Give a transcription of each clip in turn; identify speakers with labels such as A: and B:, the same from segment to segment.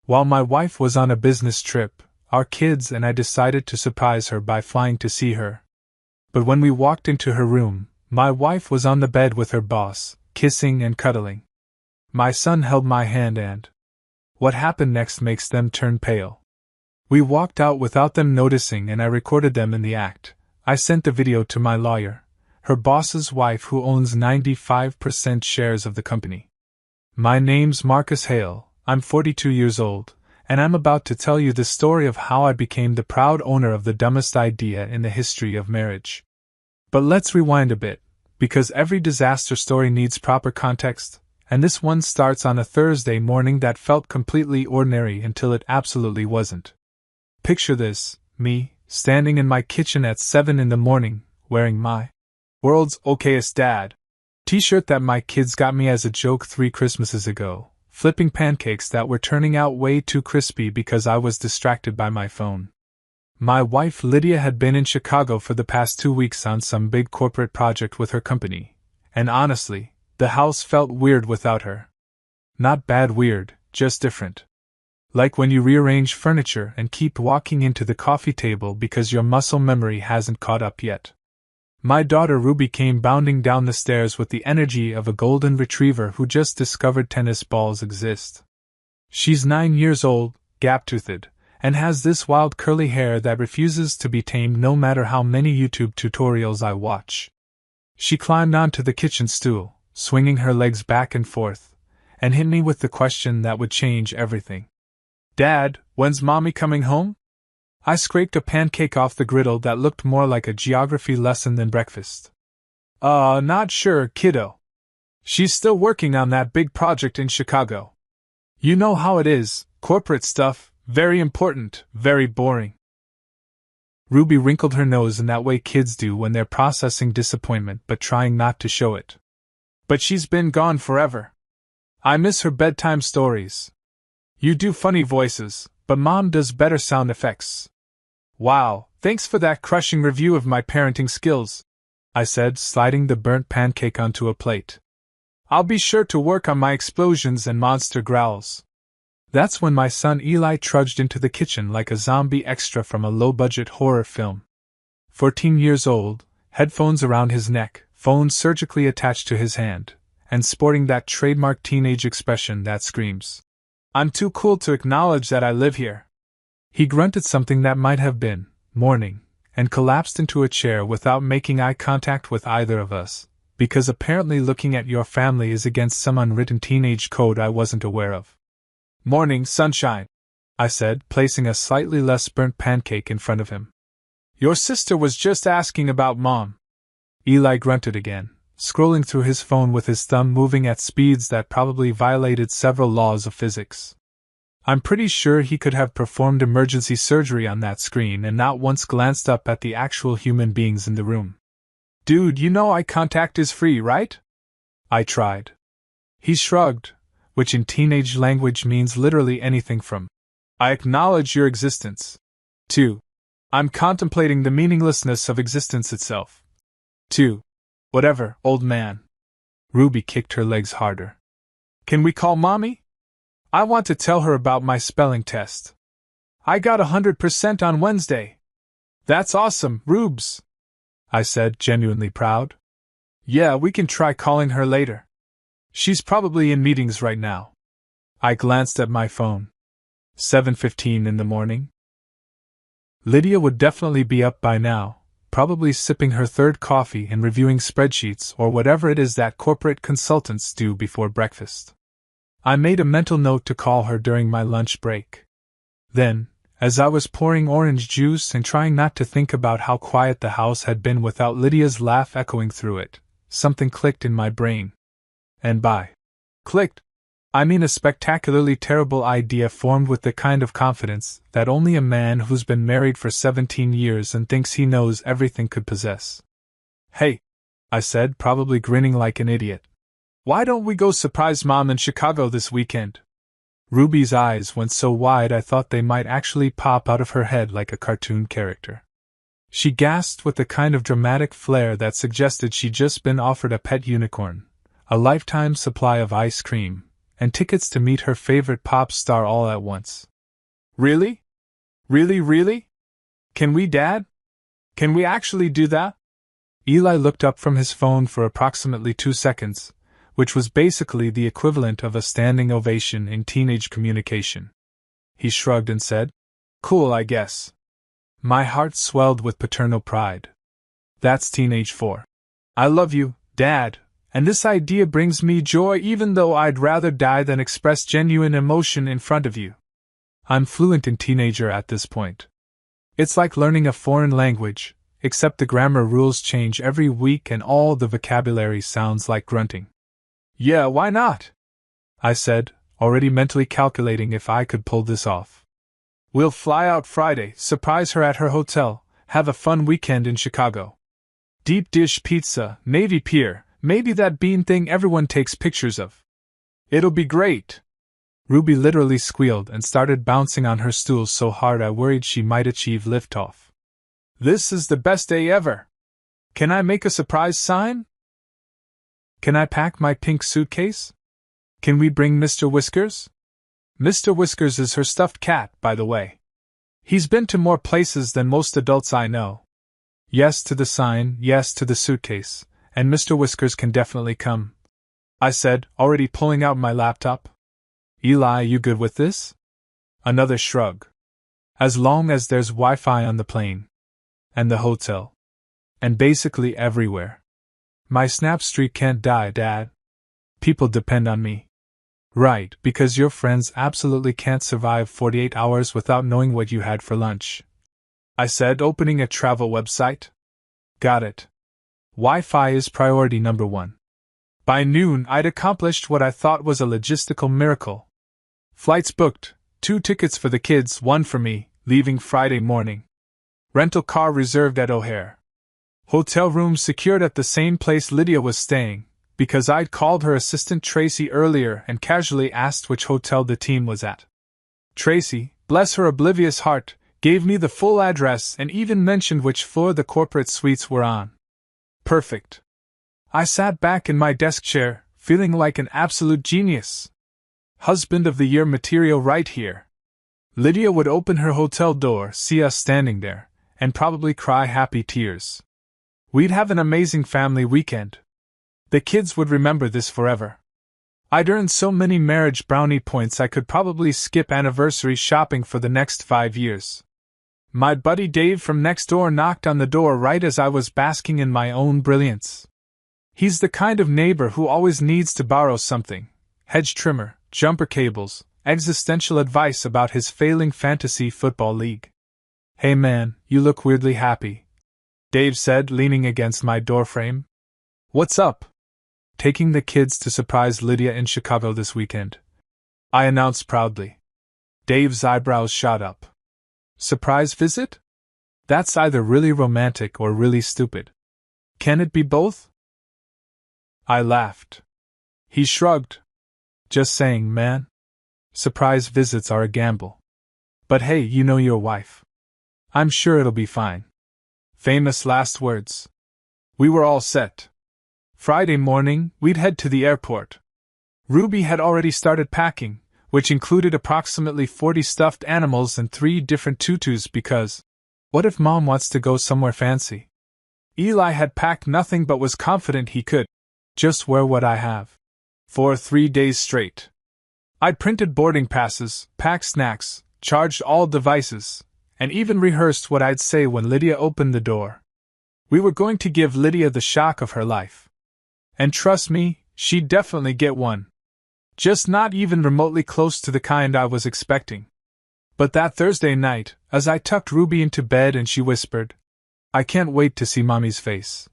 A: While my wife was on a business trip, our kids and I decided to surprise her by flying to see her. But when we walked into her room, my wife was on the bed with her boss, kissing and cuddling. My son held my hand and what happened next makes them turn pale. We walked out without them noticing and I recorded them in the act. I sent the video to my lawyer, her boss's wife who owns 95% shares of the company. My name's Marcus Hale, I'm 42 years old, and I'm about to tell you the story of how I became the proud owner of the dumbest idea in the history of marriage. But let's rewind a bit, because every disaster story needs proper context, and this one starts on a Thursday morning that felt completely ordinary until it absolutely wasn't. Picture this, me, standing in my kitchen at 7 in the morning, wearing my world's okayest dad t-shirt that my kids got me as a joke 3 Christmases ago, flipping pancakes that were turning out way too crispy because I was distracted by my phone. My wife Lydia had been in Chicago for the past 2 weeks on some big corporate project with her company, and honestly, the house felt weird without her. Not bad weird, just different. Like when you rearrange furniture and keep walking into the coffee table because your muscle memory hasn't caught up yet. My daughter Ruby came bounding down the stairs with the energy of a golden retriever who just discovered tennis balls exist. She's 9 years old, gap-toothed, and has this wild curly hair that refuses to be tamed no matter how many YouTube tutorials I watch. She climbed onto the kitchen stool, swinging her legs back and forth, and hit me with the question that would change everything. "Dad, when's Mommy coming home?" I scraped a pancake off the griddle that looked more like a geography lesson than breakfast. Not sure, kiddo. She's still working on that big project in Chicago. You know how it is, corporate stuff, very important, very boring." Ruby wrinkled her nose in that way kids do when they're processing disappointment but trying not to show it. "But she's been gone forever. I miss her bedtime stories. You do funny voices, but Mom does better sound effects." "Wow, thanks for that crushing review of my parenting skills," I said, sliding the burnt pancake onto a plate. "I'll be sure to work on my explosions and monster growls." That's when my son Eli trudged into the kitchen like a zombie extra from a low-budget horror film. 14 years old, headphones around his neck, phone surgically attached to his hand, and sporting that trademark teenage expression that screams, "I'm too cool to acknowledge that I live here." He grunted something that might have been morning, and collapsed into a chair without making eye contact with either of us, because apparently looking at your family is against some unwritten teenage code I wasn't aware of. "Morning, sunshine," I said, placing a slightly less burnt pancake in front of him. "Your sister was just asking about Mom." Eli grunted again, scrolling through his phone with his thumb moving at speeds that probably violated several laws of physics. I'm pretty sure he could have performed emergency surgery on that screen and not once glanced up at the actual human beings in the room. "Dude, you know eye contact is free, right?" I tried. He shrugged, which in teenage language means literally anything from, "I acknowledge your existence," to, "I'm contemplating the meaninglessness of existence itself," to, "Whatever, old man." Ruby kicked her legs harder. "Can we call Mommy? I want to tell her about my spelling test. I got 100% on Wednesday." "That's awesome, Rubes," I said, genuinely proud. "Yeah, we can try calling her later. She's probably in meetings right now." I glanced at my phone. 7:15 in the morning. Lydia would definitely be up by now, probably sipping her third coffee and reviewing spreadsheets or whatever it is that corporate consultants do before breakfast. I made a mental note to call her during my lunch break. Then, as I was pouring orange juice and trying not to think about how quiet the house had been without Lydia's laugh echoing through it, something clicked in my brain. And by clicked, I mean a spectacularly terrible idea formed with the kind of confidence that only a man who's been married for 17 years and thinks he knows everything could possess. "Hey," I said, probably grinning like an idiot. "Why don't we go surprise Mom in Chicago this weekend?" Ruby's eyes went so wide I thought they might actually pop out of her head like a cartoon character. She gasped with the kind of dramatic flair that suggested she'd just been offered a pet unicorn, a lifetime supply of ice cream, and tickets to meet her favorite pop star all at once. Really? Really? Can we, Dad? Can we actually do that? Eli looked up from his phone for approximately 2 seconds, which was basically the equivalent of a standing ovation in teenage communication. He shrugged and said, "Cool, I guess." My heart swelled with paternal pride. That's teenage for. I love you, Dad, and this idea brings me joy even though I'd rather die than express genuine emotion in front of you. I'm fluent in teenager at this point. It's like learning a foreign language, except the grammar rules change every week and all the vocabulary sounds like grunting. Yeah, why not? I said, already mentally calculating if I could pull this off. We'll fly out Friday, surprise her at her hotel, have a fun weekend in Chicago. Deep dish pizza, Navy Pier, maybe that bean thing everyone takes pictures of. It'll be great. Ruby literally squealed and started bouncing on her stool so hard I worried she might achieve liftoff. This is the best day ever. Can I make a surprise sign? Can I pack my pink suitcase? Can we bring Mr. Whiskers? Mr. Whiskers is her stuffed cat, by the way. He's been to more places than most adults I know. Yes to the sign, yes to the suitcase, and Mr. Whiskers can definitely come, I said, already pulling out my laptop. Eli, you good with this? Another shrug. As long as there's Wi-Fi on the plane. And the hotel. And basically everywhere. My Snap streak can't die, Dad. People depend on me. Right, because your friends absolutely can't survive 48 hours without knowing what you had for lunch, I said, opening a travel website. Got it. Wi-Fi is priority number 1. By noon, I'd accomplished what I thought was a logistical miracle. Flights booked, 2 tickets for the kids, 1 for me, leaving Friday morning. Rental car reserved at O'Hare. Hotel rooms secured at the same place Lydia was staying, because I'd called her assistant Tracy earlier and casually asked which hotel the team was at. Tracy, bless her oblivious heart, gave me the full address and even mentioned which floor the corporate suites were on. Perfect. I sat back in my desk chair, feeling like an absolute genius. Husband of the year material right here. Lydia would open her hotel door, see us standing there, and probably cry happy tears. We'd have an amazing family weekend. The kids would remember this forever. I'd earned so many marriage brownie points I could probably skip anniversary shopping for the next 5 years. My buddy Dave from next door knocked on the door right as I was basking in my own brilliance. He's the kind of neighbor who always needs to borrow something: hedge trimmer, jumper cables, existential advice about his failing fantasy football league. Hey man, you look weirdly happy, Dave said, leaning against my doorframe. What's up? Taking the kids to surprise Lydia in Chicago this weekend, I announced proudly. Dave's eyebrows shot up. Surprise visit? That's either really romantic or really stupid. Can it be both? I laughed. He shrugged. Just saying, man. Surprise visits are a gamble. But hey, you know your wife. I'm sure it'll be fine. Famous last words. We were all set. Friday morning, we'd head to the airport. Ruby had already started packing, which included approximately 40 stuffed animals and 3 different tutus because, what if Mom wants to go somewhere fancy? Eli had packed nothing but was confident he could just wear what I have. For 3 days straight. I'd printed boarding passes, packed snacks, charged all devices, and even rehearsed what I'd say when Lydia opened the door. We were going to give Lydia the shock of her life. And trust me, she'd definitely get one. Just not even remotely close to the kind I was expecting. But that Thursday night, as I tucked Ruby into bed and she whispered, "I can't wait to see Mommy's face,"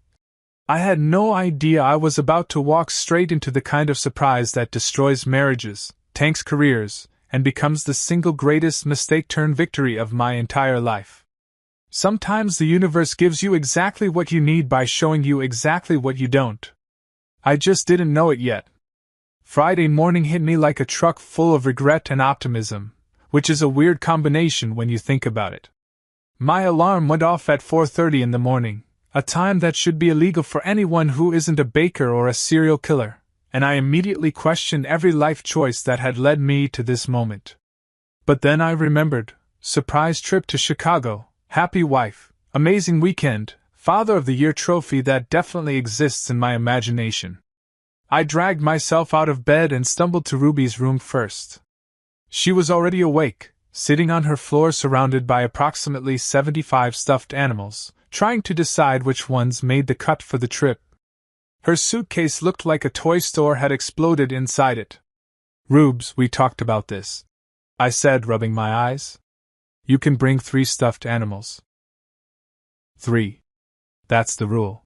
A: I had no idea I was about to walk straight into the kind of surprise that destroys marriages, tanks careers, and becomes the single greatest mistake-turn-victory of my entire life. Sometimes the universe gives you exactly what you need by showing you exactly what you don't. I just didn't know it yet. Friday morning hit me like a truck full of regret and optimism, which is a weird combination when you think about it. My alarm went off at 4:30 in the morning, a time that should be illegal for anyone who isn't a baker or a serial killer, and I immediately questioned every life choice that had led me to this moment. But then I remembered: surprise trip to Chicago, happy wife, amazing weekend, Father of the Year trophy that definitely exists in my imagination. I dragged myself out of bed and stumbled to Ruby's room first. She was already awake, sitting on her floor surrounded by approximately 75 stuffed animals, trying to decide which ones made the cut for the trip. Her suitcase looked like a toy store had exploded inside it. "Rubes, we talked about this," I said, rubbing my eyes. "You can bring 3 stuffed animals." 3. That's the rule.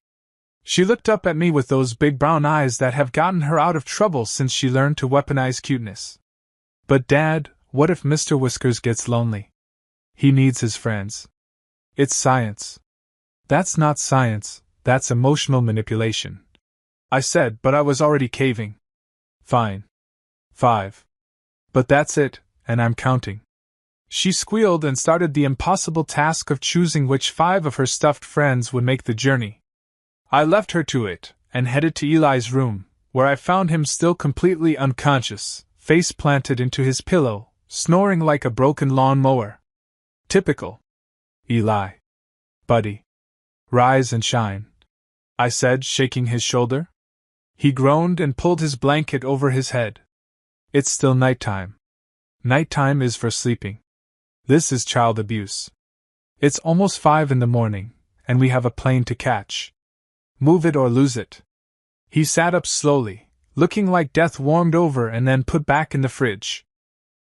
A: She looked up at me with those big brown eyes that have gotten her out of trouble since she learned to weaponize cuteness. "But Dad, what if Mr. Whiskers gets lonely? He needs his friends." "It's science." "That's not science, that's emotional manipulation," I said, but I was already caving. "Fine. 5. But that's it, and I'm counting." She squealed and started the impossible task of choosing which 5 of her stuffed friends would make the journey. I left her to it, and headed to Eli's room, where I found him still completely unconscious, face planted into his pillow, snoring like a broken lawn-mower. Typical. "Eli. Buddy. Rise and shine," I said, shaking his shoulder. He groaned and pulled his blanket over his head. "It's still nighttime. Nighttime is for sleeping. This is child abuse. It's almost 5 in the morning, and we have a plane to catch. Move it or lose it." He sat up slowly, looking like death warmed over and then put back in the fridge.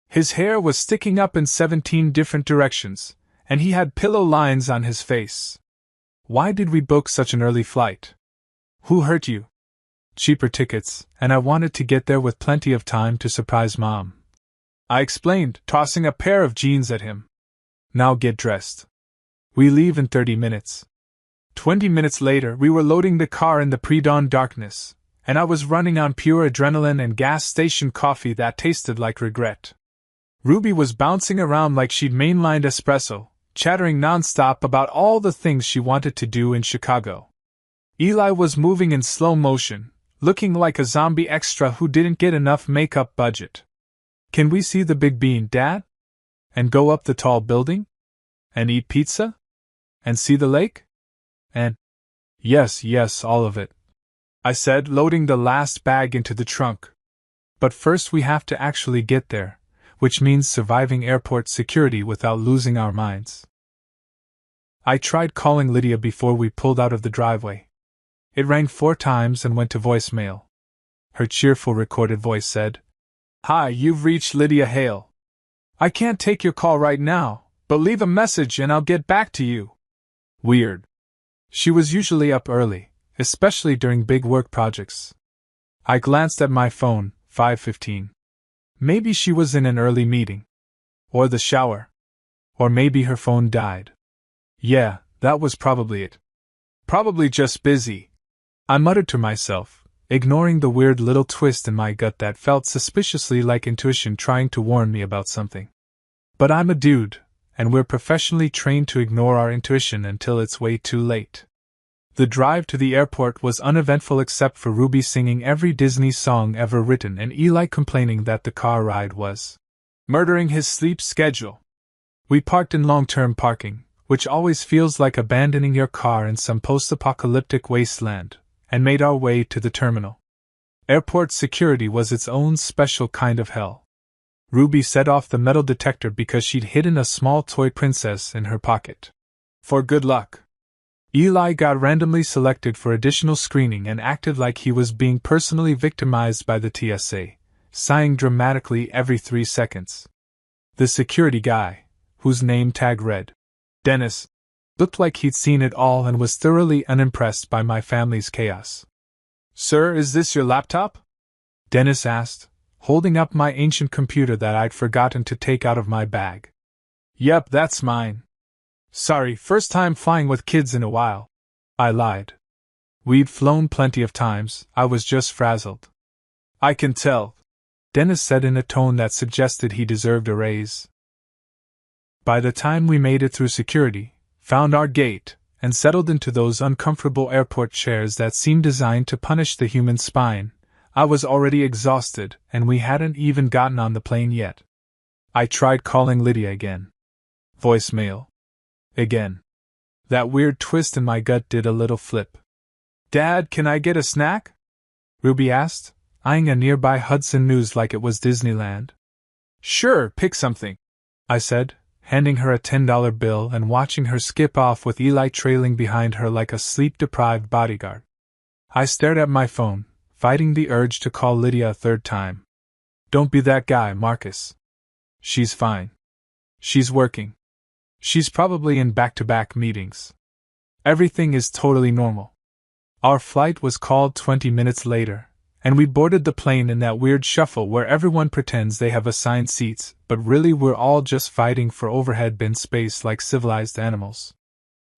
A: His hair was sticking up in 17 different directions, and he had pillow lines on his face. "Why did we book such an early flight? Who hurt you?" "Cheaper tickets, and I wanted to get there with plenty of time to surprise Mom," I explained, tossing a pair of jeans at him. "Now get dressed. We leave in 30 minutes. 20 minutes later, we were loading the car in the pre-dawn darkness, and I was running on pure adrenaline and gas station coffee that tasted like regret. Ruby was bouncing around like she'd mainlined espresso, chattering nonstop about all the things she wanted to do in Chicago. Eli was moving in slow motion, looking like a zombie extra who didn't get enough makeup budget. "Can we see the Big Bean, Dad? And go up the tall building? And eat pizza? And see the lake? And—" Yes, all of it," I said, loading the last bag into the trunk. "But first we have to actually get there, which means surviving airport security without losing our minds." I tried calling Lydia before we pulled out of the driveway. It rang 4 times and went to voicemail. Her cheerful recorded voice said, "Hi, you've reached Lydia Hale. I can't take your call right now, but leave a message and I'll get back to you." Weird. She was usually up early, especially during big work projects. I glanced at my phone, 5:15. Maybe she was in an early meeting. Or the shower. Or maybe her phone died. Yeah, that was probably it. Probably just busy, I muttered to myself, ignoring the weird little twist in my gut that felt suspiciously like intuition trying to warn me about something. But I'm a dude, and we're professionally trained to ignore our intuition until it's way too late. The drive to the airport was uneventful except for Ruby singing every Disney song ever written and Eli complaining that the car ride was murdering his sleep schedule. We parked in long-term parking, which always feels like abandoning your car in some post-apocalyptic wasteland, and made our way to the terminal. Airport security was its own special kind of hell. Ruby set off the metal detector because she'd hidden a small toy princess in her pocket. For good luck. Eli got randomly selected for additional screening and acted like he was being personally victimized by the TSA, sighing dramatically every 3 seconds. The security guy, whose name tag read Dennis, looked like he'd seen it all and was thoroughly unimpressed by my family's chaos. "Sir, is this your laptop?" Dennis asked, holding up my ancient computer that I'd forgotten to take out of my bag. "Yep, that's mine." "Sorry, first time flying with kids in a while," I lied. We'd flown plenty of times, I was just frazzled. "I can tell," Dennis said in a tone that suggested he deserved a raise. By the time we made it through security, found our gate, and settled into those uncomfortable airport chairs that seem designed to punish the human spine, I was already exhausted, and we hadn't even gotten on the plane yet. I tried calling Lydia again. Voicemail. Again. That weird twist in my gut did a little flip. Dad, can I get a snack? Ruby asked, eyeing a nearby Hudson News like it was Disneyland. Sure, pick something, I said, handing her a $10 bill and watching her skip off with Eli trailing behind her like a sleep-deprived bodyguard. I stared at my phone, fighting the urge to call Lydia a third time. Don't be that guy, Marcus. She's fine. She's working. She's probably in back-to-back meetings. Everything is totally normal. Our flight was called 20 minutes later, and we boarded the plane in that weird shuffle where everyone pretends they have assigned seats, but really we're all just fighting for overhead bin space like civilized animals.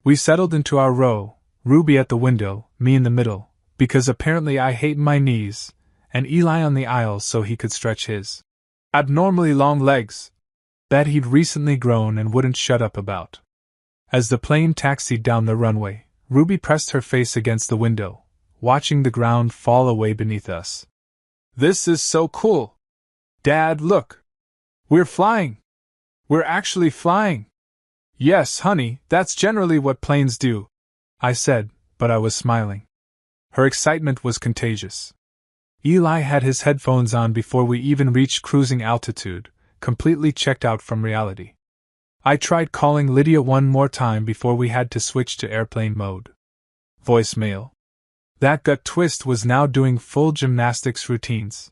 A: We settled into our row, Ruby at the window, me in the middle, because apparently I hate my knees, and Eli on the aisle so he could stretch his abnormally long legs that he'd recently grown and wouldn't shut up about. As the plane taxied down the runway, Ruby pressed her face against the window, watching the ground fall away beneath us. This is so cool! Dad, look! We're flying! We're actually flying! Yes, honey, that's generally what planes do, I said, but I was smiling. Her excitement was contagious. Eli had his headphones on before we even reached cruising altitude, completely checked out from reality. I tried calling Lydia one more time before we had to switch to airplane mode. Voicemail. That gut twist was now doing full gymnastics routines.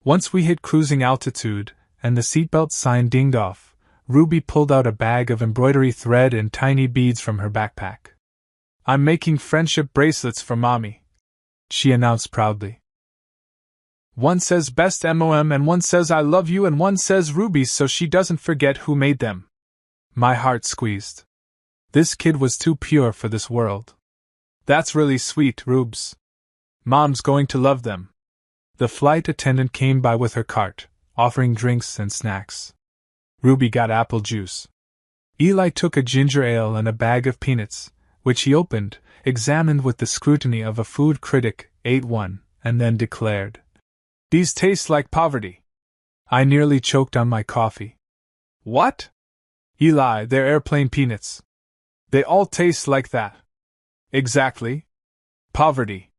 A: Once we hit cruising altitude, and the seatbelt sign dinged off, Ruby pulled out a bag of embroidery thread and tiny beads from her backpack. I'm making friendship bracelets for Mommy, she announced proudly. One says best MOM and one says I love you and one says Ruby so she doesn't forget who made them. My heart squeezed. This kid was too pure for this world. That's really sweet, Rubes. Mom's going to love them. The flight attendant came by with her cart, offering drinks and snacks. Ruby got apple juice. Eli took a ginger ale and a bag of peanuts, which he opened, examined with the scrutiny of a food critic, ate one, and then declared, "These taste like poverty." I nearly choked on my coffee. What? Eli, they're airplane peanuts. They all taste like that. Exactly. Poverty.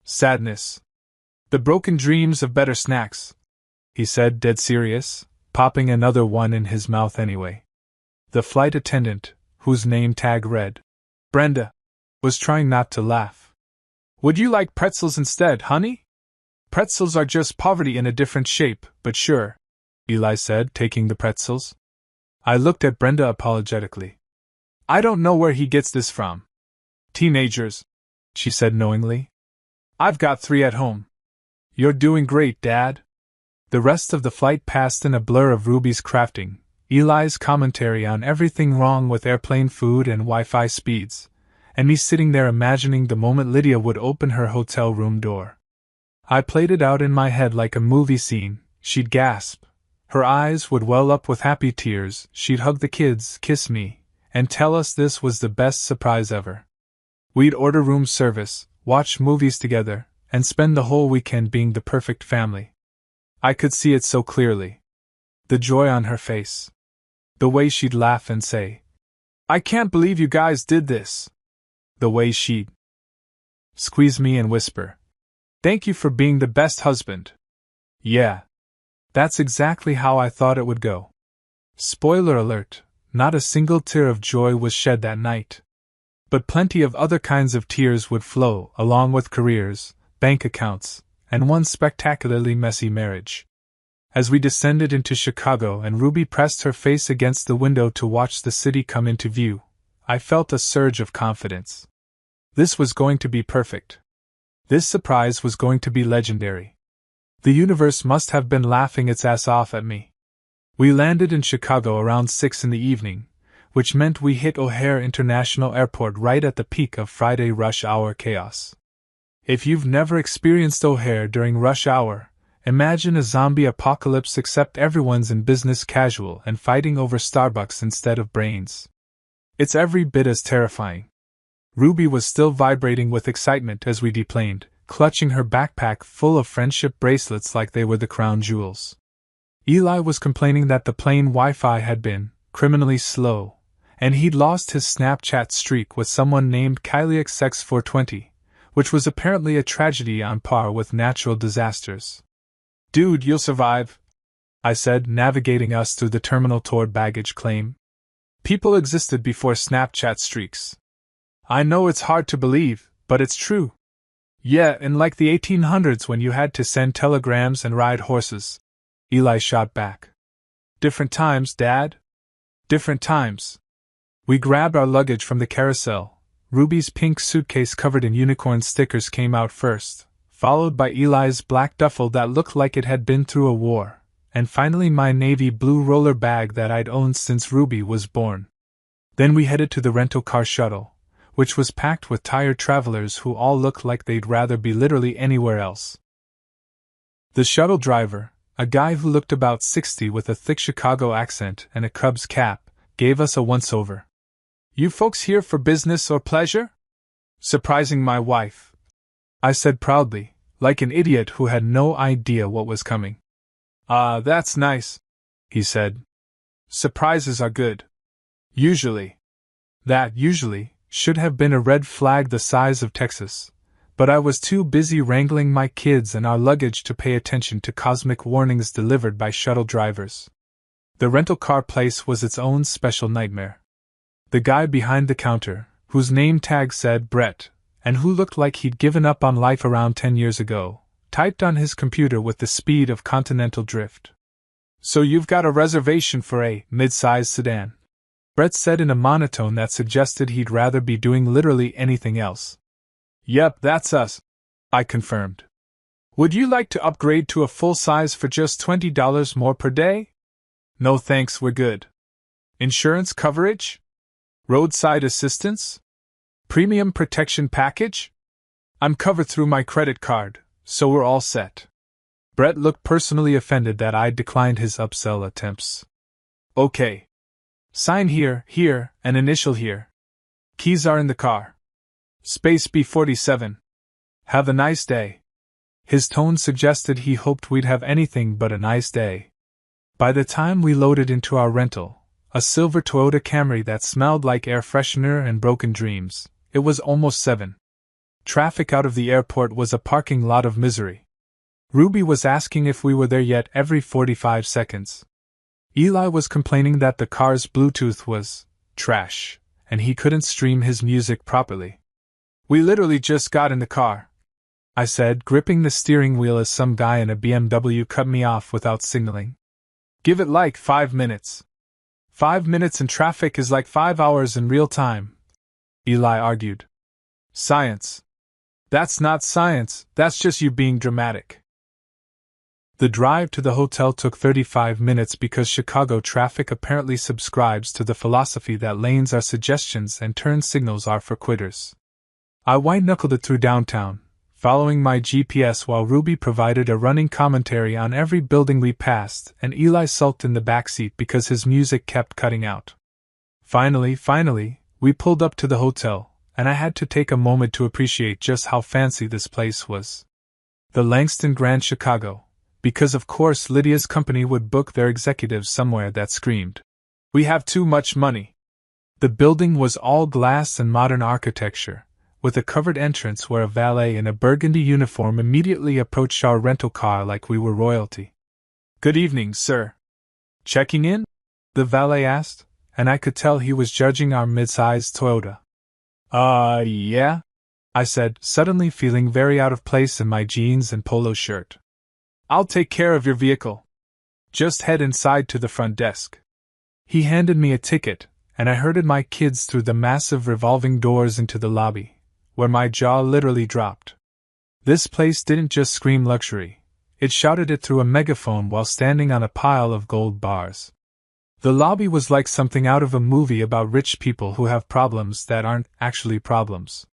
A: Sadness. The broken dreams of better snacks, he said, dead serious, popping another one in his mouth anyway. The flight attendant, whose name tag read Brenda, was trying not to laugh. Would you like pretzels instead, honey? Pretzels are just poverty in a different shape, but sure, Eli said, taking the pretzels. I looked at Brenda apologetically. I don't know where he gets this from. Teenagers, she said knowingly. I've got 3 at home. You're doing great, Dad. The rest of the flight passed in a blur of Ruby's crafting, Eli's commentary on everything wrong with airplane food and Wi-Fi speeds, and me sitting there imagining the moment Lydia would open her hotel room door. I played it out in my head like a movie scene. She'd gasp. Her eyes would well up with happy tears, she'd hug the kids, kiss me, and tell us this was the best surprise ever. We'd order room service, watch movies together, and spend the whole weekend being the perfect family. I could see it so clearly. The joy on her face. The way she'd laugh and say, "I can't believe you guys did this." The way she'd squeeze me and whisper, "Thank you for being the best husband." Yeah. That's exactly how I thought it would go. Spoiler alert, not a single tear of joy was shed that night. But plenty of other kinds of tears would flow, along with careers, bank accounts, and one spectacularly messy marriage. As we descended into Chicago and Ruby pressed her face against the window to watch the city come into view, I felt a surge of confidence. This was going to be perfect. This surprise was going to be legendary. The universe must have been laughing its ass off at me. We landed in Chicago around 6 in the evening, which meant we hit O'Hare International Airport right at the peak of Friday rush hour chaos. If you've never experienced O'Hare during rush hour, imagine a zombie apocalypse except everyone's in business casual and fighting over Starbucks instead of brains. It's every bit as terrifying. Ruby was still vibrating with excitement as we deplaned, clutching her backpack full of friendship bracelets like they were the crown jewels. Eli was complaining that the plane Wi-Fi had been criminally slow, and he'd lost his Snapchat streak with someone named KylieXX420, which was apparently a tragedy on par with natural disasters. "Dude, you'll survive," I said, navigating us through the terminal toward baggage claim. "People existed before Snapchat streaks. I know it's hard to believe, but it's true. Yeah, in like the 1800s when you had to send telegrams and ride horses," Eli shot back. "Different times, Dad. Different times." We grabbed our luggage from the carousel. Ruby's pink suitcase covered in unicorn stickers came out first, followed by Eli's black duffel that looked like it had been through a war, and finally my navy blue roller bag that I'd owned since Ruby was born. Then we headed to the rental car shuttle, which was packed with tired travelers who all looked like they'd rather be literally anywhere else. The shuttle driver, a guy who looked about 60 with a thick Chicago accent and a Cubs cap, gave us a once-over. "You folks here for business or pleasure?" "Surprising my wife," I said proudly, like an idiot who had no idea what was coming. "Ah, that's nice," he said. "Surprises are good. Usually." That usually should have been a red flag the size of Texas, but I was too busy wrangling my kids and our luggage to pay attention to cosmic warnings delivered by shuttle drivers. The rental car place was its own special nightmare. The guy behind the counter, whose name tag said Brett, and who looked like he'd given up on life around 10 years ago, typed on his computer with the speed of continental drift. "So you've got a reservation for a mid-sized sedan," Brett said in a monotone that suggested he'd rather be doing literally anything else. "Yep, that's us," I confirmed. "Would you like to upgrade to a full-size for just $20 more per day?" "No thanks, we're good." "Insurance coverage? Roadside assistance? Premium protection package?" "I'm covered through my credit card, so we're all set." Brett looked personally offended that I'd declined his upsell attempts. "Okay. Sign here, and initial here. Keys are in the car. Space B47. Have a nice day." His tone suggested he hoped we'd have anything but a nice day. By the time we loaded into our rental, a silver Toyota Camry that smelled like air freshener and broken dreams, it was almost 7. Traffic out of the airport was a parking lot of misery. Ruby was asking if we were there yet every 45 seconds. Eli was complaining that the car's Bluetooth was trash, and he couldn't stream his music properly. "We literally just got in the car," I said, gripping the steering wheel as some guy in a BMW cut me off without signaling. "Give it like 5 minutes. 5 minutes in traffic is like 5 hours in real time," Eli argued. "Science." "That's not science, that's just you being dramatic." The drive to the hotel took 35 minutes because Chicago traffic apparently subscribes to the philosophy that lanes are suggestions and turn signals are for quitters. I white-knuckled it through downtown, following my GPS while Ruby provided a running commentary on every building we passed, and Eli sulked in the backseat because his music kept cutting out. Finally, we pulled up to the hotel, and I had to take a moment to appreciate just how fancy this place was. The Langston Grand Chicago, because of course Lydia's company would book their executives somewhere that screamed, "We have too much money." The building was all glass and modern architecture, with a covered entrance where a valet in a burgundy uniform immediately approached our rental car like we were royalty. "Good evening, sir. Checking in?" the valet asked, and I could tell he was judging our mid-sized Toyota. Yeah," I said, suddenly feeling very out of place in my jeans and polo shirt. "I'll take care of your vehicle. Just head inside to the front desk." He handed me a ticket, and I herded my kids through the massive revolving doors into the lobby, where my jaw literally dropped. This place didn't just scream luxury, it shouted it through a megaphone while standing on a pile of gold bars. The lobby was like something out of a movie about rich people who have problems that aren't actually problems.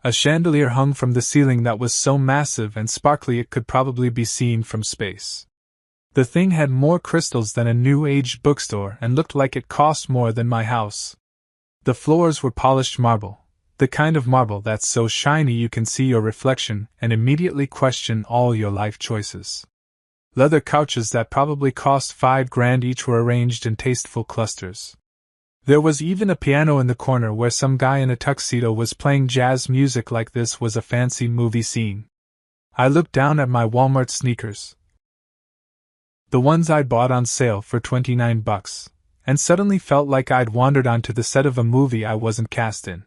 A: A chandelier hung from the ceiling that was so massive and sparkly it could probably be seen from space. The thing had more crystals than a New Age bookstore and looked like it cost more than my house. The floors were polished marble, The kind of marble that's so shiny you can see your reflection and immediately question all your life choices. Leather couches that probably cost $5,000 each were arranged in tasteful clusters. There was even a piano in the corner where some guy in a tuxedo was playing jazz music like this was a fancy movie scene. I looked down at my Walmart sneakers, the ones I'd bought on sale for $29, and suddenly felt like I'd wandered onto the set of a movie I wasn't cast in.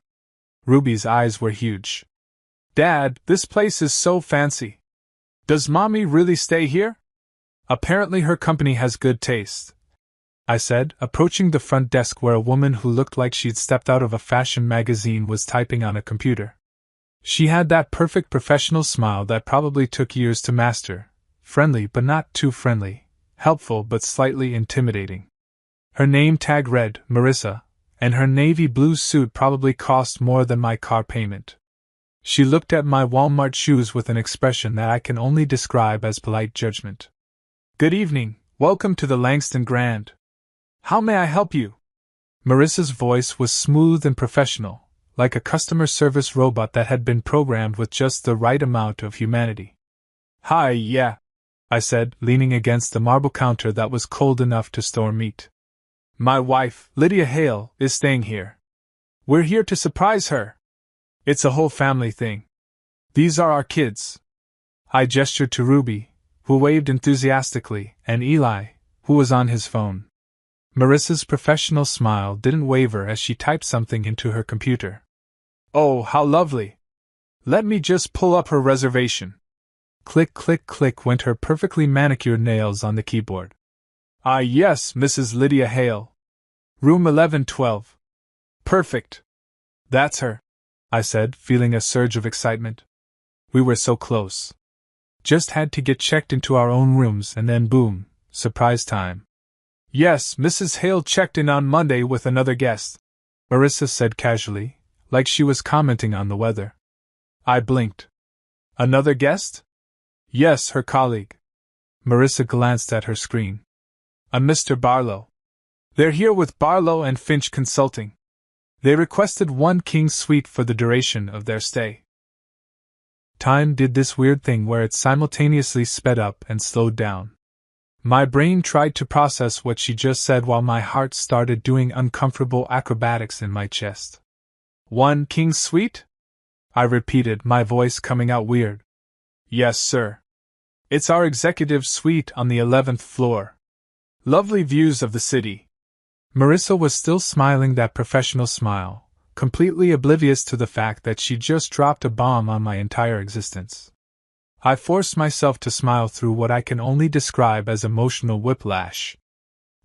A: Ruby's eyes were huge. "Dad, this place is so fancy. Does Mommy really stay here?" "Apparently her company has good taste," I said, approaching the front desk where a woman who looked like she'd stepped out of a fashion magazine was typing on a computer. She had that perfect professional smile that probably took years to master, friendly but not too friendly, helpful but slightly intimidating. Her name tag read Marissa, and her navy blue suit probably cost more than my car payment. She looked at my Walmart shoes with an expression that I can only describe as polite judgment. "Good evening, welcome to the Langston Grand. How may I help you?" Marissa's voice was smooth and professional, like a customer service robot that had been programmed with just the right amount of humanity. "Hi, yeah," I said, leaning against the marble counter that was cold enough to store meat. "My wife, Lydia Hale, is staying here. We're here to surprise her. It's a whole family thing. These are our kids." I gestured to Ruby, who waved enthusiastically, and Eli, who was on his phone. Marissa's professional smile didn't waver as she typed something into her computer. "Oh, how lovely! Let me just pull up her reservation." Click, click, click went her perfectly manicured nails on the keyboard. "Ah, yes, Mrs. Lydia Hale. Room 1112. Perfect. That's her," I said, feeling a surge of excitement. We were so close. Just had to get checked into our own rooms and then boom, surprise time. "Yes, Mrs. Hale checked in on Monday with another guest," Marissa said casually, like she was commenting on the weather. I blinked. "Another guest?" "Yes, her colleague." Marissa glanced at her screen. "A Mr. Barlow. They're here with Barlow and Finch Consulting. They requested one king suite for the duration of their stay." Time did this weird thing where it simultaneously sped up and slowed down. My brain tried to process what she just said while my heart started doing uncomfortable acrobatics in my chest. "One king suite?" I repeated, my voice coming out weird. "Yes, sir. It's our executive suite on the 11th floor. Lovely views of the city." Marissa was still smiling that professional smile, completely oblivious to the fact that she just dropped a bomb on my entire existence. I forced myself to smile through what I can only describe as emotional whiplash.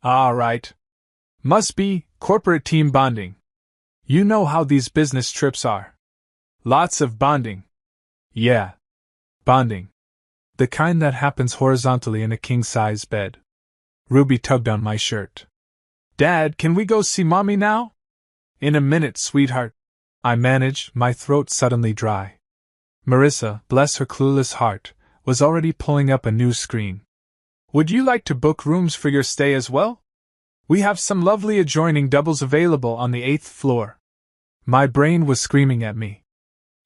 A: "Ah, right. Must be corporate team bonding. You know how these business trips are. Lots of bonding." "Yeah. Bonding. The kind that happens horizontally in a king-size bed." Ruby tugged on my shirt. "Dad, can we go see Mommy now?" "In a minute, sweetheart," I managed, my throat suddenly dry. Marissa, bless her clueless heart, was already pulling up a new screen. "Would you like to book rooms for your stay as well? We have some lovely adjoining doubles available on the 8th floor." My brain was screaming at me.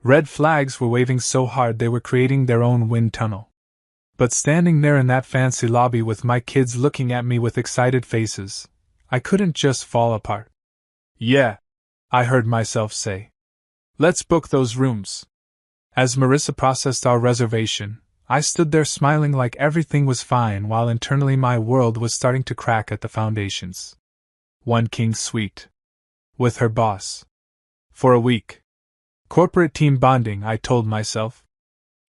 A: Red flags were waving so hard they were creating their own wind tunnel. But standing there in that fancy lobby with my kids looking at me with excited faces, I couldn't just fall apart. "Yeah," I heard myself say. "Let's book those rooms." As Marissa processed our reservation, I stood there smiling like everything was fine while internally my world was starting to crack at the foundations. One king suite. With her boss. For a week. Corporate team bonding, I told myself.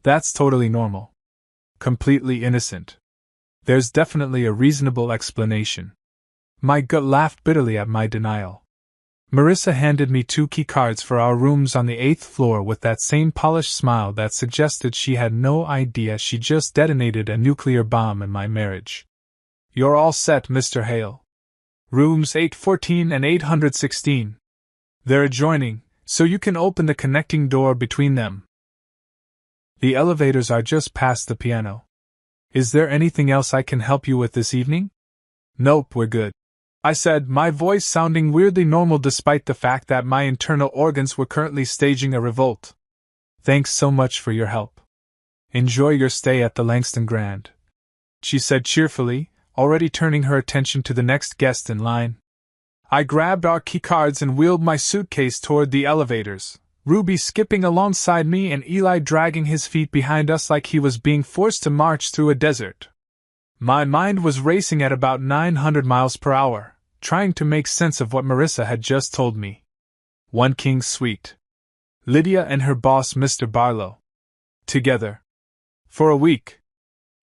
A: That's totally normal. Completely innocent. There's definitely a reasonable explanation. My gut laughed bitterly at my denial. Marissa handed me 2 key cards for our rooms on the 8th floor with that same polished smile that suggested she had no idea she just detonated a nuclear bomb in my marriage. "You're all set, Mr. Hale. Rooms 814 and 816. They're adjoining, so you can open the connecting door between them. The elevators are just past the piano. Is there anything else I can help you with this evening?" "Nope, we're good. I said, my voice sounding weirdly normal despite the fact that my internal organs were currently staging a revolt. Thanks so much for your help. Enjoy your stay at the Langston Grand, she said cheerfully, already turning her attention to the next guest in line. I grabbed our keycards and wheeled my suitcase toward the elevators, Ruby skipping alongside me and Eli dragging his feet behind us like he was being forced to march through a desert. My mind was racing at about 900 miles per hour, trying to make sense of what Marissa had just told me. One king suite. Lydia and her boss Mr. Barlow. Together. For a week.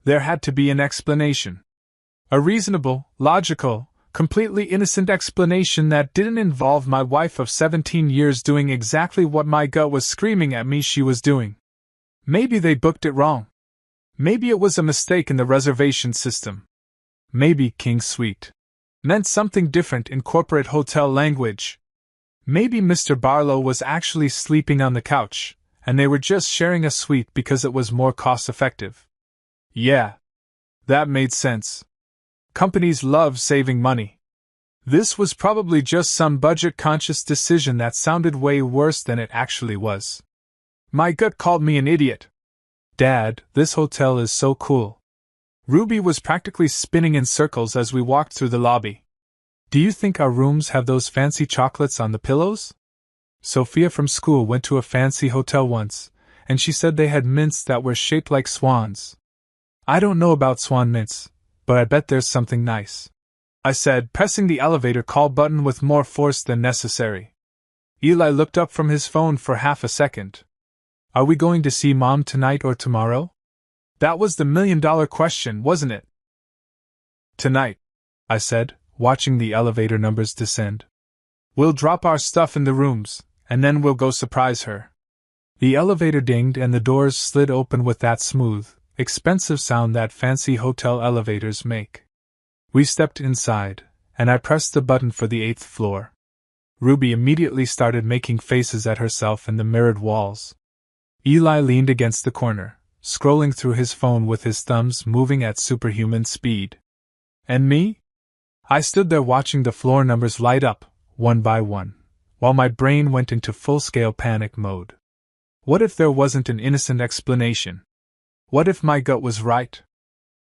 A: There had to be an explanation. A reasonable, logical, completely innocent explanation that didn't involve my wife of 17 years doing exactly what my gut was screaming at me she was doing. Maybe they booked it wrong. Maybe it was a mistake in the reservation system. Maybe King Suite meant something different in corporate hotel language. Maybe Mr. Barlow was actually sleeping on the couch, and they were just sharing a suite because it was more cost-effective. Yeah. That made sense. Companies love saving money. This was probably just some budget-conscious decision that sounded way worse than it actually was. My gut called me an idiot. Dad, this hotel is so cool. Ruby was practically spinning in circles as we walked through the lobby. Do you think our rooms have those fancy chocolates on the pillows? Sophia from school went to a fancy hotel once, and she said they had mints that were shaped like swans. I don't know about swan mints, but I bet there's something nice, I said, pressing the elevator call button with more force than necessary. Eli looked up from his phone for half a second. Are we going to see Mom tonight or tomorrow? That was the million-dollar question, wasn't it? Tonight, I said, watching the elevator numbers descend. We'll drop our stuff in the rooms, and then we'll go surprise her. The elevator dinged and the doors slid open with that smooth, expensive sound that fancy hotel elevators make. We stepped inside, and I pressed the button for the 8th floor. Ruby immediately started making faces at herself in the mirrored walls. Eli leaned against the corner, scrolling through his phone with his thumbs moving at superhuman speed. And me? I stood there watching the floor numbers light up, one by one, while my brain went into full-scale panic mode. What if there wasn't an innocent explanation? What if my gut was right?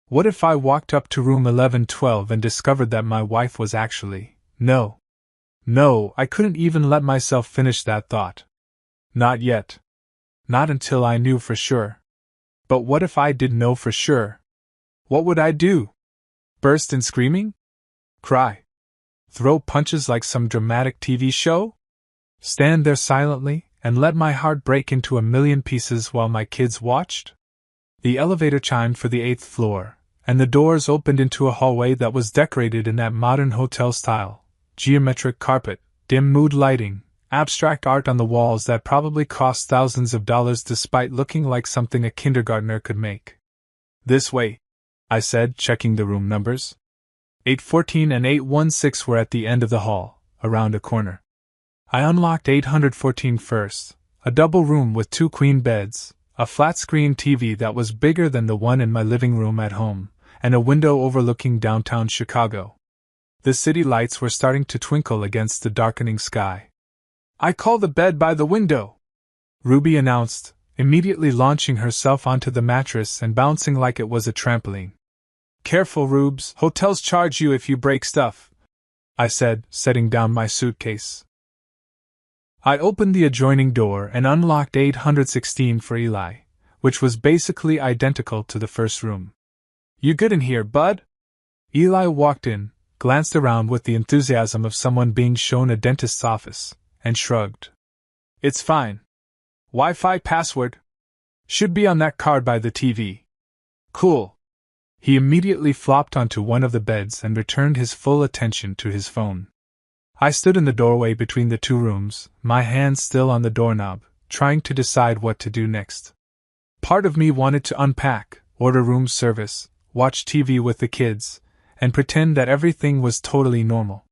A: What if I walked up to room 1112 and discovered that my wife was actually… No, I couldn't even let myself finish that thought. Not yet. Not until I knew for sure. But what if I did know for sure? What would I do? Burst in screaming? Cry? Throw punches like some dramatic TV show? Stand there silently and let my heart break into a million pieces while my kids watched? The elevator chimed for the 8th floor, and the doors opened into a hallway that was decorated in that modern hotel style: geometric carpet, dim mood lighting, abstract art on the walls that probably cost thousands of dollars despite looking like something a kindergartner could make. This way, I said, checking the room numbers. 814 and 816 were at the end of the hall, around a corner. I unlocked 814 first, a double room with 2 queen beds, a flat-screen TV that was bigger than the one in my living room at home, and a window overlooking downtown Chicago. The city lights were starting to twinkle against the darkening sky. I call the bed by the window, Ruby announced, immediately launching herself onto the mattress and bouncing like it was a trampoline. Careful, Rubes, hotels charge you if you break stuff, I said, setting down my suitcase. I opened the adjoining door and unlocked 816 for Eli, which was basically identical to the first room. You good in here, bud? Eli walked in, glanced around with the enthusiasm of someone being shown a dentist's office, and shrugged. It's fine. Wi-Fi password? Should be on that card by the TV. Cool. He immediately flopped onto one of the beds and returned his full attention to his phone. I stood in the doorway between the 2 rooms, my hand still on the doorknob, trying to decide what to do next. Part of me wanted to unpack, order room service, watch TV with the kids, and pretend that everything was totally normal.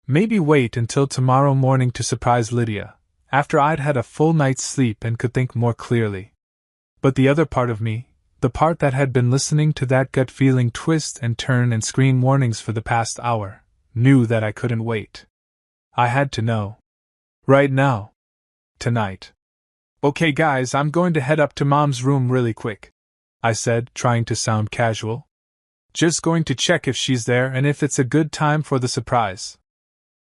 A: Maybe wait until tomorrow morning to surprise Lydia, after I'd had a full night's sleep and could think more clearly. But the other part of me, the part that had been listening to that gut feeling twist and turn and scream warnings for the past hour, knew that I couldn't wait. I had to know. Right now. Tonight. Okay guys, I'm going to head up to Mom's room really quick, I said, trying to sound casual. Just going to check if she's there and if it's a good time for the surprise.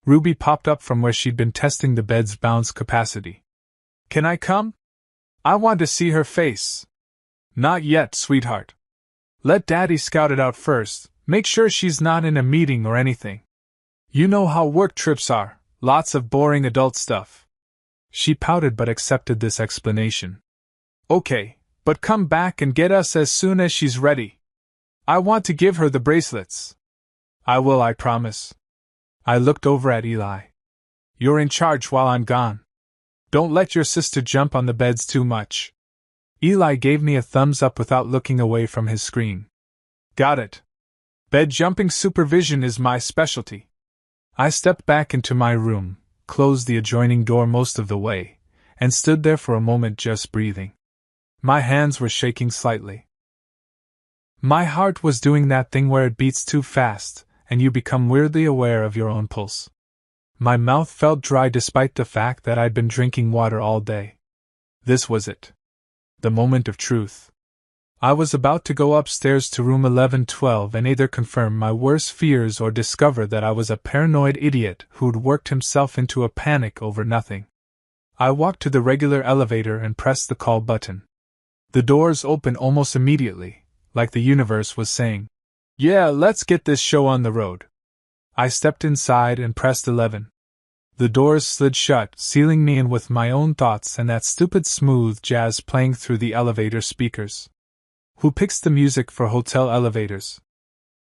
A: Ruby popped up from where she'd been testing the bed's bounce capacity. Can I come? I want to see her face. Not yet, sweetheart. Let Daddy scout it out first, make sure she's not in a meeting or anything. You know how work trips are, lots of boring adult stuff. She pouted but accepted this explanation. Okay, but come back and get us as soon as she's ready. I want to give her the bracelets. I will, I promise. I looked over at Eli. You're in charge while I'm gone. Don't let your sister jump on the beds too much. Eli gave me a thumbs up without looking away from his screen. Got it. Bed jumping supervision is my specialty. I stepped back into my room, closed the adjoining door most of the way, and stood there for a moment just breathing. My hands were shaking slightly. My heart was doing that thing where it beats too fast, and you become weirdly aware of your own pulse. My mouth felt dry despite the fact that I'd been drinking water all day. This was it. The moment of truth. I was about to go upstairs to room 1112 and either confirm my worst fears or discover that I was a paranoid idiot who'd worked himself into a panic over nothing. I walked to the regular elevator and pressed the call button. The doors opened almost immediately, like the universe was saying, "Yeah, let's get this show on the road." I stepped inside and pressed 11. The doors slid shut, sealing me in with my own thoughts and that stupid smooth jazz playing through the elevator speakers. Who picks the music for hotel elevators?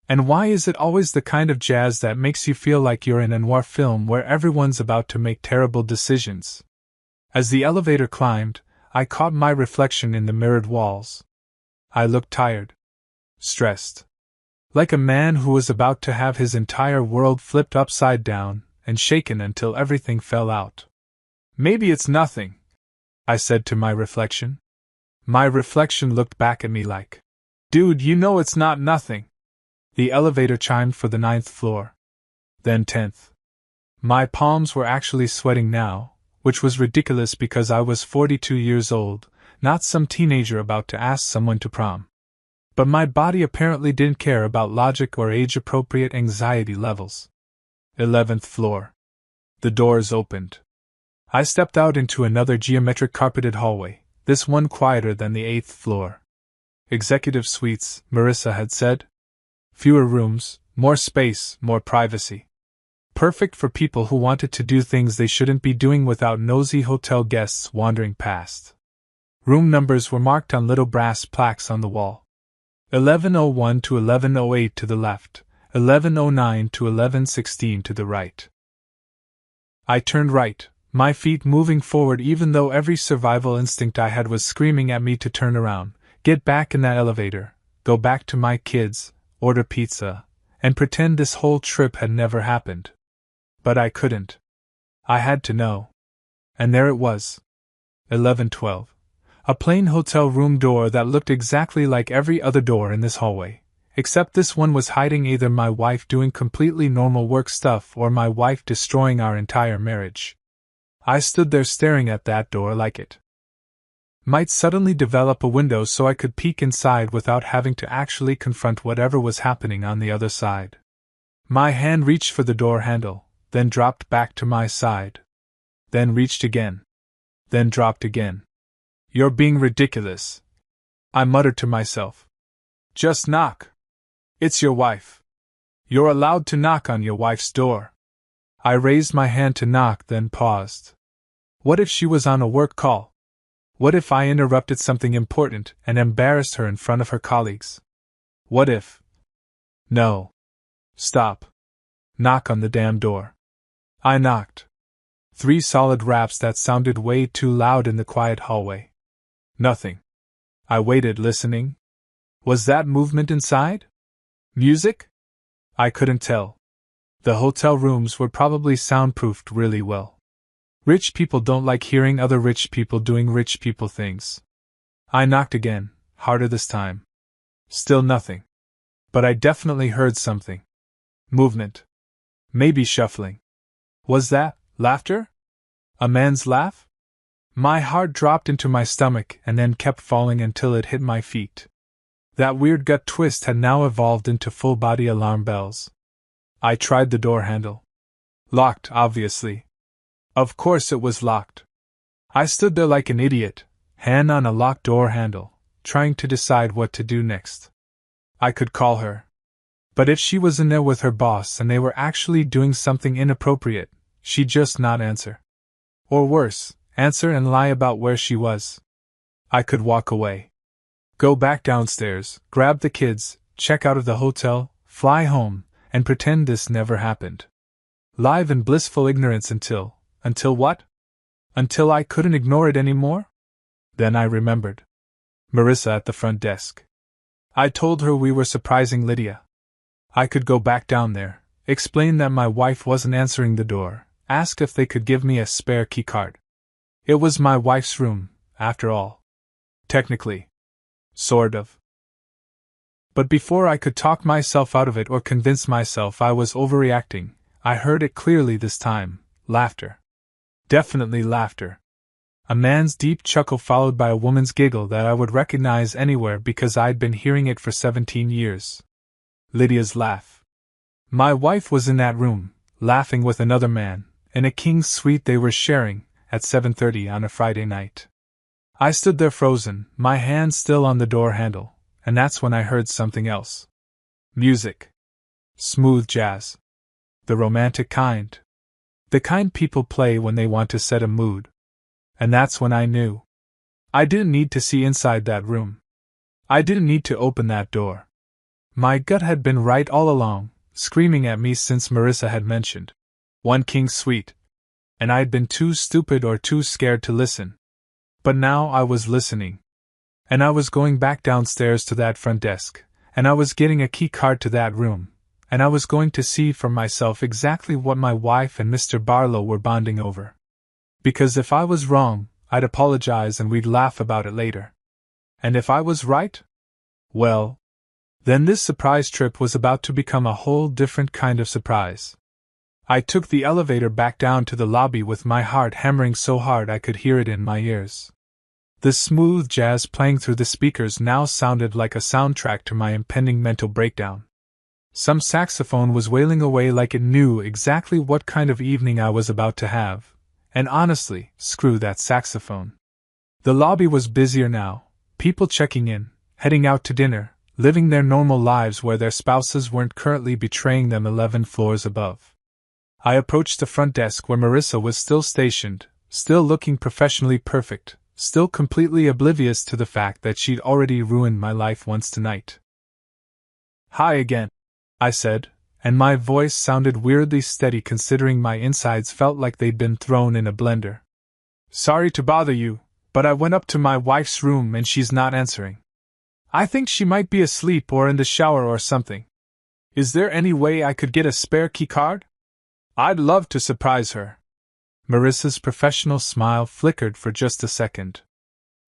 A: And why is it always the kind of jazz that makes you feel like you're in a noir film where everyone's about to make terrible decisions? As the elevator climbed, I caught my reflection in the mirrored walls. I looked tired. Stressed. Like a man who was about to have his entire world flipped upside down and shaken until everything fell out. Maybe it's nothing, I said to my reflection. My reflection looked back at me like, dude, you know it's not nothing. The elevator chimed for the 9th floor. Then 10th. My palms were actually sweating now, which was ridiculous because I was 42 years old, not some teenager about to ask someone to prom. But my body apparently didn't care about logic or age-appropriate anxiety levels. 11th floor. The doors opened. I stepped out into another geometric carpeted hallway, this one quieter than the 8th floor. Executive suites, Marissa had said. Fewer rooms, more space, more privacy. Perfect for people who wanted to do things they shouldn't be doing without nosy hotel guests wandering past. Room numbers were marked on little brass plaques on the wall. 1101 to 1108 to the left, 1109 to 1116 to the right. I turned right, my feet moving forward even though every survival instinct I had was screaming at me to turn around, get back in that elevator, go back to my kids, order pizza, and pretend this whole trip had never happened. But I couldn't. I had to know. And there it was. 1112. A plain hotel room door that looked exactly like every other door in this hallway, except this one was hiding either my wife doing completely normal work stuff or my wife destroying our entire marriage. I stood there staring at that door like it might suddenly develop a window so I could peek inside without having to actually confront whatever was happening on the other side. My hand reached for the door handle, then dropped back to my side. Then reached again. Then dropped again. You're being ridiculous, I muttered to myself. Just knock. It's your wife. You're allowed to knock on your wife's door. I raised my hand to knock, then paused. What if she was on a work call? What if I interrupted something important and embarrassed her in front of her colleagues? What if... No. Stop. Knock on the damn door. I knocked. 3 solid raps that sounded way too loud in the quiet hallway. Nothing. I waited, listening. Was that movement inside? Music? I couldn't tell. The hotel rooms were probably soundproofed really well. Rich people don't like hearing other rich people doing rich people things. I knocked again, harder this time. Still nothing. But I definitely heard something. Movement. Maybe shuffling. Was that laughter? A man's laugh? My heart dropped into my stomach and then kept falling until it hit my feet. That weird gut twist had now evolved into full-body alarm bells. I tried the door handle. Locked, obviously. Of course it was locked. I stood there like an idiot, hand on a locked door handle, trying to decide what to do next. I could call her. But if she was in there with her boss and they were actually doing something inappropriate, she'd just not answer. Or worse, answer and lie about where she was. I could walk away. Go back downstairs, grab the kids, check out of the hotel, fly home, and pretend this never happened. Live in blissful ignorance until what? Until I couldn't ignore it anymore? Then I remembered. Marissa at the front desk. I told her we were surprising Lydia. I could go back down there, explain that my wife wasn't answering the door, ask if they could give me a spare keycard. It was my wife's room, after all. Technically. Sort of. But before I could talk myself out of it or convince myself I was overreacting, I heard it clearly this time: laughter. Definitely laughter. A man's deep chuckle followed by a woman's giggle that I would recognize anywhere because I'd been hearing it for 17 years. Lydia's laugh. My wife was in that room, laughing with another man, in a king's suite they were sharing, at 7:30 on a Friday night. I stood there frozen, my hand still on the door handle, and that's when I heard something else. Music. Smooth jazz. The romantic kind. The kind people play when they want to set a mood. And that's when I knew. I didn't need to see inside that room. I didn't need to open that door. My gut had been right all along, screaming at me since Marissa had mentioned one king's suite. And I'd been too stupid or too scared to listen. But now I was listening. And I was going back downstairs to that front desk, and I was getting a key card to that room, and I was going to see for myself exactly what my wife and Mr. Barlow were bonding over. Because if I was wrong, I'd apologize and we'd laugh about it later. And if I was right? Well, then this surprise trip was about to become a whole different kind of surprise. I took the elevator back down to the lobby with my heart hammering so hard I could hear it in my ears. The smooth jazz playing through the speakers now sounded like a soundtrack to my impending mental breakdown. Some saxophone was wailing away like it knew exactly what kind of evening I was about to have. And honestly, screw that saxophone. The lobby was busier now, people checking in, heading out to dinner, living their normal lives where their spouses weren't currently betraying them 11 floors above. I approached the front desk where Marissa was still stationed, still looking professionally perfect, still completely oblivious to the fact that she'd already ruined my life once tonight. "Hi again," I said, and my voice sounded weirdly steady considering my insides felt like they'd been thrown in a blender. "Sorry to bother you, but I went up to my wife's room and she's not answering. I think she might be asleep or in the shower or something. Is there any way I could get a spare key card? I'd love to surprise her." Marissa's professional smile flickered for just a second.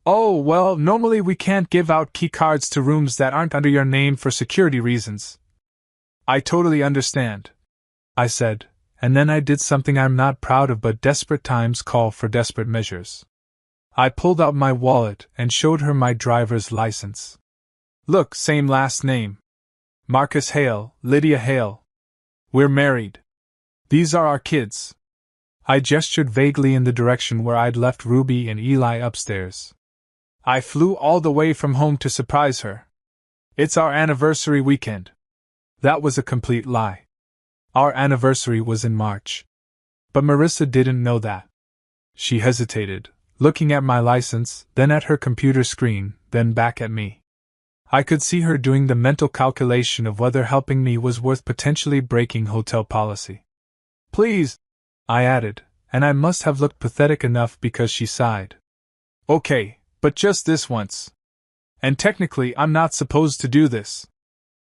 A: "Oh, well, normally we can't give out key cards to rooms that aren't under your name for security reasons." "I totally understand," I said, and then I did something I'm not proud of, but desperate times call for desperate measures. I pulled out my wallet and showed her my driver's license. "Look, same last name. Marcus Hale, Lydia Hale. We're married. These are our kids." I gestured vaguely in the direction where I'd left Ruby and Eli upstairs. "I flew all the way from home to surprise her. It's our anniversary weekend." That was a complete lie. Our anniversary was in March. But Marissa didn't know that. She hesitated, looking at my license, then at her computer screen, then back at me. I could see her doing the mental calculation of whether helping me was worth potentially breaking hotel policy. "Please," I added, and I must have looked pathetic enough because she sighed. "Okay, but just this once. And technically I'm not supposed to do this."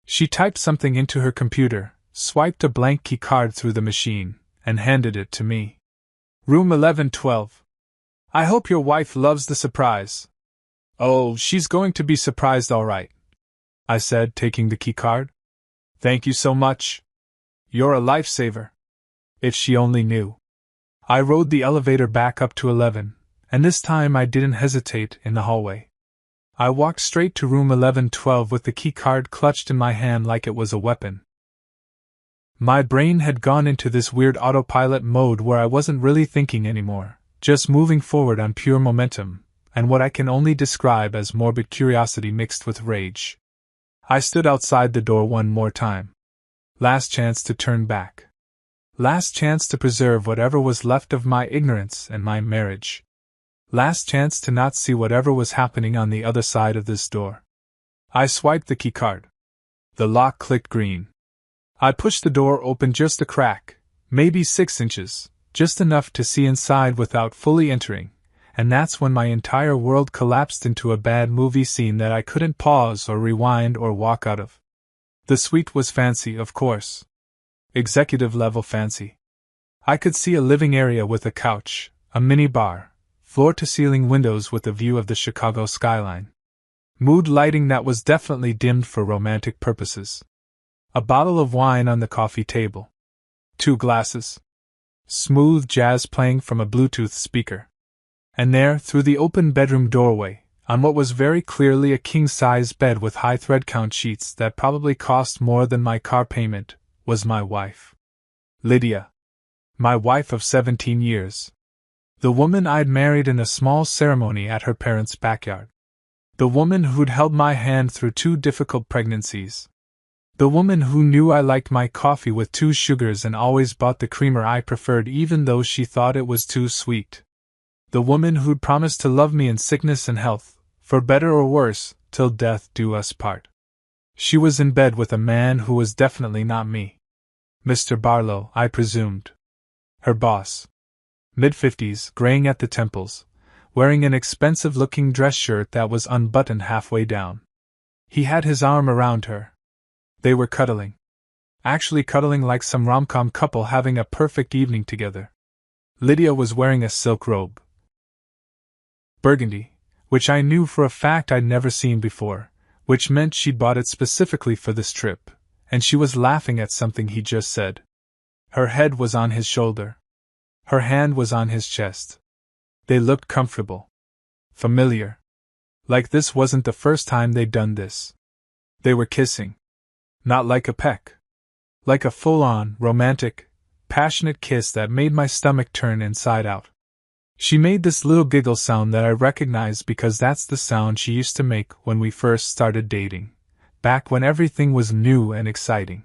A: She typed something into her computer, swiped a blank key card through the machine, and handed it to me. "Room 1112. I hope your wife loves the surprise." "Oh, she's going to be surprised all right," I said, taking the key card. "Thank you so much. You're a lifesaver." If she only knew. I rode the elevator back up to 11, and this time I didn't hesitate in the hallway. I walked straight to room 1112 with the keycard clutched in my hand like it was a weapon. My brain had gone into this weird autopilot mode where I wasn't really thinking anymore, just moving forward on pure momentum, and what I can only describe as morbid curiosity mixed with rage. I stood outside the door one more time. Last chance to turn back. Last chance to preserve whatever was left of my ignorance and my marriage. Last chance to not see whatever was happening on the other side of this door. I swiped the keycard. The lock clicked green. I pushed the door open just a crack, maybe 6 inches, just enough to see inside without fully entering, and that's when my entire world collapsed into a bad movie scene that I couldn't pause or rewind or walk out of. The suite was fancy, of course. Executive-level fancy. I could see a living area with a couch, a mini bar, floor-to-ceiling windows with a view of the Chicago skyline. Mood lighting that was definitely dimmed for romantic purposes. A bottle of wine on the coffee table. 2 glasses. Smooth jazz playing from a Bluetooth speaker. And there, through the open bedroom doorway, on what was very clearly a king-size bed with high thread count sheets that probably cost more than my car payment, was my wife. Lydia. My wife of 17 years. The woman I'd married in a small ceremony at her parents' backyard. The woman who'd held my hand through 2 difficult pregnancies. The woman who knew I liked my coffee with 2 sugars and always bought the creamer I preferred even though she thought it was too sweet. The woman who'd promised to love me in sickness and health, for better or worse, till death do us part. She was in bed with a man who was definitely not me. Mr. Barlow, I presumed. Her boss. Mid-50s, graying at the temples, wearing an expensive-looking dress shirt that was unbuttoned halfway down. He had his arm around her. They were cuddling. Actually cuddling like some rom-com couple having a perfect evening together. Lydia was wearing a silk robe. Burgundy, which I knew for a fact I'd never seen before, which meant she'd bought it specifically for this trip, and she was laughing at something he just said. Her head was on his shoulder. Her hand was on his chest. They looked comfortable. Familiar. Like this wasn't the first time they'd done this. They were kissing. Not like a peck. Like a full-on, romantic, passionate kiss that made my stomach turn inside out. She made this little giggle sound that I recognized because that's the sound she used to make when we first started dating, back when everything was new and exciting.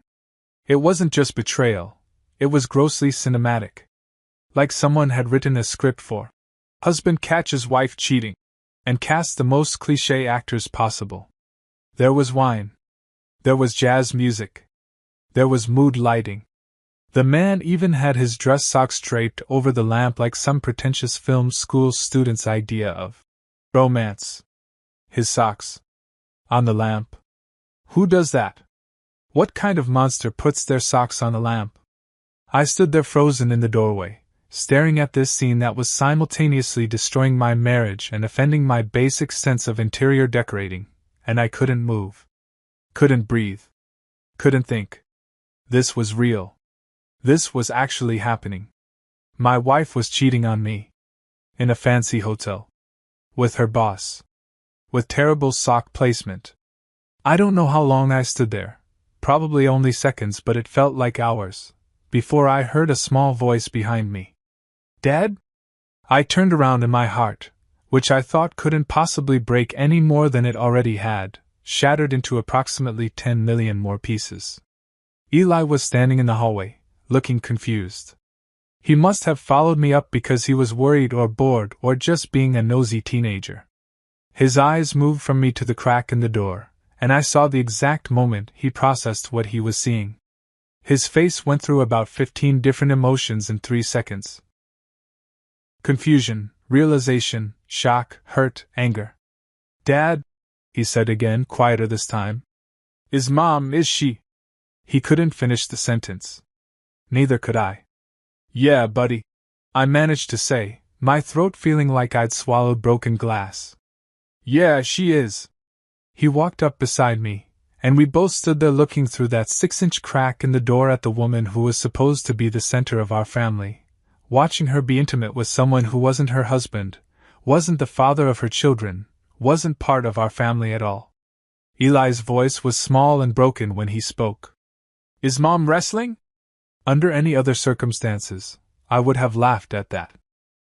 A: It wasn't just betrayal, it was grossly cinematic. Like someone had written a script for husband catches wife cheating, and cast the most cliché actors possible. There was wine. There was jazz music. There was mood lighting. The man even had his dress socks draped over the lamp like some pretentious film school student's idea of romance. His socks. On the lamp. Who does that? What kind of monster puts their socks on the lamp? I stood there frozen in the doorway, staring at this scene that was simultaneously destroying my marriage and offending my basic sense of interior decorating, and I couldn't move. Couldn't breathe. Couldn't think. This was real. This was actually happening. My wife was cheating on me. In a fancy hotel. With her boss. With terrible sock placement. I don't know how long I stood there. Probably only seconds, but it felt like hours. Before I heard a small voice behind me. Dad? I turned around and my heart, which I thought couldn't possibly break any more than it already had, shattered into approximately 10 million more pieces. Eli was standing in the hallway, looking confused. He must have followed me up because he was worried or bored or just being a nosy teenager. His eyes moved from me to the crack in the door, and I saw the exact moment he processed what he was seeing. His face went through about 15 different emotions in 3 seconds. Confusion, realization, shock, hurt, anger. Dad, he said again, quieter this time. Is she? He couldn't finish the sentence. Neither could I. Yeah, buddy. I managed to say, my throat feeling like I'd swallowed broken glass. Yeah, she is. He walked up beside me, And we both stood there looking through that 6-inch crack in the door at the woman who was supposed to be the center of our family, watching her be intimate with someone who wasn't her husband, wasn't the father of her children, wasn't part of our family at all. Eli's voice was small and broken when he spoke. "Is Mom wrestling?" Under any other circumstances, I would have laughed at that.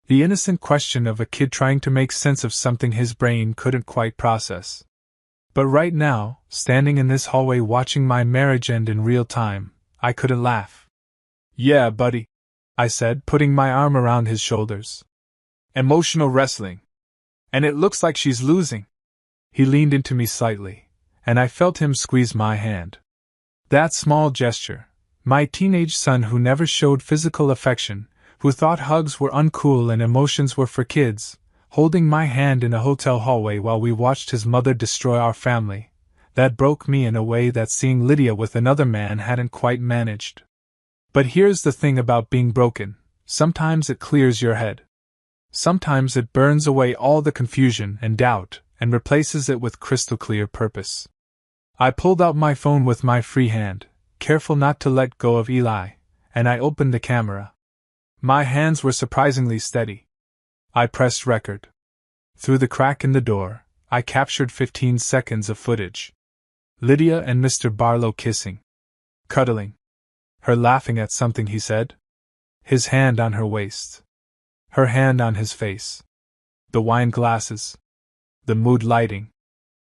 A: The innocent question of a kid trying to make sense of something his brain couldn't quite process. But right now, standing in this hallway watching my marriage end in real time, I couldn't laugh. "Yeah, buddy," I said, putting my arm around his shoulders. "Emotional wrestling. And it looks like she's losing." He leaned into me slightly, and I felt him squeeze my hand. That small gesture, my teenage son who never showed physical affection, who thought hugs were uncool and emotions were for kids, holding my hand in a hotel hallway while we watched his mother destroy our family, that broke me in a way that seeing Lydia with another man hadn't quite managed. But here's the thing about being broken: sometimes it clears your head. Sometimes it burns away all the confusion and doubt and replaces it with crystal clear purpose. I pulled out my phone with my free hand, careful not to let go of Eli, and I opened the camera. My hands were surprisingly steady. I pressed record. Through the crack in the door, I captured 15 seconds of footage. Lydia and Mr. Barlow kissing. Cuddling. Her laughing at something he said. His hand on her waist. Her hand on his face. The wine glasses. The mood lighting.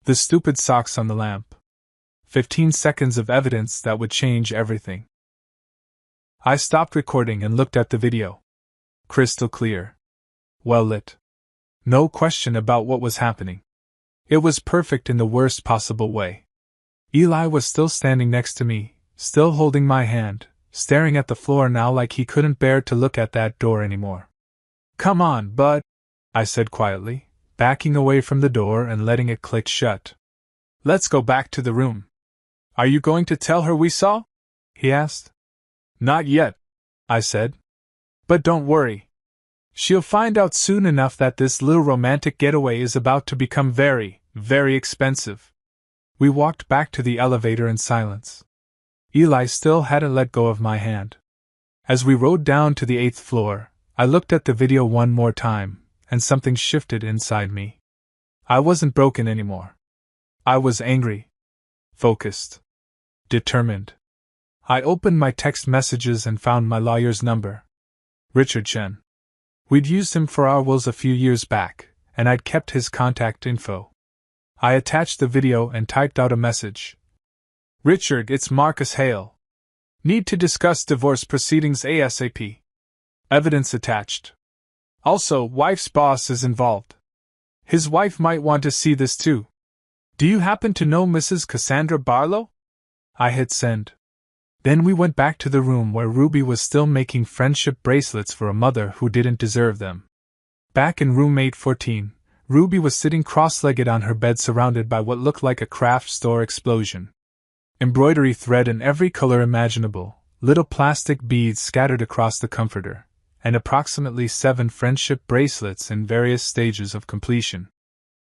A: The stupid socks on the lamp. 15 seconds of evidence that would change everything. I stopped recording and looked at the video. Crystal clear. Well lit. No question about what was happening. It was perfect in the worst possible way. Eli was still standing next to me, still holding my hand, staring at the floor now like he couldn't bear to look at that door anymore. "Come on, bud," I said quietly, backing away from the door and letting it click shut. "Let's go back to the room." "Are you going to tell her we saw?" he asked. "Not yet," I said. "But don't worry. She'll find out soon enough that this little romantic getaway is about to become very, very expensive." We walked back to the elevator in silence. Eli still hadn't let go of my hand. As we rode down to the 8th floor, I looked at the video one more time, and something shifted inside me. I wasn't broken anymore. I was angry. Focused. Determined. I opened my text messages and found my lawyer's number. Richard Chen. We'd used him for our wills a few years back, and I'd kept his contact info. I attached the video and typed out a message. "Richard, it's Marcus Hale. Need to discuss divorce proceedings ASAP. Evidence attached. Also, wife's boss is involved. His wife might want to see this too. Do you happen to know Mrs. Cassandra Barlow?" I hit send. Then we went back to the room where Ruby was still making friendship bracelets for a mother who didn't deserve them. Back in room 814, Ruby was sitting cross-legged on her bed surrounded by what looked like a craft store explosion. Embroidery thread in every color imaginable, little plastic beads scattered across the comforter, and approximately 7 friendship bracelets in various stages of completion.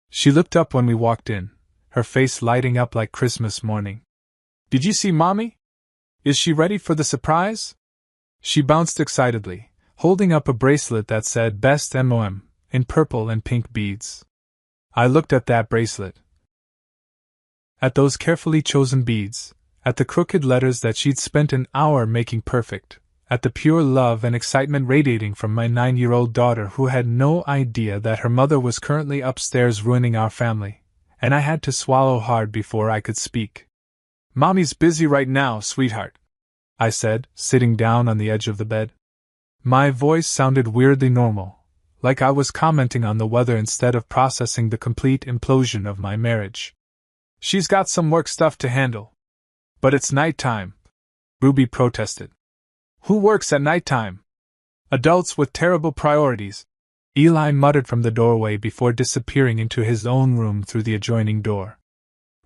A: She looked up when we walked in, her face lighting up like Christmas morning. "Did you see Mommy? Is she ready for the surprise?" She bounced excitedly, holding up a bracelet that said Best MOM, in purple and pink beads. I looked at that bracelet. At those carefully chosen beads, at the crooked letters that she'd spent an hour making perfect, at the pure love and excitement radiating from my 9-year-old daughter who had no idea that her mother was currently upstairs ruining our family, and I had to swallow hard before I could speak. "Mommy's busy right now, sweetheart," I said, sitting down on the edge of the bed. My voice sounded weirdly normal, like I was commenting on the weather instead of processing the complete implosion of my marriage. "She's got some work stuff to handle." "But it's nighttime," Ruby protested. "Who works at nighttime?" "Adults with terrible priorities," Eli muttered from the doorway before disappearing into his own room through the adjoining door.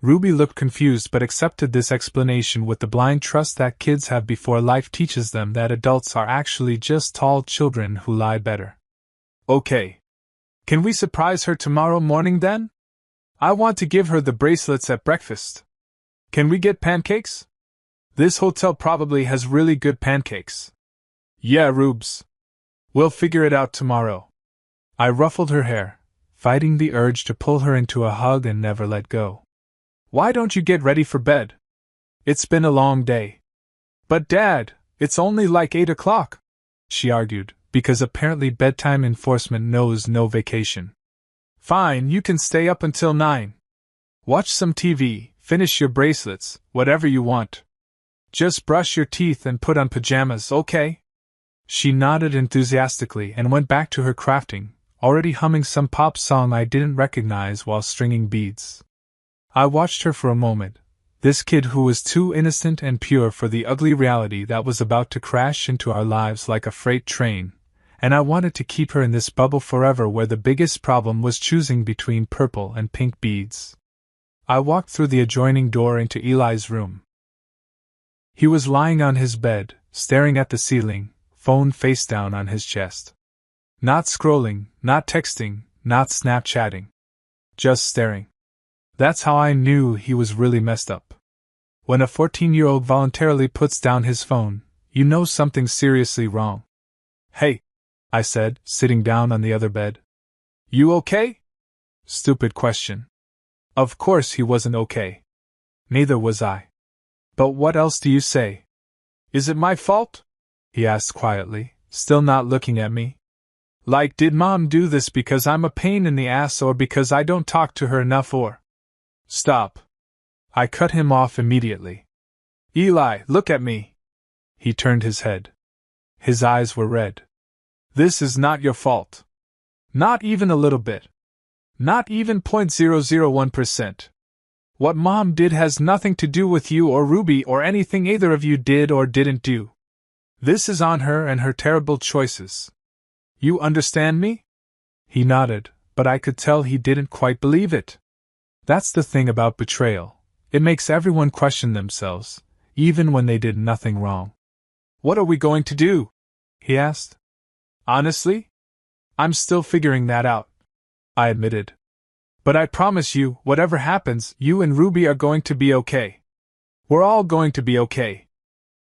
A: Ruby looked confused but accepted this explanation with the blind trust that kids have before life teaches them that adults are actually just tall children who lie better. "Okay. Can we surprise her tomorrow morning then? I want to give her the bracelets at breakfast." Can we get pancakes? This hotel probably has really good pancakes. Yeah, Rubes. We'll figure it out tomorrow. I ruffled her hair, fighting the urge to pull her into a hug and never let go. Why don't you get ready for bed? It's been a long day. But Dad, it's only like 8 o'clock, she argued, because apparently bedtime enforcement knows no vacation. Fine, you can stay up until 9. Watch some TV, finish your bracelets, whatever you want. Just brush your teeth and put on pajamas, okay? She nodded enthusiastically and went back to her crafting, already humming some pop song I didn't recognize while stringing beads. I watched her for a moment, this kid who was too innocent and pure for the ugly reality that was about to crash into our lives like a freight train, and I wanted to keep her in this bubble forever where the biggest problem was choosing between purple and pink beads. I walked through the adjoining door into Eli's room. He was lying on his bed, staring at the ceiling, phone face down on his chest. Not scrolling, not texting, not Snapchatting. Just staring. That's how I knew he was really messed up. When a 14-year-old voluntarily puts down his phone, you know something's seriously wrong. Hey, I said, sitting down on the other bed. You okay? Stupid question. Of course he wasn't okay. Neither was I. But what else do you say? Is it my fault? He asked quietly, still not looking at me. Like, did Mom do this because I'm a pain in the ass or because I don't talk to her enough or… Stop. I cut him off immediately. Eli, look at me. He turned his head. His eyes were red. This is not your fault. Not even a little bit. Not even 0.001%. What Mom did has nothing to do with you or Ruby or anything either of you did or didn't do. This is on her and her terrible choices. You understand me? He nodded, but I could tell he didn't quite believe it. That's the thing about betrayal. It makes everyone question themselves, even when they did nothing wrong. What are we going to do? He asked. Honestly? I'm still figuring that out, I admitted. But I promise you, whatever happens, you and Ruby are going to be okay. We're all going to be okay.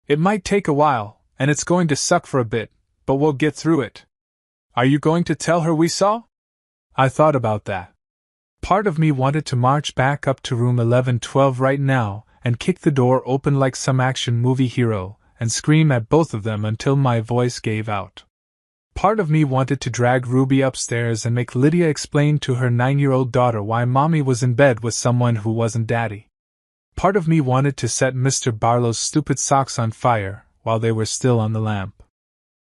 A: It might take a while, and it's going to suck for a bit, but we'll get through it. Are you going to tell her we saw? I thought about that. Part of me wanted to march back up to room 1112 right now and kick the door open like some action movie hero and scream at both of them until my voice gave out. Part of me wanted to drag Ruby upstairs and make Lydia explain to her 9-year-old daughter why Mommy was in bed with someone who wasn't Daddy. Part of me wanted to set Mr. Barlow's stupid socks on fire while they were still on the lamp.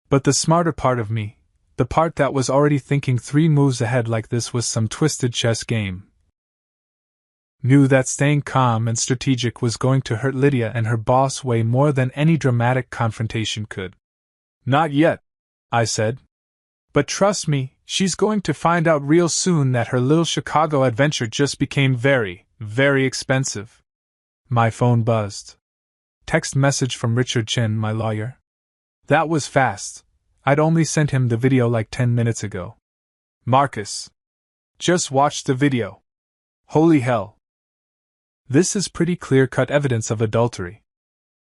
A: But the smarter part of me, the part that was already thinking 3 moves ahead like this was some twisted chess game, knew that staying calm and strategic was going to hurt Lydia and her boss way more than any dramatic confrontation could. Not yet, I said. But trust me, she's going to find out real soon that her little Chicago adventure just became very, very expensive. My phone buzzed. Text message from Richard Chen, my lawyer. That was fast. I'd only sent him the video like 10 minutes ago. Marcus. Just watched the video. Holy hell. This is pretty clear-cut evidence of adultery.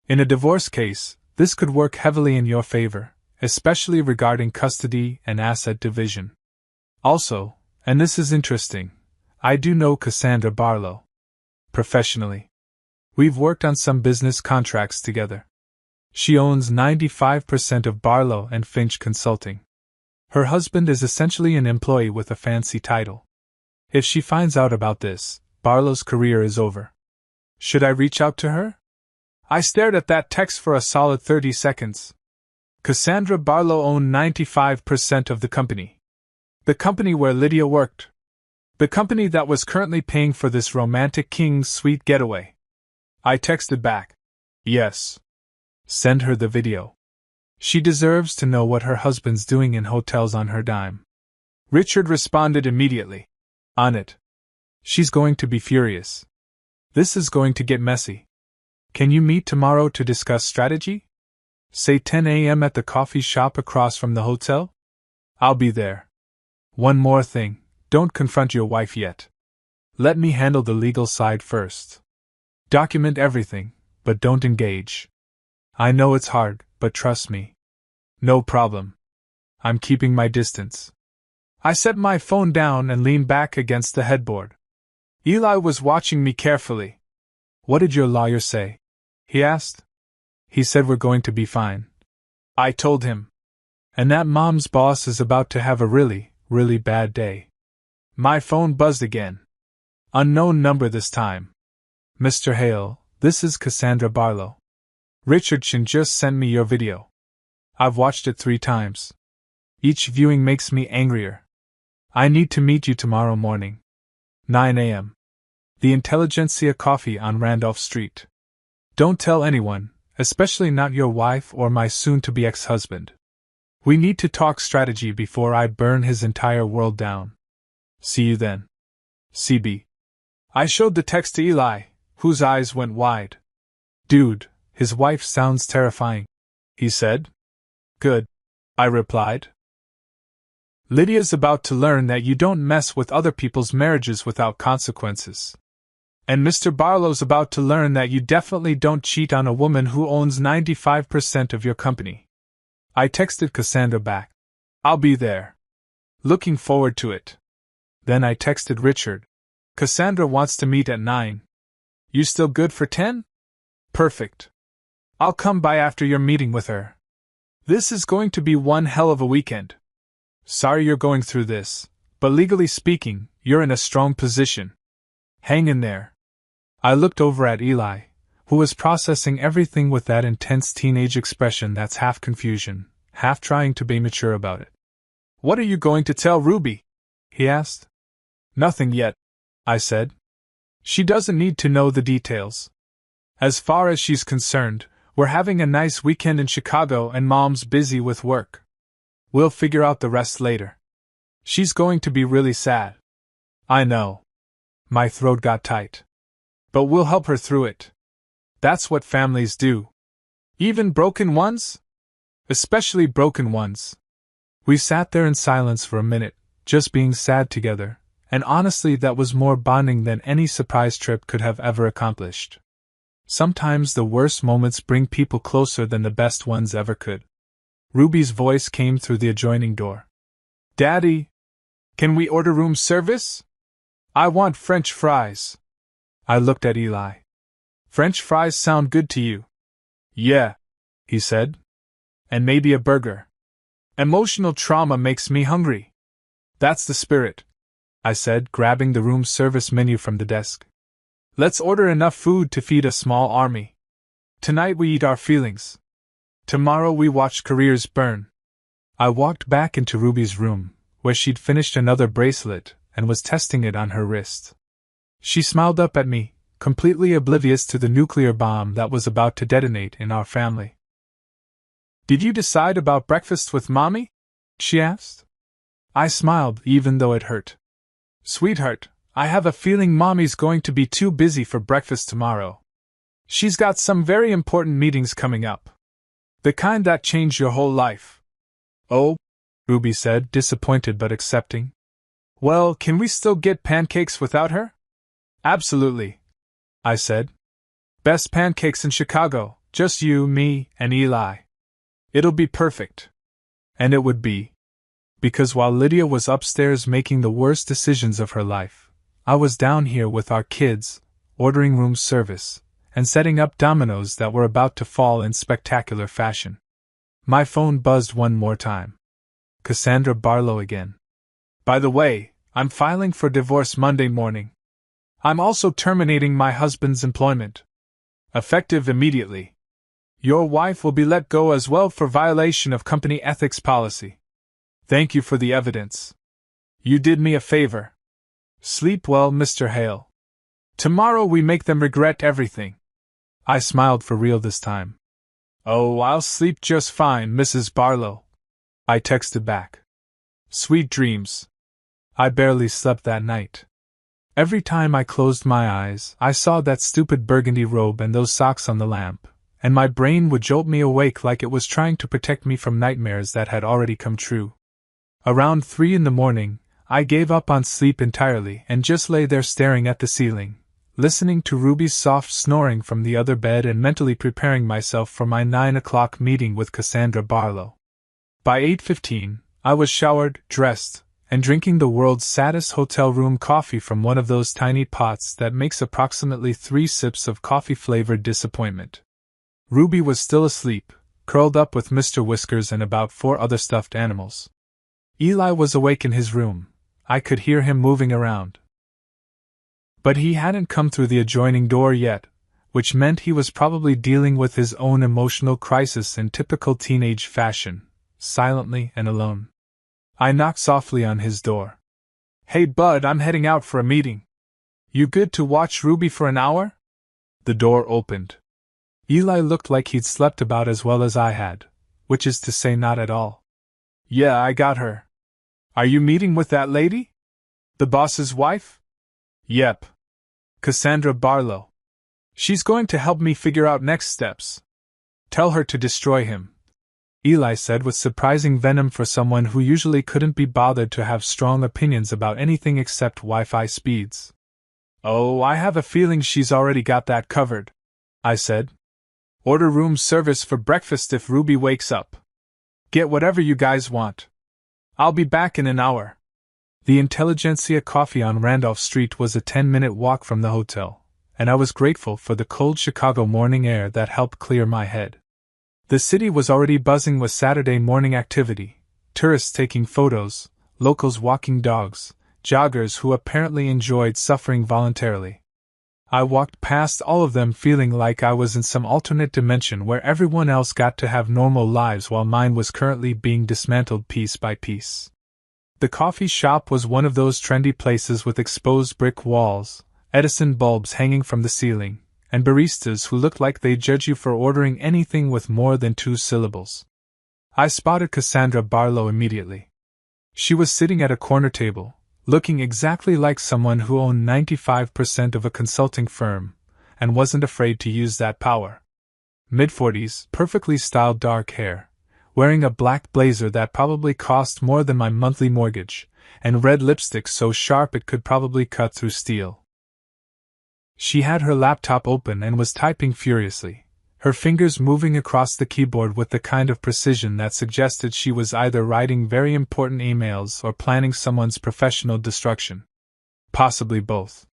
A: In a divorce case, this could work heavily in your favor, especially regarding custody and asset division. Also, and this is interesting, I do know Cassandra Barlow. Professionally. We've worked on some business contracts together. She owns 95% of Barlow and Finch Consulting. Her husband is essentially an employee with a fancy title. If she finds out about this, Barlow's career is over. Should I reach out to her? I stared at that text for a solid 30 seconds. Cassandra Barlow owned 95% of the company. The company where Lydia worked. The company that was currently paying for this romantic king's suite getaway. I texted back. Yes. Send her the video. She deserves to know what her husband's doing in hotels on her dime. Richard responded immediately. On it. She's going to be furious. This is going to get messy. Can you meet tomorrow to discuss strategy? Say 10 a.m. at the coffee shop across from the hotel? I'll be there. One more thing, don't confront your wife yet. Let me handle the legal side first. Document everything, but don't engage. I know it's hard, but trust me. No problem. I'm keeping my distance. I set my phone down and leaned back against the headboard. Eli was watching me carefully. What did your lawyer say? He asked. He said we're going to be fine. I told him. And that Mom's boss is about to have a really, really bad day. My phone buzzed again. Unknown number this time. Mr. Hale, this is Cassandra Barlow. Richardson just sent me your video. I've watched it 3 times. Each viewing makes me angrier. I need to meet you tomorrow morning. 9 a.m. The Intelligentsia Coffee on Randolph Street. Don't tell anyone, especially not your wife or my soon-to-be ex-husband. We need to talk strategy before I burn his entire world down. See you then. CB. I showed the text to Eli, whose eyes went wide. Dude, his wife sounds terrifying, he said. Good, I replied. Lydia's about to learn that you don't mess with other people's marriages without consequences. And Mr. Barlow's about to learn that you definitely don't cheat on a woman who owns 95% of your company. I texted Cassandra back. I'll be there. Looking forward to it. Then I texted Richard. Cassandra wants to meet at 9. You still good for 10? Perfect. I'll come by after your meeting with her. This is going to be one hell of a weekend. Sorry you're going through this, but legally speaking, you're in a strong position. Hang in there. I looked over at Eli, who was processing everything with that intense teenage expression that's half confusion, half trying to be mature about it. What are you going to tell Ruby? He asked. Nothing yet, I said. She doesn't need to know the details. As far as she's concerned, we're having a nice weekend in Chicago and Mom's busy with work. We'll figure out the rest later. She's going to be really sad. I know. My throat got tight. But we'll help her through it. That's what families do. Even broken ones? Especially broken ones. We sat there in silence for a minute, just being sad together, and honestly that was more bonding than any surprise trip could have ever accomplished. Sometimes the worst moments bring people closer than the best ones ever could. Ruby's voice came through the adjoining door. Daddy, can we order room service? I want French fries. I looked at Eli. French fries sound good to you. Yeah, he said. And maybe a burger. Emotional trauma makes me hungry. That's the spirit, I said, grabbing the room service menu from the desk. Let's order enough food to feed a small army. Tonight we eat our feelings. Tomorrow we watch careers burn. I walked back into Ruby's room, where she'd finished another bracelet and was testing it on her wrist. She smiled up at me, completely oblivious to the nuclear bomb that was about to detonate in our family. Did you decide about breakfast with Mommy? She asked. I smiled, even though it hurt. Sweetheart, I have a feeling Mommy's going to be too busy for breakfast tomorrow. She's got some very important meetings coming up. The kind that change your whole life. Oh, Ruby said, disappointed but accepting. Well, can we still get pancakes without her? Absolutely, I said. Best pancakes in Chicago, just you, me, and Eli. It'll be perfect. And it would be. Because while Lydia was upstairs making the worst decisions of her life, I was down here with our kids, ordering room service, and setting up dominoes that were about to fall in spectacular fashion. My phone buzzed one more time. Cassandra Barlow again. By the way, I'm filing for divorce Monday morning. I'm also terminating my husband's employment. Effective immediately. Your wife will be let go as well for violation of company ethics policy. Thank you for the evidence. You did me a favor. Sleep well, Mr. Hale. Tomorrow we make them regret everything. I smiled for real this time. Oh, I'll sleep just fine, Mrs. Barlow. I texted back. Sweet dreams. I barely slept that night. Every time I closed my eyes, I saw that stupid burgundy robe and those socks on the lamp, and my brain would jolt me awake like it was trying to protect me from nightmares that had already come true. Around 3 in the morning, I gave up on sleep entirely and just lay there staring at the ceiling, listening to Ruby's soft snoring from the other bed and mentally preparing myself for my 9 o'clock meeting with Cassandra Barlow. By 8:15, I was showered, dressed, and drinking the world's saddest hotel room coffee from one of those tiny pots that makes approximately 3 sips of coffee-flavored disappointment. Ruby was still asleep, curled up with Mr. Whiskers and about 4 other stuffed animals. Eli was awake in his room. I could hear him moving around. But he hadn't come through the adjoining door yet, which meant he was probably dealing with his own emotional crisis in typical teenage fashion, silently and alone. I knocked softly on his door. "Hey bud, I'm heading out for a meeting. You good to watch Ruby for an hour?" The door opened. Eli looked like he'd slept about as well as I had, which is to say not at all. "Yeah, I got her." "Are you meeting with that lady? The boss's wife?" "Yep. Cassandra Barlow. She's going to help me figure out next steps. Tell her to destroy him," Eli said with surprising venom for someone who usually couldn't be bothered to have strong opinions about anything except Wi-Fi speeds. "Oh, I have a feeling she's already got that covered," I said. "Order room service for breakfast if Ruby wakes up. Get whatever you guys want. I'll be back in an hour." The Intelligentsia Coffee on Randolph Street was a 10-minute walk from the hotel, and I was grateful for the cold Chicago morning air that helped clear my head. The city was already buzzing with Saturday morning activity, tourists taking photos, locals walking dogs, joggers who apparently enjoyed suffering voluntarily. I walked past all of them feeling like I was in some alternate dimension where everyone else got to have normal lives while mine was currently being dismantled piece by piece. The coffee shop was one of those trendy places with exposed brick walls, Edison bulbs hanging from the ceiling, and baristas who looked like they'd judge you for ordering anything with more than 2 syllables. I spotted Cassandra Barlow immediately. She was sitting at a corner table, looking exactly like someone who owned 95% of a consulting firm, and wasn't afraid to use that power. Mid-40s, perfectly styled dark hair, wearing a black blazer that probably cost more than my monthly mortgage, and red lipstick so sharp it could probably cut through steel. She had her laptop open and was typing furiously, her fingers moving across the keyboard with the kind of precision that suggested she was either writing very important emails or planning someone's professional destruction. Possibly both.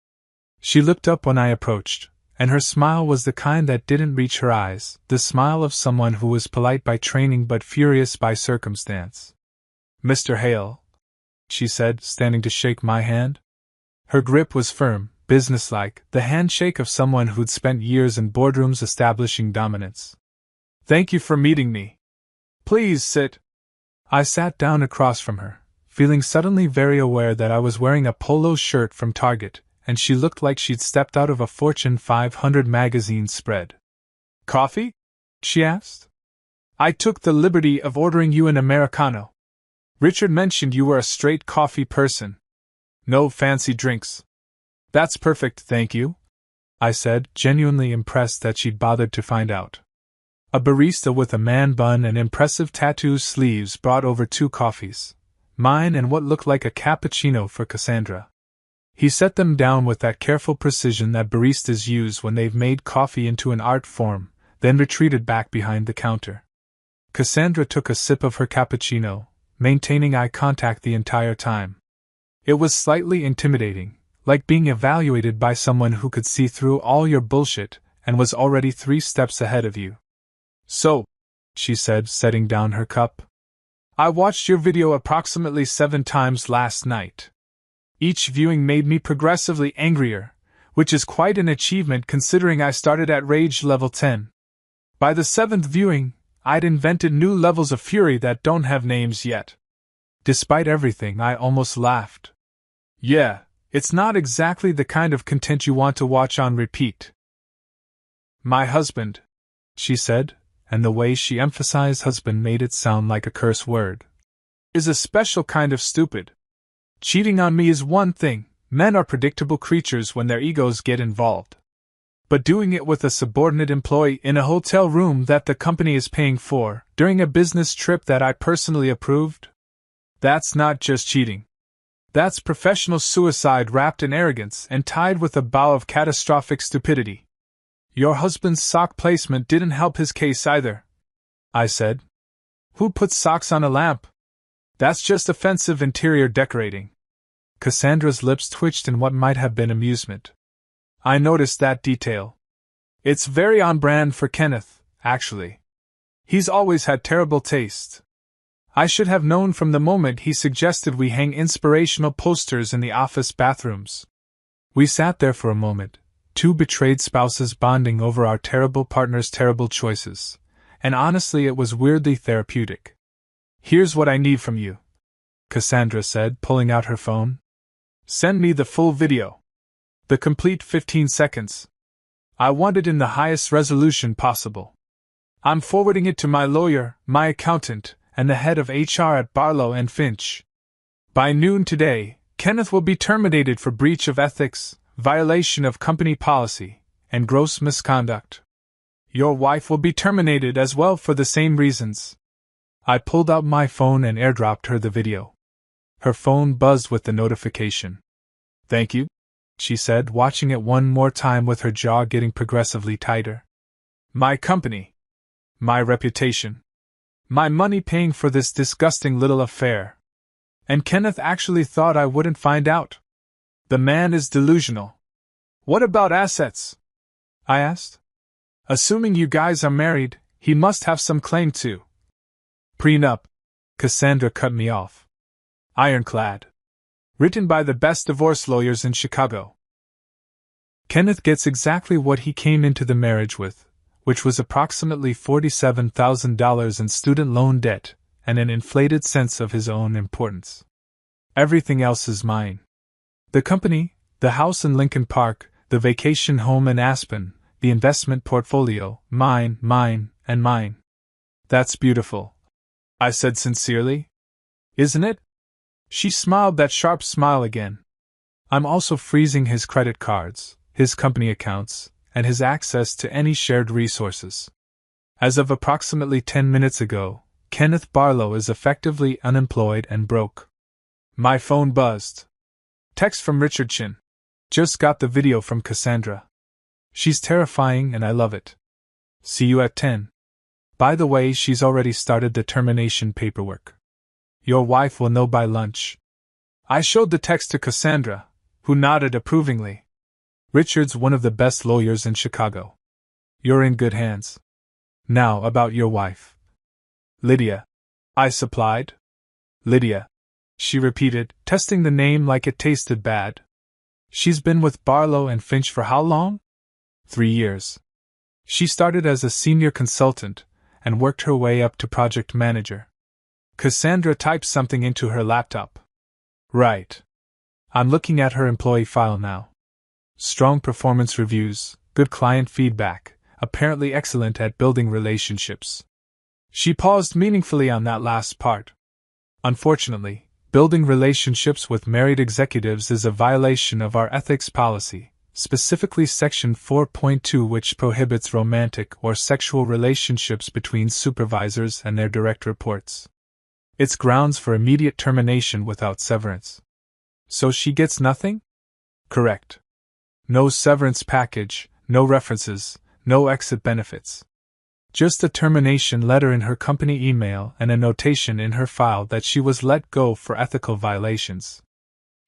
A: She looked up when I approached, and her smile was the kind that didn't reach her eyes, the smile of someone who was polite by training but furious by circumstance. "Mr. Hale," she said, standing to shake my hand. Her grip was firm, businesslike, the handshake of someone who'd spent years in boardrooms establishing dominance. "Thank you for meeting me. Please sit." I sat down across from her, feeling suddenly very aware that I was wearing a polo shirt from Target, and she looked like she'd stepped out of a Fortune 500 magazine spread. "Coffee?" she asked. "I took the liberty of ordering you an Americano. Richard mentioned you were a straight coffee person. No fancy drinks." "That's perfect, thank you," I said, genuinely impressed that she'd bothered to find out. A barista with a man bun and impressive tattoo sleeves brought over 2 coffees, mine and what looked like a cappuccino for Cassandra. He set them down with that careful precision that baristas use when they've made coffee into an art form, then retreated back behind the counter. Cassandra took a sip of her cappuccino, maintaining eye contact the entire time. It was slightly intimidating, like being evaluated by someone who could see through all your bullshit and was already 3 steps ahead of you. "So," she said, setting down her cup, "I watched your video approximately 7 times last night. Each viewing made me progressively angrier, which is quite an achievement considering I started at rage level 10. By the 7th viewing, I'd invented new levels of fury that don't have names yet." Despite everything, I almost laughed. "Yeah, it's not exactly the kind of content you want to watch on repeat." "My husband," she said, and the way she emphasized husband made it sound like a curse word, "is a special kind of stupid. Cheating on me is one thing, men are predictable creatures when their egos get involved. But doing it with a subordinate employee in a hotel room that the company is paying for, during a business trip that I personally approved? That's not just cheating. That's professional suicide wrapped in arrogance and tied with a bow of catastrophic stupidity. Your husband's sock placement didn't help his case either, I said. Who puts socks on a lamp? That's just offensive interior decorating. Cassandra's lips twitched in what might have been amusement. I noticed that detail. It's very on brand for Kenneth, actually. He's always had terrible taste. I should have known from the moment he suggested we hang inspirational posters in the office bathrooms. We sat there for a moment, two betrayed spouses bonding over our terrible partner's terrible choices, and honestly it was weirdly therapeutic. Here's what I need from you, Cassandra said, pulling out her phone. Send me the full video. The complete 15 seconds. I want it in the highest resolution possible. I'm forwarding it to my lawyer, my accountant, and the head of HR at Barlow and Finch. By noon today, Kenneth will be terminated for breach of ethics, violation of company policy, and gross misconduct. Your wife will be terminated as well for the same reasons. I pulled out my phone and airdropped her the video. Her phone buzzed with the notification. Thank you, she said, watching it one more time with her jaw getting progressively tighter. My company. My reputation. My money paying for this disgusting little affair. And Kenneth actually thought I wouldn't find out. The man is delusional. What about assets? I asked. Assuming you guys are married, he must have some claim to. Prenup. Cassandra cut me off. Ironclad. Written by the best divorce lawyers in Chicago. Kenneth gets exactly what he came into the marriage with, which was approximately $47,000 in student loan debt and an inflated sense of his own importance. Everything else is mine. The company, the house in Lincoln Park, the vacation home in Aspen, the investment portfolio, mine, and mine. That's beautiful, I said sincerely. Isn't it? She smiled that sharp smile again. I'm also freezing his credit cards, his company accounts, and his access to any shared resources. As of approximately 10 minutes ago, Kenneth Barlow is effectively unemployed and broke. My phone buzzed. Text from Richard Chin. Just got the video from Cassandra. She's terrifying and I love it. See you at 10. By the way, she's already started the termination paperwork. Your wife will know by lunch. I showed the text to Cassandra, who nodded approvingly. Richard's one of the best lawyers in Chicago. You're in good hands. Now about your wife. Lydia, I supplied. Lydia, she repeated, testing the name like it tasted bad. She's been with Barlow and Finch for how long? 3 years. She started as a senior consultant and worked her way up to project manager. Cassandra typed something into her laptop. Right. I'm looking at her employee file now. Strong performance reviews, good client feedback, apparently excellent at building relationships. She paused meaningfully on that last part. Unfortunately, building relationships with married executives is a violation of our ethics policy, specifically Section 4.2, which prohibits romantic or sexual relationships between supervisors and their direct reports. It's grounds for immediate termination without severance. So she gets nothing? Correct. No severance package, no references, no exit benefits. Just a termination letter in her company email and a notation in her file that she was let go for ethical violations.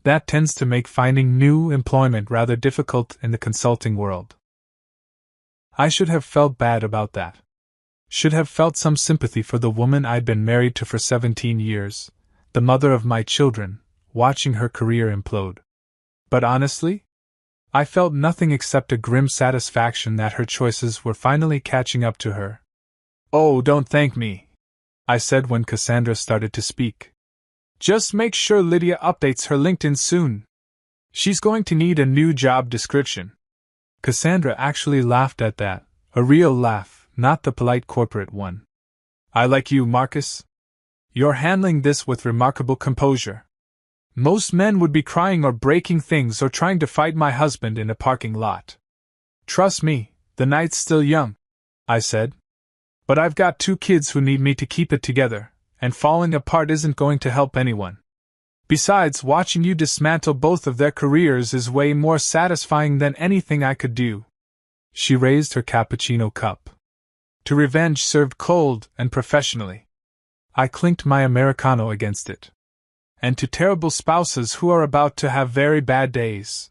A: That tends to make finding new employment rather difficult in the consulting world. I should have felt bad about that. Should have felt some sympathy for the woman I'd been married to for 17 years, the mother of my children, watching her career implode. But honestly, I felt nothing except a grim satisfaction that her choices were finally catching up to her. Oh, don't thank me, I said when Cassandra started to speak. Just make sure Lydia updates her LinkedIn soon. She's going to need a new job description. Cassandra actually laughed at that, a real laugh, not the polite corporate one. I like you, Marcus. You're handling this with remarkable composure. Most men would be crying or breaking things or trying to fight my husband in a parking lot. Trust me, the night's still young, I said. But I've got 2 kids who need me to keep it together, and falling apart isn't going to help anyone. Besides, watching you dismantle both of their careers is way more satisfying than anything I could do." She raised her cappuccino cup. To revenge served cold and professionally. I clinked my Americano against it. "And to terrible spouses who are about to have very bad days."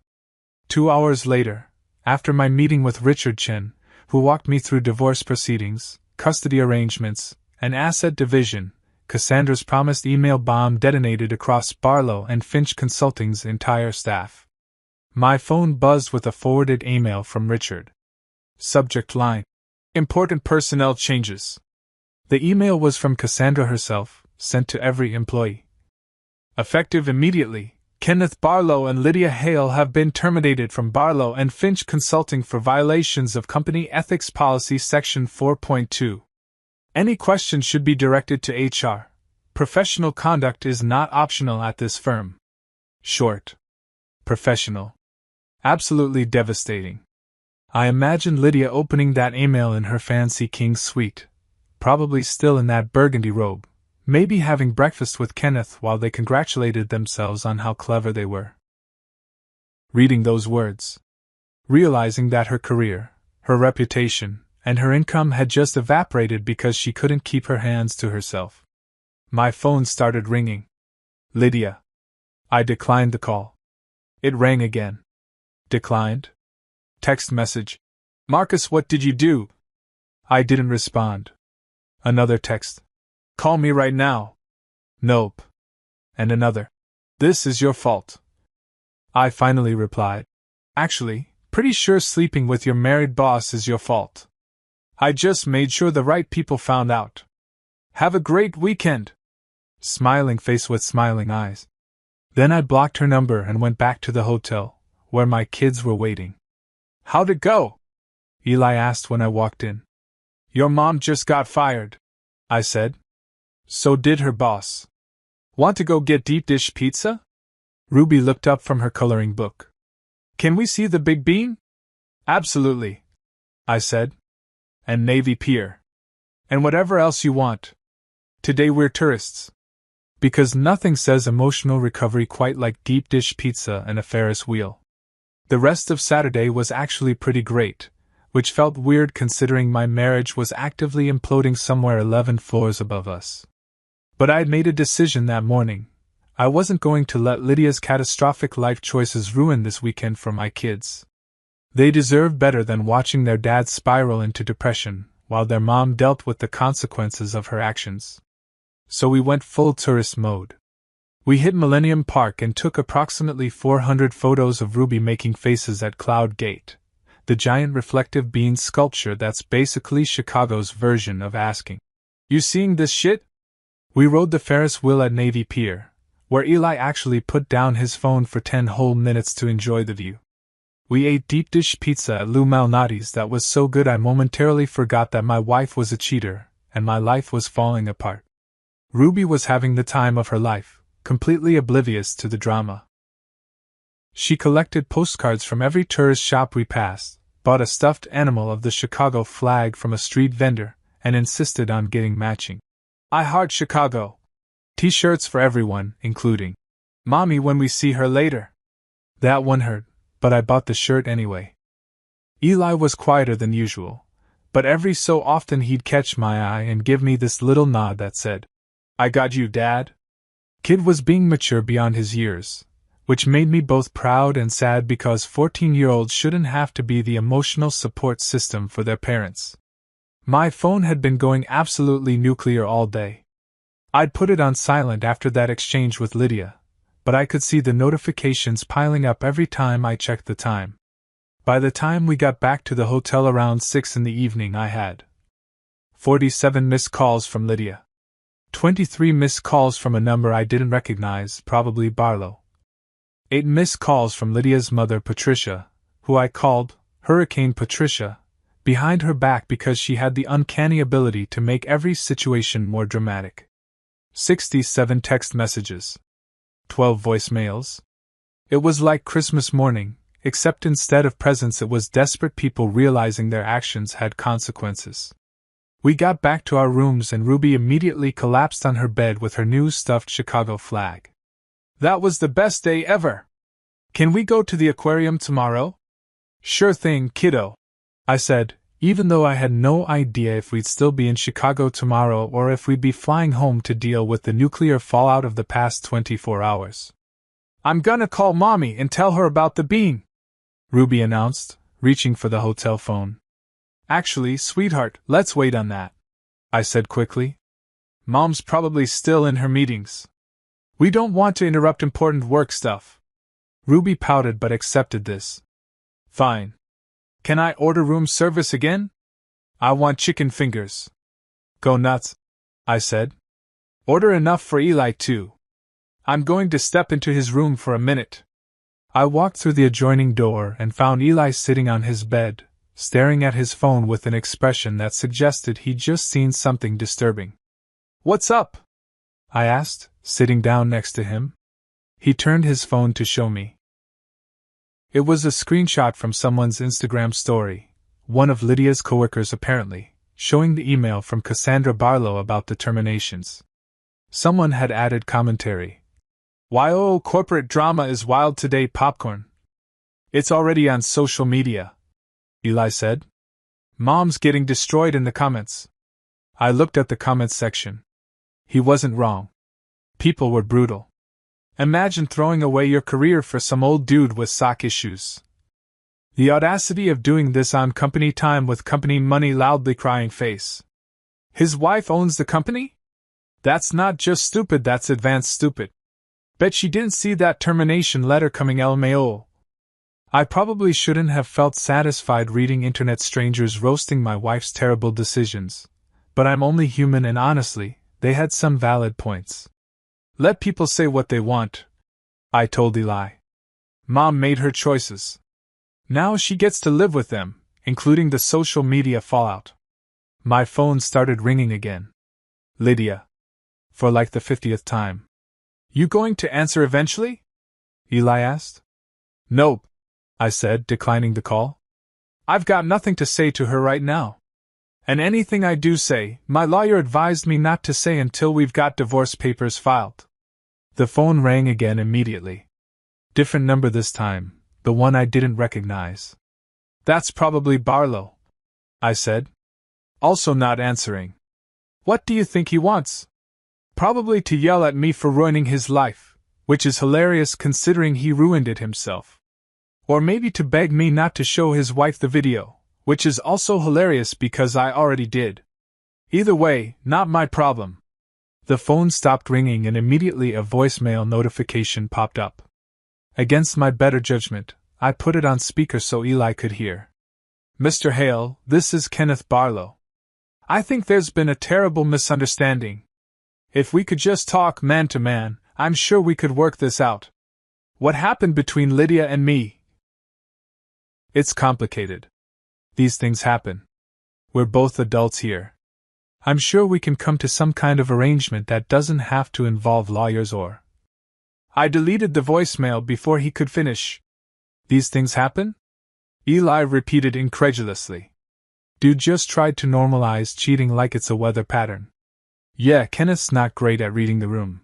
A: 2 hours later, after my meeting with Richard Chen, who walked me through divorce proceedings, custody arrangements, and asset division, Cassandra's promised email bomb detonated across Barlow and Finch Consulting's entire staff. My phone buzzed with a forwarded email from Richard. Subject line: Important personnel changes. The email was from Cassandra herself, sent to every employee. Effective immediately, Kenneth Barlow and Lydia Hale have been terminated from Barlow and Finch Consulting for violations of Company Ethics Policy Section 4.2. Any questions should be directed to HR. Professional conduct is not optional at this firm. Short. Professional. Absolutely devastating. I imagined Lydia opening that email in her fancy king's suite, probably still in that burgundy robe, maybe having breakfast with Kenneth while they congratulated themselves on how clever they were. Reading those words, realizing that her career, her reputation, and her income had just evaporated because she couldn't keep her hands to herself. My phone started ringing. "Lydia." I declined the call. It rang again. Declined. Text message: "Marcus, what did you do?" I didn't respond. Another text: "Call me right now." Nope. And another: "This is your fault." I finally replied: "Actually, pretty sure sleeping with your married boss is your fault. I just made sure the right people found out. Have a great weekend." Smiling face with smiling eyes. Then I blocked her number and went back to the hotel, where my kids were waiting. "How'd it go?" Eli asked when I walked in. "Your mom just got fired," I said. "So did her boss. Want to go get deep dish pizza?" Ruby looked up from her coloring book. "Can we see the big bean?" "Absolutely," I said. "And Navy Pier. And whatever else you want. Today we're tourists." Because nothing says emotional recovery quite like deep dish pizza and a Ferris wheel. The rest of Saturday was actually pretty great, which felt weird considering my marriage was actively imploding somewhere 11 floors above us. But I'd made a decision that morning. I wasn't going to let Lydia's catastrophic life choices ruin this weekend for my kids. They deserved better than watching their dad spiral into depression while their mom dealt with the consequences of her actions. So we went full tourist mode. We hit Millennium Park and took approximately 400 photos of Ruby making faces at Cloud Gate, the giant reflective bean sculpture that's basically Chicago's version of asking, "You seeing this shit?" We rode the Ferris wheel at Navy Pier, where Eli actually put down his phone for 10 whole minutes to enjoy the view. We ate deep dish pizza at Lou Malnati's that was so good I momentarily forgot that my wife was a cheater, and my life was falling apart. Ruby was having the time of her life, completely oblivious to the drama. She collected postcards from every tourist shop we passed, bought a stuffed animal of the Chicago flag from a street vendor, and insisted on getting matching "I Heart Chicago" t-shirts for everyone, including Mommy when we see her later. That one hurt, but I bought the shirt anyway. Eli was quieter than usual, but every so often he'd catch my eye and give me this little nod that said, "I got you, Dad." Kid was being mature beyond his years, which made me both proud and sad because 14-year-olds shouldn't have to be the emotional support system for their parents. My phone had been going absolutely nuclear all day. I'd put it on silent after that exchange with Lydia, but I could see the notifications piling up every time I checked the time. By the time we got back to the hotel around 6 in the evening, I had 47 missed calls from Lydia. 23 missed calls from a number I didn't recognize, probably Barlow. 8 missed calls from Lydia's mother, Patricia, who I called Hurricane Patricia, behind her back because she had the uncanny ability to make every situation more dramatic. 67 text messages. 12 voicemails. It was like Christmas morning, except instead of presents it was desperate people realizing their actions had consequences. We got back to our rooms and Ruby immediately collapsed on her bed with her new stuffed Chicago flag. That was the best day ever! Can we go to the aquarium tomorrow? Sure thing, kiddo, I said, even though I had no idea if we'd still be in Chicago tomorrow or if we'd be flying home to deal with the nuclear fallout of the past 24 hours. I'm gonna call Mommy and tell her about the bean, Ruby announced, reaching for the hotel phone. Actually, sweetheart, let's wait on that, I said quickly. Mom's probably still in her meetings. We don't want to interrupt important work stuff. Ruby pouted but accepted this. Fine. Can I order room service again? I want chicken fingers. Go nuts, I said. Order enough for Eli too. I'm going to step into his room for a minute. I walked through the adjoining door and found Eli sitting on his bed, staring at his phone with an expression that suggested he'd just seen something disturbing. What's up? I asked, sitting down next to him. He turned his phone to show me. It was a screenshot from someone's Instagram story, one of Lydia's coworkers apparently, showing the email from Cassandra Barlow about the terminations. Someone had added commentary. "Why corporate drama is wild today, popcorn. It's already on social media," Eli said. Mom's getting destroyed in the comments. I looked at the comments section. He wasn't wrong. People were brutal. Imagine throwing away your career for some old dude with sock issues. The audacity of doing this on company time with company money, loudly crying face. His wife owns the company? That's not just stupid, that's advanced stupid. Bet she didn't see that termination letter coming, LMAO. I probably shouldn't have felt satisfied reading internet strangers roasting my wife's terrible decisions, but I'm only human and honestly, they had some valid points. Let people say what they want, I told Eli. Mom made her choices. Now she gets to live with them, including the social media fallout. My phone started ringing again. Lydia. For like the 50th time. You going to answer eventually? Eli asked. Nope, I said, declining the call. I've got nothing to say to her right now. And anything I do say, my lawyer advised me not to say until we've got divorce papers filed. The phone rang again immediately. Different number this time, the one I didn't recognize. That's probably Barlow, I said. Also not answering. What do you think he wants? Probably to yell at me for ruining his life, which is hilarious considering he ruined it himself. Or maybe to beg me not to show his wife the video, which is also hilarious because I already did. Either way, not my problem. The phone stopped ringing and immediately a voicemail notification popped up. Against my better judgment, I put it on speaker so Eli could hear. Mr. Hale, this is Kenneth Barlow. I think there's been a terrible misunderstanding. If we could just talk man to man, I'm sure we could work this out. What happened between Lydia and me? It's complicated. These things happen. We're both adults here. I'm sure we can come to some kind of arrangement that doesn't have to involve lawyers or... I deleted the voicemail before he could finish. These things happen? Eli repeated incredulously. Dude just tried to normalize cheating like it's a weather pattern. Yeah, Kenneth's not great at reading the room,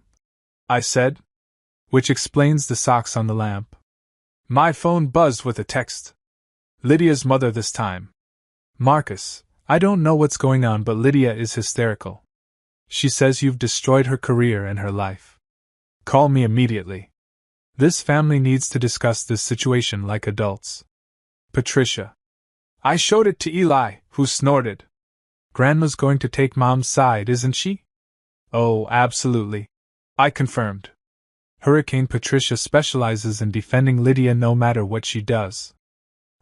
A: I said. Which explains the socks on the lamp. My phone buzzed with a text. Lydia's mother this time. Marcus, I don't know what's going on, but Lydia is hysterical. She says you've destroyed her career and her life. Call me immediately. This family needs to discuss this situation like adults. Patricia. I showed it to Eli, who snorted. Grandma's going to take Mom's side, isn't she? Oh, absolutely, I confirmed. Hurricane Patricia specializes in defending Lydia no matter what she does.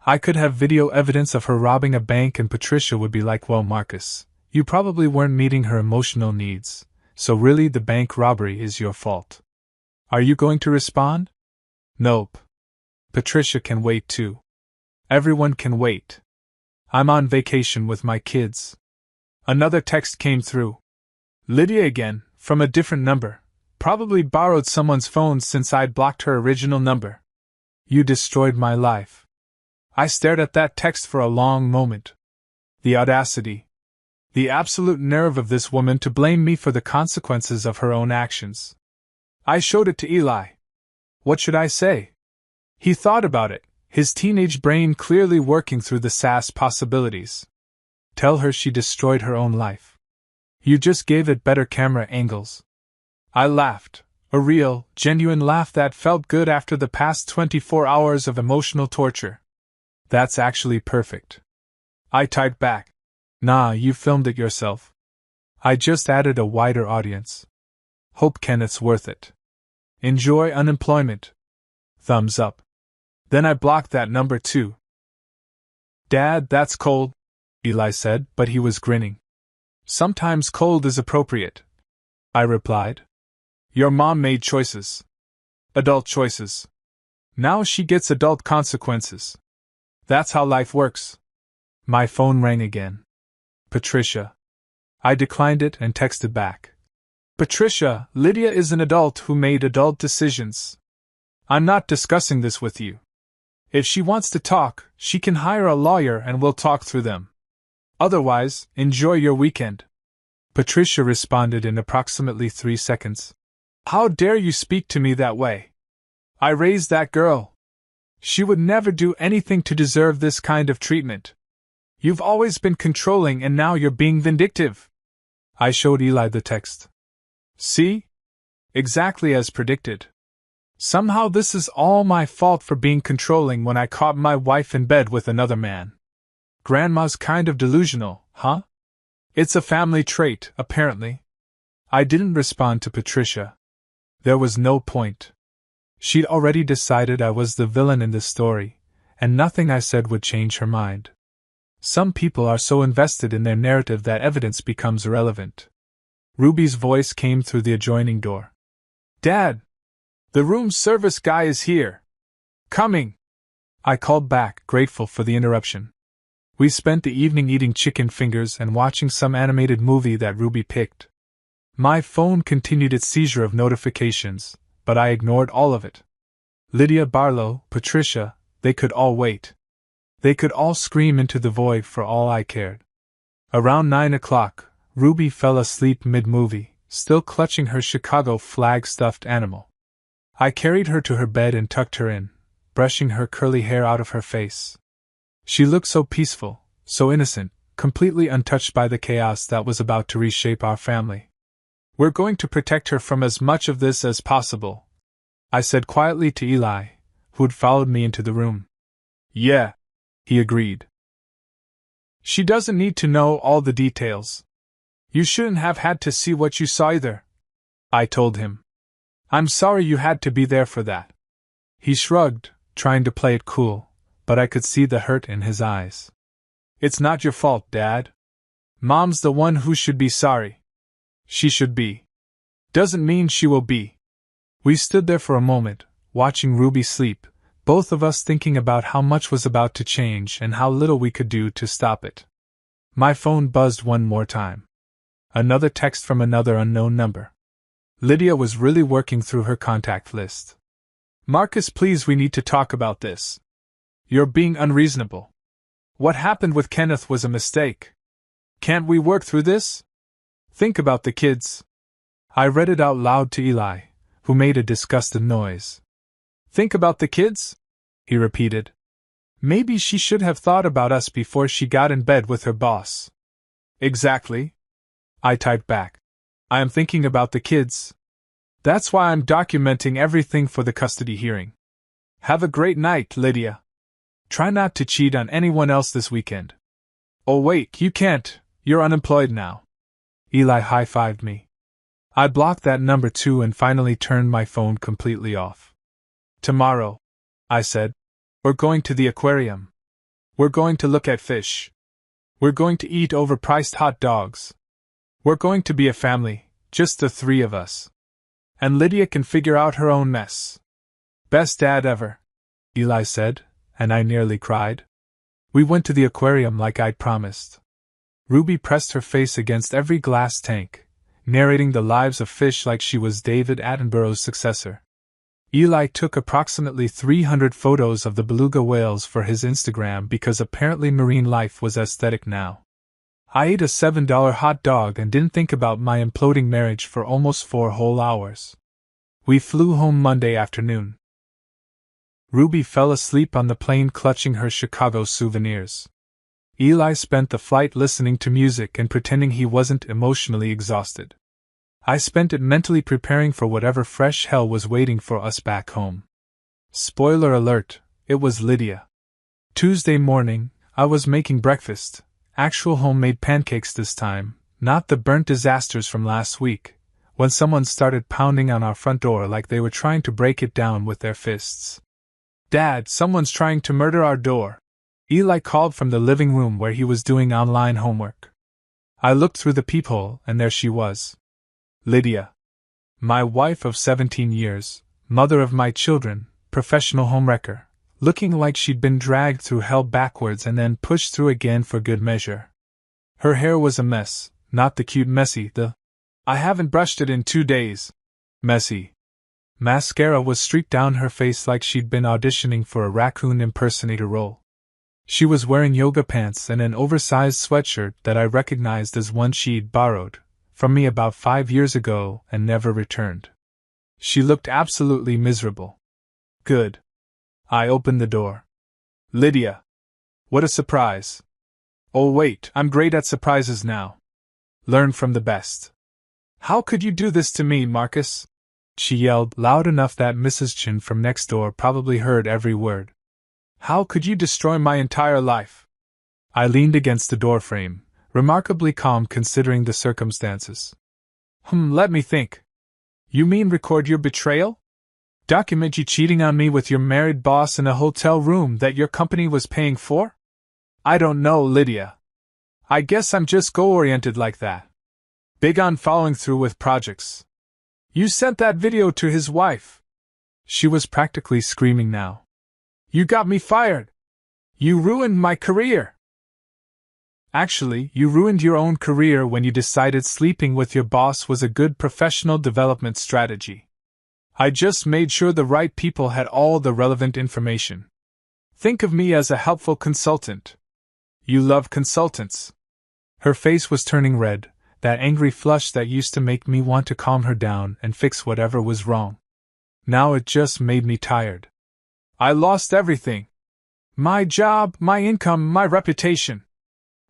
A: I could have video evidence of her robbing a bank and Patricia would be like, well, Marcus, you probably weren't meeting her emotional needs, so really the bank robbery is your fault. Are you going to respond? Nope. Patricia can wait too. Everyone can wait. I'm on vacation with my kids. Another text came through. Lydia again, from a different number. Probably borrowed someone's phone since I'd blocked her original number. You destroyed my life. I stared at that text for a long moment. The audacity. The absolute nerve of this woman to blame me for the consequences of her own actions. I showed it to Eli, What should I say? He thought about it, his teenage brain clearly working through the SAS possibilities. Tell her she destroyed her own life. You just gave it better camera angles. I laughed, a real, genuine laugh that felt good after the past 24 hours of emotional torture. That's actually perfect. I typed back. Nah, you filmed it yourself. I just added a wider audience. Hope Kenneth's worth it. Enjoy unemployment. Thumbs up. Then I blocked that number too. Dad, that's cold, Eli said, but he was grinning. Sometimes cold is appropriate, I replied. Your mom made choices. Adult choices. Now she gets adult consequences. That's how life works. My phone rang again. Patricia. I declined it and texted back. Patricia, Lydia is an adult who made adult decisions. I'm not discussing this with you. If she wants to talk, she can hire a lawyer and we'll talk through them. Otherwise, enjoy your weekend. Patricia responded in approximately 3 seconds. How dare you speak to me that way? I raised that girl. She would never do anything to deserve this kind of treatment. You've always been controlling and now you're being vindictive. I showed Eli the text. See? Exactly as predicted. Somehow this is all my fault for being controlling when I caught my wife in bed with another man. Grandma's kind of delusional, huh? It's a family trait, apparently. I didn't respond to Patricia. There was no point. She'd already decided I was the villain in this story, and nothing I said would change her mind. Some people are so invested in their narrative that evidence becomes irrelevant. Ruby's voice came through the adjoining door. Dad! The room service guy is here. Coming! I called back, grateful for the interruption. We spent the evening eating chicken fingers and watching some animated movie that Ruby picked. My phone continued its seizure of notifications, but I ignored all of it. Lydia Barlow, Patricia, they could all wait. They could all scream into the void for all I cared. Around 9 o'clock, Ruby fell asleep mid-movie, still clutching her Chicago flag stuffed animal. I carried her to her bed and tucked her in, brushing her curly hair out of her face. She looked so peaceful, so innocent, completely untouched by the chaos that was about to reshape our family. We're going to protect her from as much of this as possible, I said quietly to Eli, who'd followed me into the room. Yeah, he agreed. She doesn't need to know all the details. You shouldn't have had to see what you saw either, I told him. I'm sorry you had to be there for that. He shrugged, trying to play it cool, but I could see the hurt in his eyes. It's not your fault, Dad. Mom's the one who should be sorry. She should be. Doesn't mean she will be. We stood there for a moment, watching Ruby sleep, both of us thinking about how much was about to change and how little we could do to stop it. My phone buzzed one more time. Another text from another unknown number. Lydia was really working through her contact list. Marcus, please, we need to talk about this. You're being unreasonable. What happened with Kenneth was a mistake. Can't we work through this? Think about the kids. I read it out loud to Eli, who made a disgusted noise. Think about the kids? He repeated. Maybe she should have thought about us before she got in bed with her boss. Exactly. I typed back. I am thinking about the kids. That's why I'm documenting everything for the custody hearing. Have a great night, Lydia. Try not to cheat on anyone else this weekend. Oh wait, you can't, you're unemployed now. Eli high-fived me. I blocked that number too and finally turned my phone completely off. Tomorrow, I said, we're going to the aquarium. We're going to look at fish. We're going to eat overpriced hot dogs. We're going to be a family, just the three of us. And Lydia can figure out her own mess. Best dad ever, Eli said, and I nearly cried. We went to the aquarium like I'd promised. Ruby pressed her face against every glass tank, narrating the lives of fish like she was David Attenborough's successor. Eli took approximately 300 photos of the beluga whales for his Instagram because apparently marine life was aesthetic now. I ate a $7 hot dog and didn't think about my imploding marriage for almost 4 whole hours. We flew home Monday afternoon. Ruby fell asleep on the plane clutching her Chicago souvenirs. Eli spent the flight listening to music and pretending he wasn't emotionally exhausted. I spent it mentally preparing for whatever fresh hell was waiting for us back home. Spoiler alert, it was Lydia. Tuesday morning, I was making breakfast, actual homemade pancakes this time, not the burnt disasters from last week, when someone started pounding on our front door like they were trying to break it down with their fists. "Dad, someone's trying to murder our door," Eli called from the living room where he was doing online homework. I looked through the peephole, and there she was. Lydia. My wife of 17 years, mother of my children, professional homewrecker, looking like she'd been dragged through hell backwards and then pushed through again for good measure. Her hair was a mess, not the cute messy, "I haven't brushed it in 2 days" messy. Mascara was streaked down her face like she'd been auditioning for a raccoon impersonator role. She was wearing yoga pants and an oversized sweatshirt that I recognized as one she'd borrowed from me about 5 years ago and never returned. She looked absolutely miserable. Good. I opened the door. "Lydia. What a surprise." "Oh wait, I'm great at surprises now. Learn from the best." "How could you do this to me, Marcus?" she yelled, loud enough that Mrs. Chin from next door probably heard every word. "How could you destroy my entire life?" I leaned against the doorframe, remarkably calm considering the circumstances. Let me think. You mean record your betrayal? Document you cheating on me with your married boss in a hotel room that your company was paying for? I don't know, Lydia. I guess I'm just goal-oriented like that. Big on following through with projects. You sent that video to his wife. She was practically screaming now. You got me fired. You ruined my career. Actually, you ruined your own career when you decided sleeping with your boss was a good professional development strategy. I just made sure the right people had all the relevant information. Think of me as a helpful consultant. You love consultants. Her face was turning red, that angry flush that used to make me want to calm her down and fix whatever was wrong. Now it just made me tired. I lost everything. My job, my income, my reputation.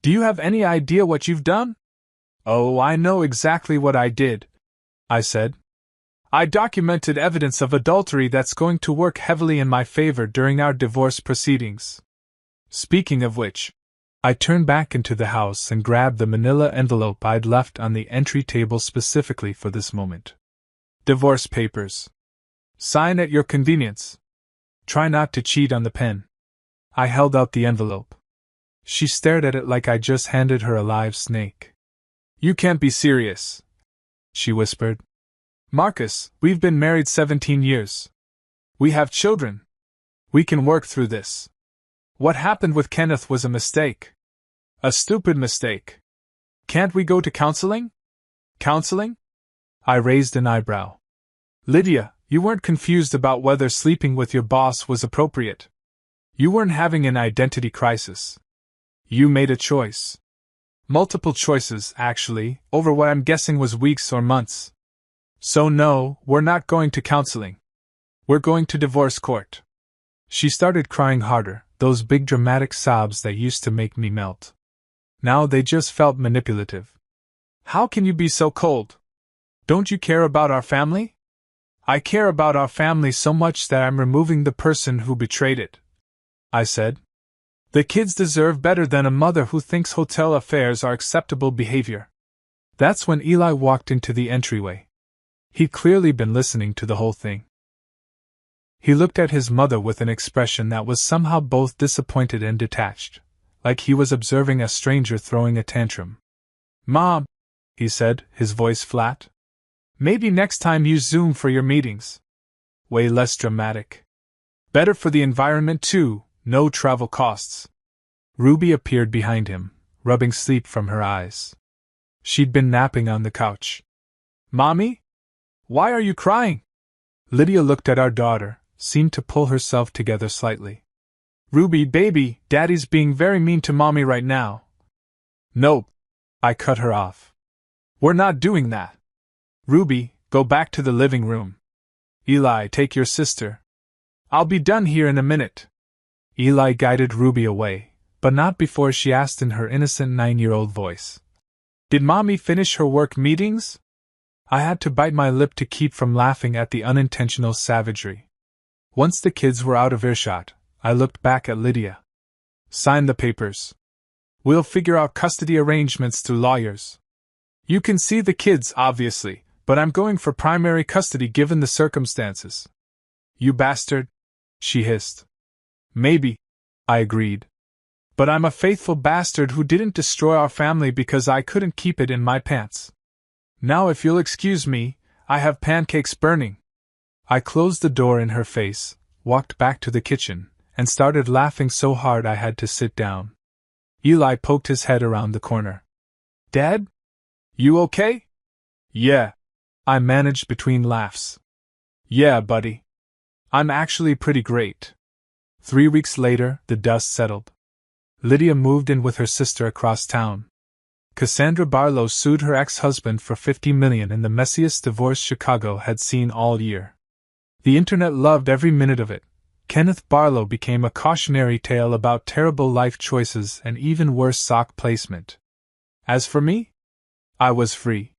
A: Do you have any idea what you've done? Oh, I know exactly what I did, I said. I documented evidence of adultery that's going to work heavily in my favor during our divorce proceedings. Speaking of which, I turned back into the house and grabbed the manila envelope I'd left on the entry table specifically for this moment. Divorce papers. Sign at your convenience. Try not to cheat on the pen. I held out the envelope. She stared at it like I just handed her a live snake. You can't be serious, she whispered. Marcus, we've been married 17 years. We have children. We can work through this. What happened with Kenneth was a mistake. A stupid mistake. Can't we go to counseling? Counseling? I raised an eyebrow. Lydia, you weren't confused about whether sleeping with your boss was appropriate. You weren't having an identity crisis. You made a choice. Multiple choices, actually, over what I'm guessing was weeks or months. So no, we're not going to counseling. We're going to divorce court. She started crying harder, those big dramatic sobs that used to make me melt. Now they just felt manipulative. How can you be so cold? Don't you care about our family? I care about our family so much that I'm removing the person who betrayed it, I said. The kids deserve better than a mother who thinks hotel affairs are acceptable behavior. That's when Eli walked into the entryway. He'd clearly been listening to the whole thing. He looked at his mother with an expression that was somehow both disappointed and detached, like he was observing a stranger throwing a tantrum. Mom, he said, his voice flat. Maybe next time use Zoom for your meetings. Way less dramatic. Better for the environment too, no travel costs. Ruby appeared behind him, rubbing sleep from her eyes. She'd been napping on the couch. Mommy? Why are you crying? Lydia looked at our daughter, seemed to pull herself together slightly. Ruby, baby, Daddy's being very mean to Mommy right now. Nope. I cut her off. We're not doing that. Ruby, go back to the living room. Eli, take your sister. I'll be done here in a minute. Eli guided Ruby away, but not before she asked in her innocent 9-year-old voice. Did Mommy finish her work meetings? I had to bite my lip to keep from laughing at the unintentional savagery. Once the kids were out of earshot, I looked back at Lydia. Sign the papers. We'll figure out custody arrangements through lawyers. You can see the kids, obviously, but I'm going for primary custody given the circumstances. You bastard, she hissed. Maybe, I agreed. But I'm a faithful bastard who didn't destroy our family because I couldn't keep it in my pants. Now if you'll excuse me, I have pancakes burning. I closed the door in her face, walked back to the kitchen, and started laughing so hard I had to sit down. Eli poked his head around the corner. Dad? You okay? Yeah. I managed between laughs. Yeah, buddy. I'm actually pretty great. 3 weeks later, the dust settled. Lydia moved in with her sister across town. Cassandra Barlow sued her ex-husband for $50 million in the messiest divorce Chicago had seen all year. The internet loved every minute of it. Kenneth Barlow became a cautionary tale about terrible life choices and even worse sock placement. As for me, I was free.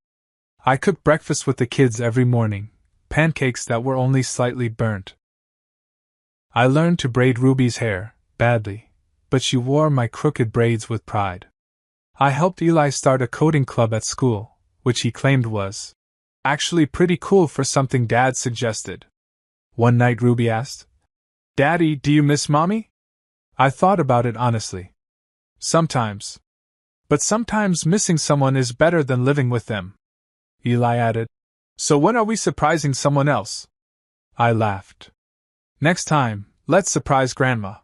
A: I cooked breakfast with the kids every morning, pancakes that were only slightly burnt. I learned to braid Ruby's hair, badly, but she wore my crooked braids with pride. I helped Eli start a coding club at school, which he claimed was actually pretty cool for something Dad suggested. One night Ruby asked, Daddy, do you miss Mommy? I thought about it honestly. Sometimes. But sometimes missing someone is better than living with them. Eli added, So when are we surprising someone else? I laughed. Next time, let's surprise Grandma.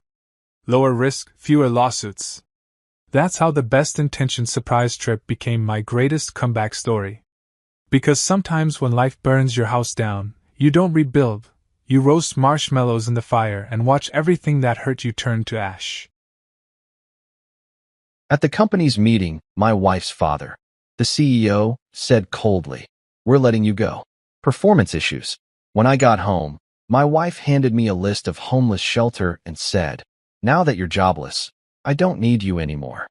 A: Lower risk, fewer lawsuits. That's how the best-intentioned surprise trip became my greatest comeback story. Because sometimes when life burns your house down, you don't rebuild, you roast marshmallows in the fire and watch everything that hurt you turn to ash.
B: At the company's meeting, my wife's father, the CEO, said coldly, We're letting you go. Performance issues. When I got home, my wife handed me a list of homeless shelter and said, Now that you're jobless, I don't need you anymore.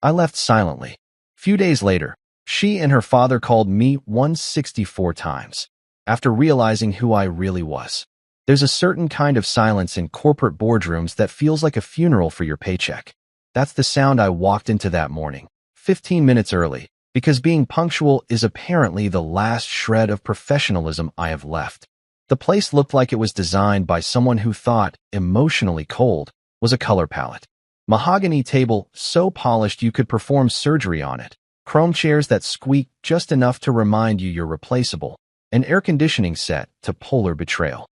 B: I left silently. Few days later, she and her father called me 164 times, after realizing who I really was. There's a certain kind of silence in corporate boardrooms that feels like a funeral for your paycheck. That's the sound I walked into that morning, 15 minutes early, because being punctual is apparently the last shred of professionalism I have left. The place looked like it was designed by someone who thought emotionally cold was a color palette. Mahogany table so polished you could perform surgery on it. Chrome chairs that squeak just enough to remind you you're replaceable. An air conditioning set to polar betrayal.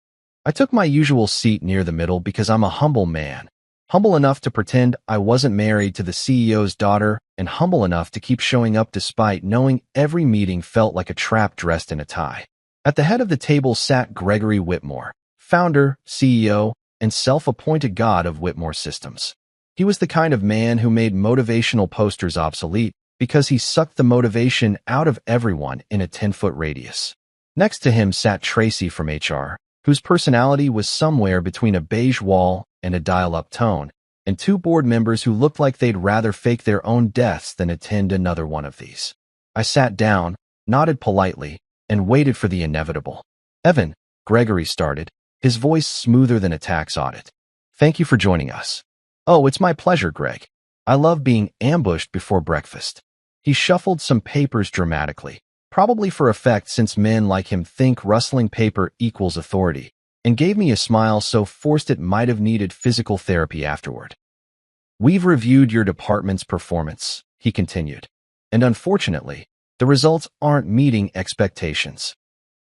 B: I took my usual seat near the middle because I'm a humble man. Humble enough to pretend I wasn't married to the CEO's daughter, and humble enough to keep showing up despite knowing every meeting felt like a trap dressed in a tie. At the head of the table sat Gregory Whitmore, founder, CEO, and self-appointed god of Whitmore Systems. He was the kind of man who made motivational posters obsolete because he sucked the motivation out of everyone in a 10-foot radius. Next to him sat Tracy from HR, whose personality was somewhere between a beige wall and a dial-up tone, and 2 board members who looked like they'd rather fake their own deaths than attend another one of these. I sat down, nodded politely, and waited for the inevitable. Evan, Gregory started, his voice smoother than a tax audit. Thank you for joining us. Oh, it's my pleasure, Greg. I love being ambushed before breakfast. He shuffled some papers dramatically, probably for effect since men like him think rustling paper equals authority, and gave me a smile so forced it might have needed physical therapy afterward. We've reviewed your department's performance, he continued, and unfortunately, the results aren't meeting expectations.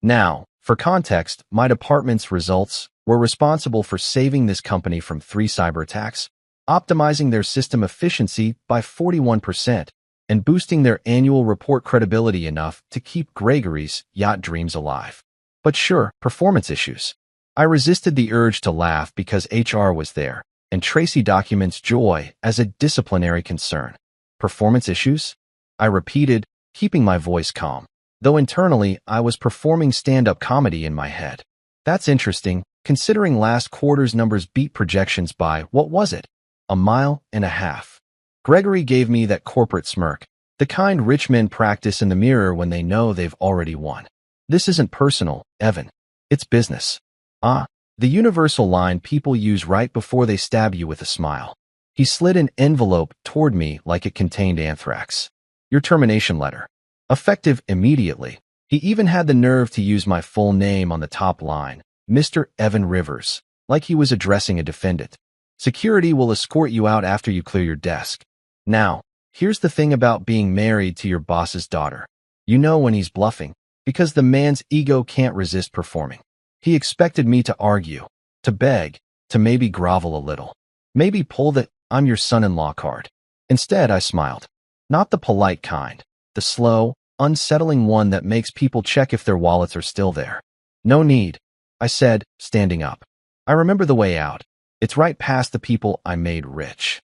B: Now, for context, my department's results were responsible for saving this company from 3 cyber attacks, optimizing their system efficiency by 41%, and boosting their annual report credibility enough to keep Gregory's yacht dreams alive. But sure, performance issues. I resisted the urge to laugh because HR was there, and Tracy documents joy as a disciplinary concern. Performance issues? I repeated, keeping my voice calm, though internally I was performing stand-up comedy in my head. That's interesting, Considering last quarter's numbers beat projections by, what was it? A mile and a half. Gregory gave me that corporate smirk, the kind rich men practice in the mirror when they know they've already won. This isn't personal, Evan. It's business. The universal line people use right before they stab you with a smile. He slid an envelope toward me like it contained anthrax. Your termination letter. Effective immediately. He even had the nerve to use my full name on the top line, Mr. Evan Rivers, like he was addressing a defendant. Security will escort you out after you clear your desk. Now, here's the thing about being married to your boss's daughter. You know when he's bluffing, because the man's ego can't resist performing. He expected me to argue, to beg, to maybe grovel a little. Maybe pull the "I'm your son-in-law" card. Instead, I smiled. Not the polite kind, the slow, unsettling one that makes people check if their wallets are still there. No need, I said, standing up. I remember the way out. It's right past the people I made rich.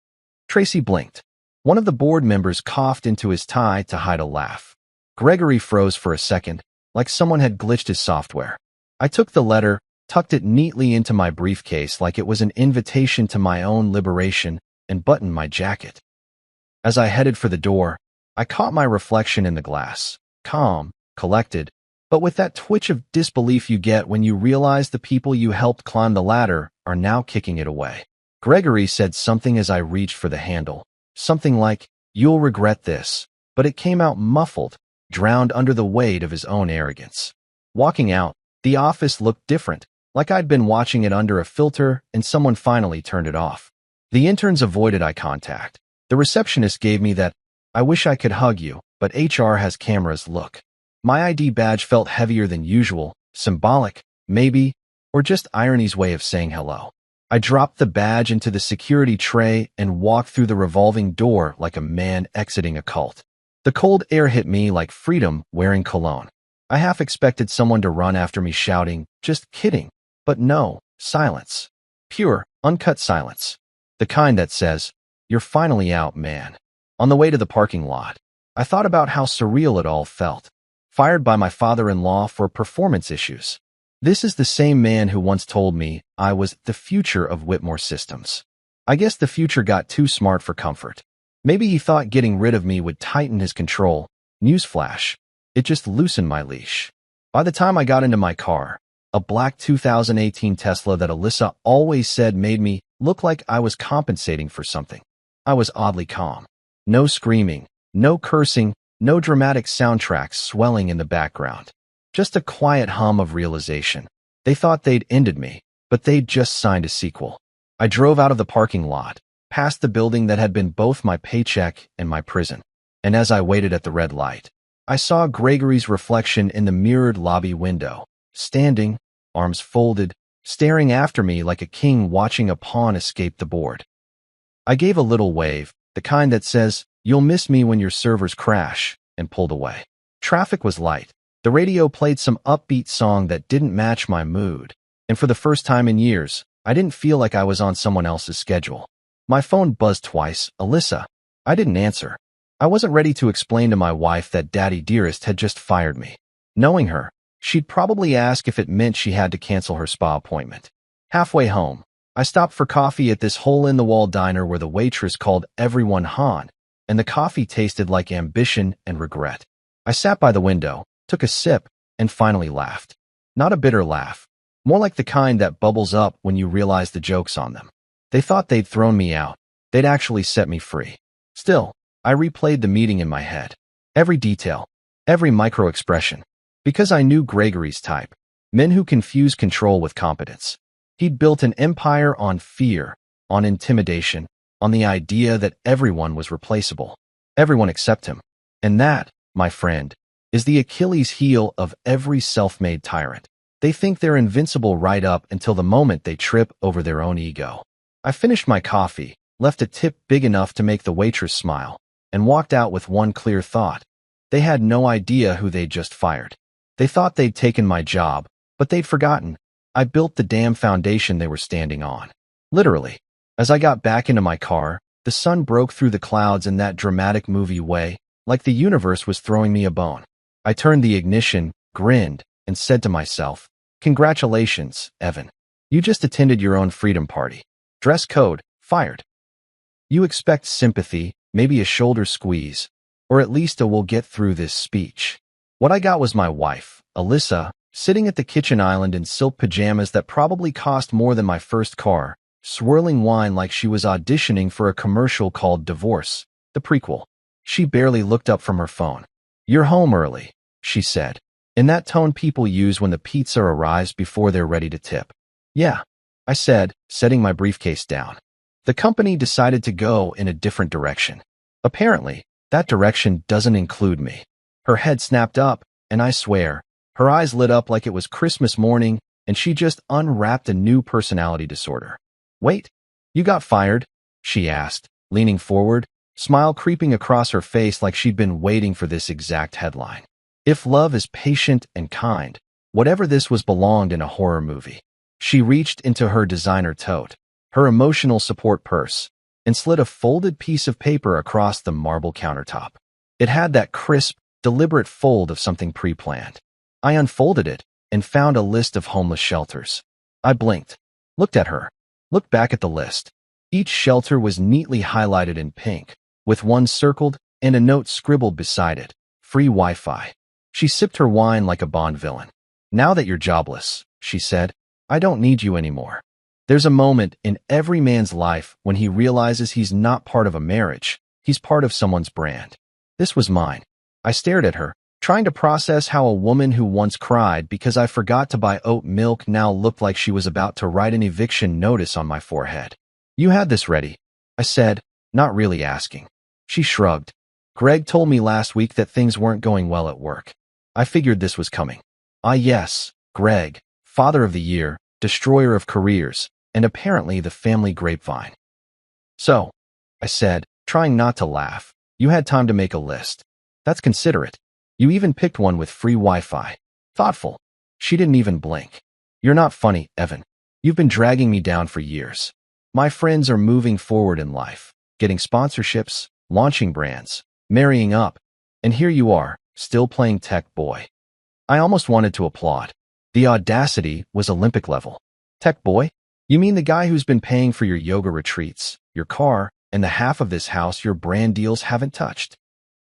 B: Tracy blinked. One of the board members coughed into his tie to hide a laugh. Gregory froze for a second, like someone had glitched his software. I took the letter, tucked it neatly into my briefcase like it was an invitation to my own liberation, and buttoned my jacket. As I headed for the door, I caught my reflection in the glass, calm, collected, but with that twitch of disbelief you get when you realize the people you helped climb the ladder are now kicking it away. Gregory said something as I reached for the handle, something like, "You'll regret this," but it came out muffled, drowned under the weight of his own arrogance. Walking out, the office looked different, like I'd been watching it under a filter and someone finally turned it off. The interns avoided eye contact. The receptionist gave me that, "I wish I could hug you, but HR has cameras" look. My ID badge felt heavier than usual, symbolic, maybe, or just irony's way of saying hello. I dropped the badge into the security tray and walked through the revolving door like a man exiting a cult. The cold air hit me like freedom wearing cologne. I half expected someone to run after me shouting, "Just kidding." But no, silence. Pure, uncut silence. The kind that says, "You're finally out, man." On the way to the parking lot, I thought about how surreal it all felt. Fired by my father-in-law for performance issues. This is the same man who once told me I was the future of Whitmore Systems. I guess the future got too smart for comfort. Maybe he thought getting rid of me would tighten his control. Newsflash. It just loosened my leash. By the time I got into my car, a black 2018 Tesla that Alyssa always said made me look like I was compensating for something, I was oddly calm. No screaming, no cursing, no dramatic soundtracks swelling in the background. Just a quiet hum of realization. They thought they'd ended me, but they'd just signed a sequel. I drove out of the parking lot, past the building that had been both my paycheck and my prison. And as I waited at the red light, I saw Gregory's reflection in the mirrored lobby window, standing, arms folded, staring after me like a king watching a pawn escape the board. I gave a little wave, the kind that says, "You'll miss me when your servers crash," and pulled away. Traffic was light. The radio played some upbeat song that didn't match my mood, and for the first time in years, I didn't feel like I was on someone else's schedule. My phone buzzed twice. Alyssa. I didn't answer. I wasn't ready to explain to my wife that Daddy Dearest had just fired me. Knowing her, she'd probably ask if it meant she had to cancel her spa appointment. Halfway home, I stopped for coffee at this hole-in-the-wall diner where the waitress called everyone Han, and the coffee tasted like ambition and regret. I sat by the window, took a sip, and finally laughed. Not a bitter laugh, more like the kind that bubbles up when you realize the joke's on them. They thought they'd thrown me out. They'd actually set me free. Still, I replayed the meeting in my head. Every detail, every micro-expression. Because I knew Gregory's type. Men who confuse control with competence. He'd built an empire on fear, on intimidation, on the idea that everyone was replaceable. Everyone except him. And that, my friend, is the Achilles heel of every self-made tyrant. They think they're invincible right up until the moment they trip over their own ego. I finished my coffee, left a tip big enough to make the waitress smile, and walked out with one clear thought. They had no idea who they'd just fired. They thought they'd taken my job, but they'd forgotten. I built the damn foundation they were standing on. Literally. As I got back into my car, the sun broke through the clouds in that dramatic movie way, like the universe was throwing me a bone. I turned the ignition, grinned, and said to myself, "Congratulations, Evan." You just attended your own freedom party. Dress code, fired. You expect sympathy, maybe a shoulder squeeze, or at least a we'll get through this speech. What I got was my wife, Alyssa, sitting at the kitchen island in silk pajamas that probably cost more than my first car, swirling wine like she was auditioning for a commercial called Divorce, the prequel. She barely looked up from her phone. "You're home early," she said, in that tone people use when the pizza arrives before they're ready to tip. "Yeah," I said, setting my briefcase down. The company decided to go in a different direction. Apparently, that direction doesn't include me. Her head snapped up, and I swear, her eyes lit up like it was Christmas morning, and she just unwrapped a new personality disorder. "Wait, you got fired?" she asked, leaning forward, smile creeping across her face like she'd been waiting for this exact headline. If love is patient and kind, whatever this was belonged in a horror movie. She reached into her designer tote, her emotional support purse, and slid a folded piece of paper across the marble countertop. It had that crisp, deliberate fold of something pre-planned. I unfolded it and found a list of homeless shelters. I blinked, looked at her, looked back at the list. Each shelter was neatly highlighted in pink, with one circled and a note scribbled beside it, "Free Wi-Fi." She sipped her wine like a Bond villain. "Now that you're jobless," she said, "I don't need you anymore." There's a moment in every man's life when he realizes he's not part of a marriage, he's part of someone's brand. This was mine. I stared at her, trying to process how a woman who once cried because I forgot to buy oat milk now looked like she was about to write an eviction notice on my forehead. "You had this ready," I said, not really asking. She shrugged. "Greg told me last week that things weren't going well at work. I figured this was coming." "Ah yes, Greg, father of the year, destroyer of careers, and apparently the family grapevine." "So," I said, trying not to laugh, "you had time to make a list. That's considerate. You even picked one with free Wi-Fi. Thoughtful." She didn't even blink. "You're not funny, Evan. You've been dragging me down for years. My friends are moving forward in life, getting sponsorships, launching brands, marrying up, and here you are, still playing tech boy." I almost wanted to applaud. The audacity was Olympic level. "Tech boy? You mean the guy who's been paying for your yoga retreats, your car, and the half of this house your brand deals haven't touched?"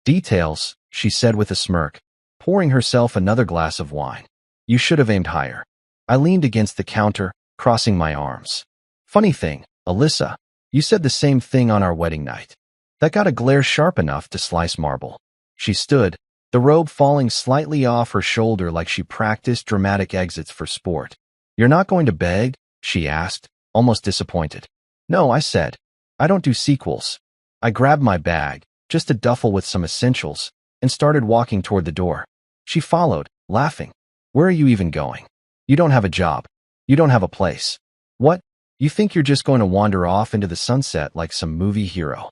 B: "Details," she said with a smirk, pouring herself another glass of wine. "You should have aimed higher." I leaned against the counter, crossing my arms. "Funny thing, Alyssa, you said the same thing on our wedding night. That got a glare sharp enough to slice marble." She stood, the robe falling slightly off her shoulder like she practiced dramatic exits for sport. "You're not going to beg?" she asked, almost disappointed. "No," I said. "I don't do sequels." I grabbed my bag, just a duffel with some essentials, and started walking toward the door. She followed, laughing. "Where are you even going? You don't have a job. You don't have a place. What? You think you're just going to wander off into the sunset like some movie hero?"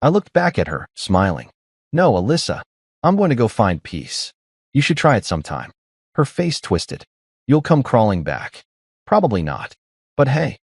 B: I looked back at her, smiling. "No, Alyssa, I'm going to go find peace. You should try it sometime." Her face twisted. "You'll come crawling back." "Probably not. But hey,"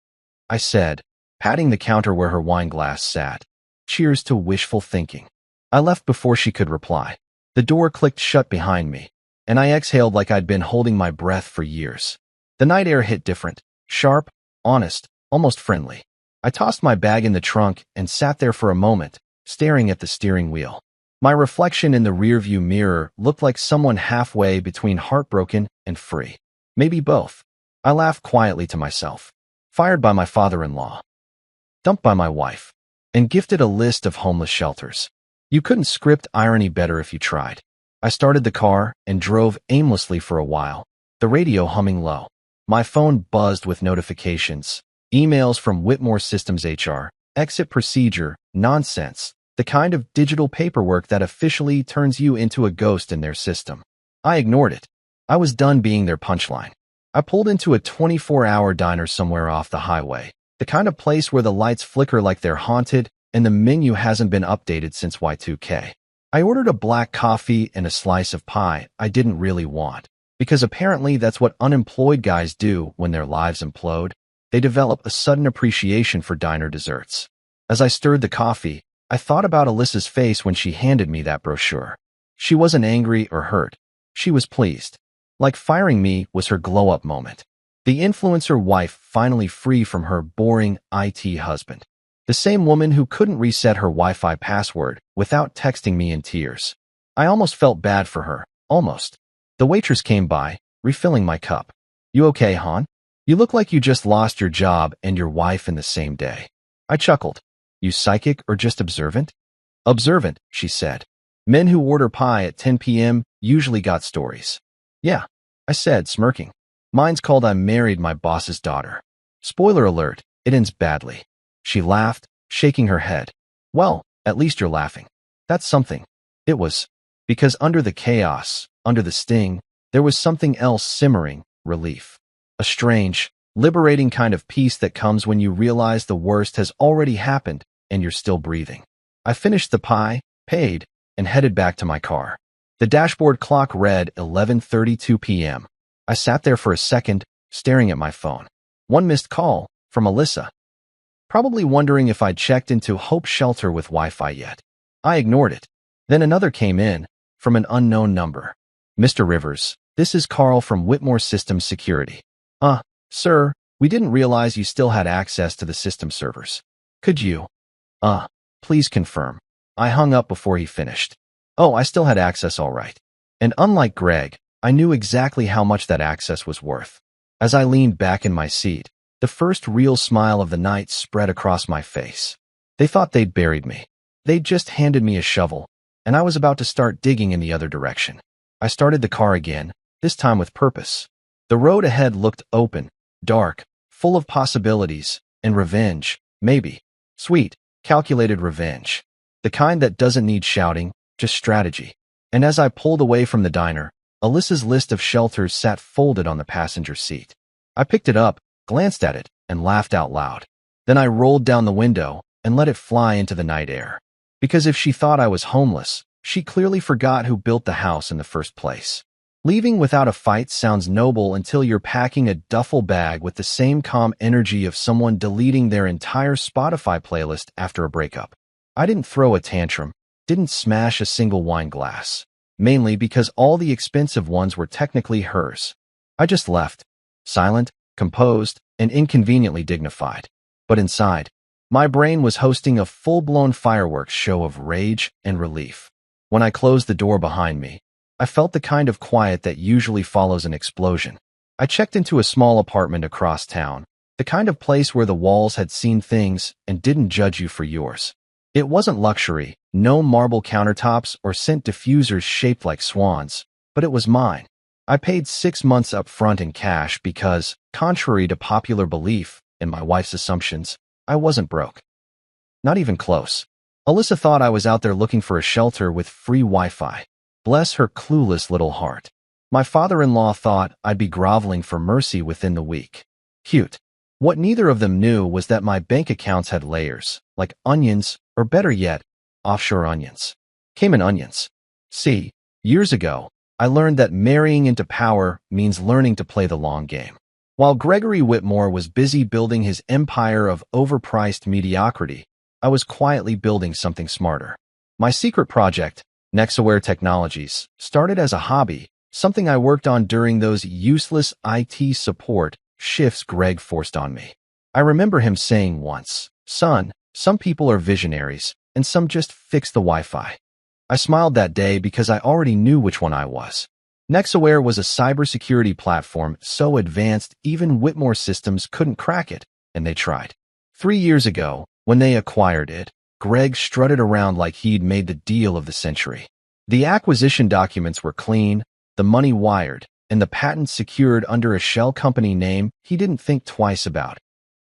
B: I said, patting the counter where her wine glass sat. "Cheers to wishful thinking." I left before she could reply. The door clicked shut behind me, and I exhaled like I'd been holding my breath for years. The night air hit different, sharp, honest, almost friendly. I tossed my bag in the trunk and sat there for a moment, staring at the steering wheel. My reflection in the rearview mirror looked like someone halfway between heartbroken and free. Maybe both. I laughed quietly to myself. Fired by my father-in-law. Dumped by my wife. And gifted a list of homeless shelters. You couldn't script irony better if you tried. I started the car and drove aimlessly for a while, the radio humming low. My phone buzzed with notifications. Emails from Whitmore Systems HR, exit procedure, nonsense, the kind of digital paperwork that officially turns you into a ghost in their system. I ignored it. I was done being their punchline. I pulled into a 24-hour diner somewhere off the highway, the kind of place where the lights flicker like they're haunted and the menu hasn't been updated since Y2K. I ordered a black coffee and a slice of pie I didn't really want, because apparently that's what unemployed guys do when their lives implode. They develop a sudden appreciation for diner desserts. As I stirred the coffee, I thought about Alyssa's face when she handed me that brochure. She wasn't angry or hurt. She was pleased. Like firing me was her glow-up moment. The influencer wife finally free from her boring IT husband. The same woman who couldn't reset her Wi-Fi password without texting me in tears. I almost felt bad for her. Almost. The waitress came by, refilling my cup. "You okay, hon? You look like you just lost your job and your wife in the same day." I chuckled. "You psychic or just observant?" "Observant," she said. "Men who order pie at 10 p.m. usually got stories." "Yeah," I said, smirking. "Mine's called I Married My Boss's Daughter." Spoiler alert, it ends badly. She laughed, shaking her head. "Well, at least you're laughing. That's something." It was. Because under the chaos, under the sting, there was something else simmering: relief. A strange, liberating kind of peace that comes when you realize the worst has already happened and you're still breathing. I finished the pie, paid, and headed back to my car. The dashboard clock read 11:32 p.m. I sat there for a second, staring at my phone. One missed call, from Alyssa. Probably wondering if I'd checked into Hope Shelter with Wi-Fi yet. I ignored it. Then another came in, from an unknown number. "Mr. Rivers, this is Carl from Whitmore Systems Security." Sir, we didn't realize you still had access to the system servers. Could you, please confirm." I hung up before he finished. Oh, I still had access all right. And unlike Greg, I knew exactly how much that access was worth. As I leaned back in my seat, the first real smile of the night spread across my face. They thought they'd buried me. They'd just handed me a shovel, and I was about to start digging in the other direction. I started the car again, this time with purpose. The road ahead looked open, dark, full of possibilities, and revenge, maybe. Sweet, calculated revenge. The kind that doesn't need shouting, just strategy. And as I pulled away from the diner, Alyssa's list of shelters sat folded on the passenger seat. I picked it up, glanced at it, and laughed out loud. Then I rolled down the window and let it fly into the night air. Because if she thought I was homeless, she clearly forgot who built the house in the first place. Leaving without a fight sounds noble until you're packing a duffel bag with the same calm energy of someone deleting their entire Spotify playlist after a breakup. I didn't throw a tantrum, didn't smash a single wine glass, mainly because all the expensive ones were technically hers. I just left, silent, composed, and inconveniently dignified. But inside, my brain was hosting a full-blown fireworks show of rage and relief. When I closed the door behind me, I felt the kind of quiet that usually follows an explosion. I checked into a small apartment across town, the kind of place where the walls had seen things and didn't judge you for yours. It wasn't luxury, no marble countertops or scent diffusers shaped like swans, but it was mine. I paid 6 months up front in cash because, contrary to popular belief and my wife's assumptions, I wasn't broke. Not even close. Alyssa thought I was out there looking for a shelter with free Wi-Fi. Bless her clueless little heart. My father-in-law thought I'd be groveling for mercy within the week. Cute. What neither of them knew was that my bank accounts had layers, like onions, or better yet, offshore onions. Cayman onions. See, years ago, I learned that marrying into power means learning to play the long game. While Gregory Whitmore was busy building his empire of overpriced mediocrity, I was quietly building something smarter. My secret project, Nexaware Technologies, started as a hobby, something I worked on during those useless IT support shifts Greg forced on me. I remember him saying once, "Son, some people are visionaries, and some just fix the Wi-Fi." I smiled that day because I already knew which one I was. Nexaware was a cybersecurity platform so advanced even Whitmore Systems couldn't crack it, and they tried. 3 years ago, when they acquired it, Greg strutted around like he'd made the deal of the century. The acquisition documents were clean, the money wired, and the patents secured under a shell company name he didn't think twice about.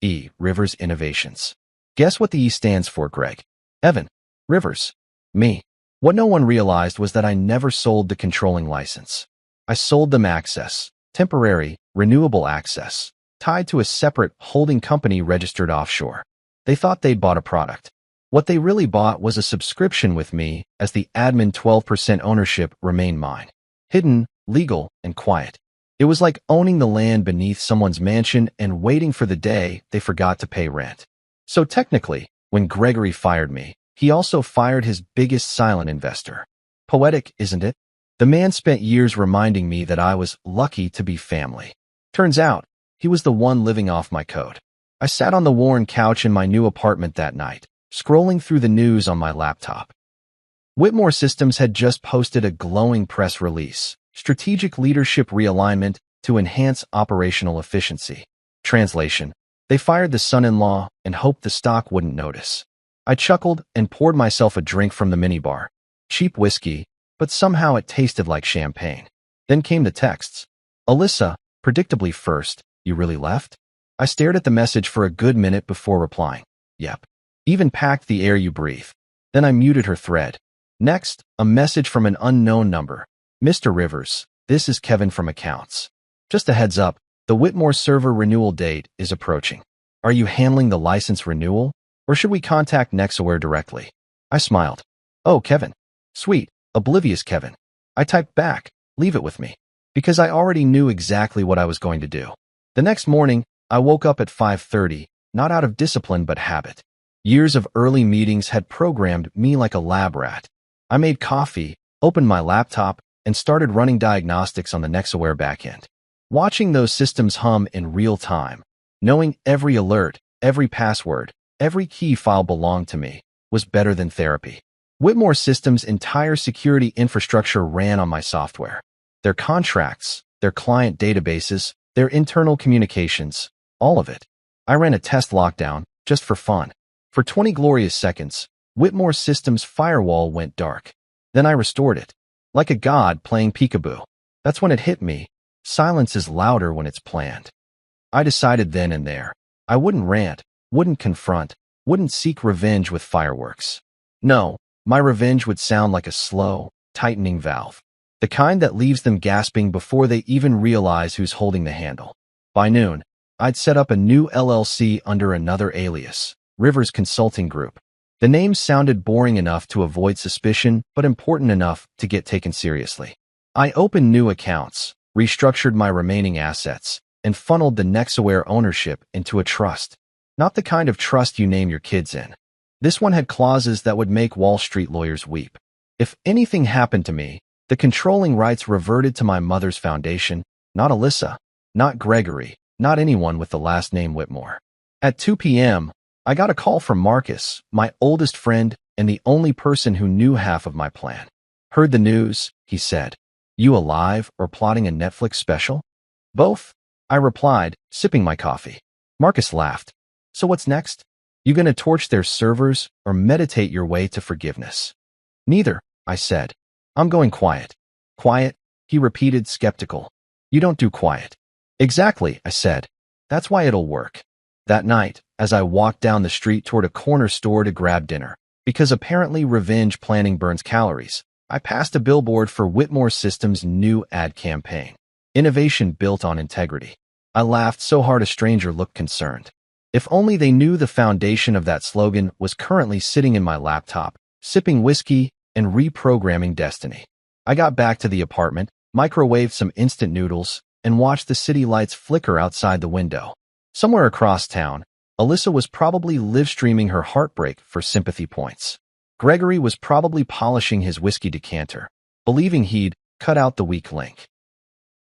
B: E. Rivers Innovations. Guess what the E stands for, Greg? Evan. Rivers. Me. What no one realized was that I never sold the controlling license. I sold them access, temporary, renewable access, tied to a separate holding company registered offshore. They thought they'd bought a product. What they really bought was a subscription with me, as the admin 12% ownership remained mine. Hidden, legal, and quiet. It was like owning the land beneath someone's mansion and waiting for the day they forgot to pay rent. So technically, when Gregory fired me, he also fired his biggest silent investor. Poetic, isn't it? The man spent years reminding me that I was lucky to be family. Turns out, He was the one living off my code. I sat on the worn couch in my new apartment that night, scrolling through the news on my laptop. Whitmore Systems had just posted a glowing press release, strategic leadership realignment to enhance operational efficiency. Translation: they fired the son-in-law and hoped the stock wouldn't notice. I chuckled and poured myself a drink from the minibar. Cheap whiskey, but somehow it tasted like champagne. Then came the texts. Alyssa, predictably first, you really left? I stared at the message for a good minute before replying. Yep. Even packed the air you breathe. Then I muted her thread. Next, a message from an unknown number. Mr. Rivers, this is Kevin from accounts. Just a heads up, the Whitmore server renewal date is approaching. Are you handling the license renewal, or should we contact Nexaware directly? I smiled. Oh, Kevin. Sweet, oblivious Kevin. I typed back, leave it with me, because I already knew exactly what I was going to do. The next morning, I woke up at 5:30, not out of discipline but habit. Years of early meetings had programmed me like a lab rat. I made coffee, opened my laptop, and started running diagnostics on the Nexaware backend. Watching those systems hum in real time, knowing every alert, every password, every key file belonged to me, was better than therapy. Whitmore Systems' entire security infrastructure ran on my software. Their contracts, their client databases, their internal communications, all of it. I ran a test lockdown, just for fun. For 20 glorious seconds, Whitmore Systems' firewall went dark. Then I restored it. Like a god playing peekaboo. That's when it hit me. Silence is louder when it's planned. I decided then and there. I wouldn't rant, wouldn't confront, wouldn't seek revenge with fireworks. No, my revenge would sound like a slow, tightening valve. The kind that leaves them gasping before they even realize who's holding the handle. By noon, I'd set up a new LLC under another alias, Rivers Consulting Group. The name sounded boring enough to avoid suspicion, but important enough to get taken seriously. I opened new accounts, restructured my remaining assets, and funneled the Nexaware ownership into a trust. Not the kind of trust you name your kids in. This one had clauses that would make Wall Street lawyers weep. If anything happened to me, the controlling rights reverted to my mother's foundation, not Alyssa, not Gregory, not anyone with the last name Whitmore. At 2 p.m., I got a call from Marcus, my oldest friend and the only person who knew half of my plan. Heard the news, he said. You alive or plotting a Netflix special? Both, I replied, sipping my coffee. Marcus laughed. So what's next? You gonna torch their servers or meditate your way to forgiveness? Neither, I said. I'm going quiet. Quiet, he repeated, skeptical. You don't do quiet. Exactly, I said. That's why it'll work. That night, as I walked down the street toward a corner store to grab dinner, because apparently revenge planning burns calories, I passed a billboard for Whitmore Systems' new ad campaign. Innovation built on integrity. I laughed so hard a stranger looked concerned. If only they knew the foundation of that slogan was currently sitting in my laptop, sipping whiskey and reprogramming destiny. I got back to the apartment, microwaved some instant noodles, and watched the city lights flicker outside the window. Somewhere across town, Alyssa was probably live-streaming her heartbreak for sympathy points. Gregory was probably polishing his whiskey decanter, believing he'd cut out the weak link.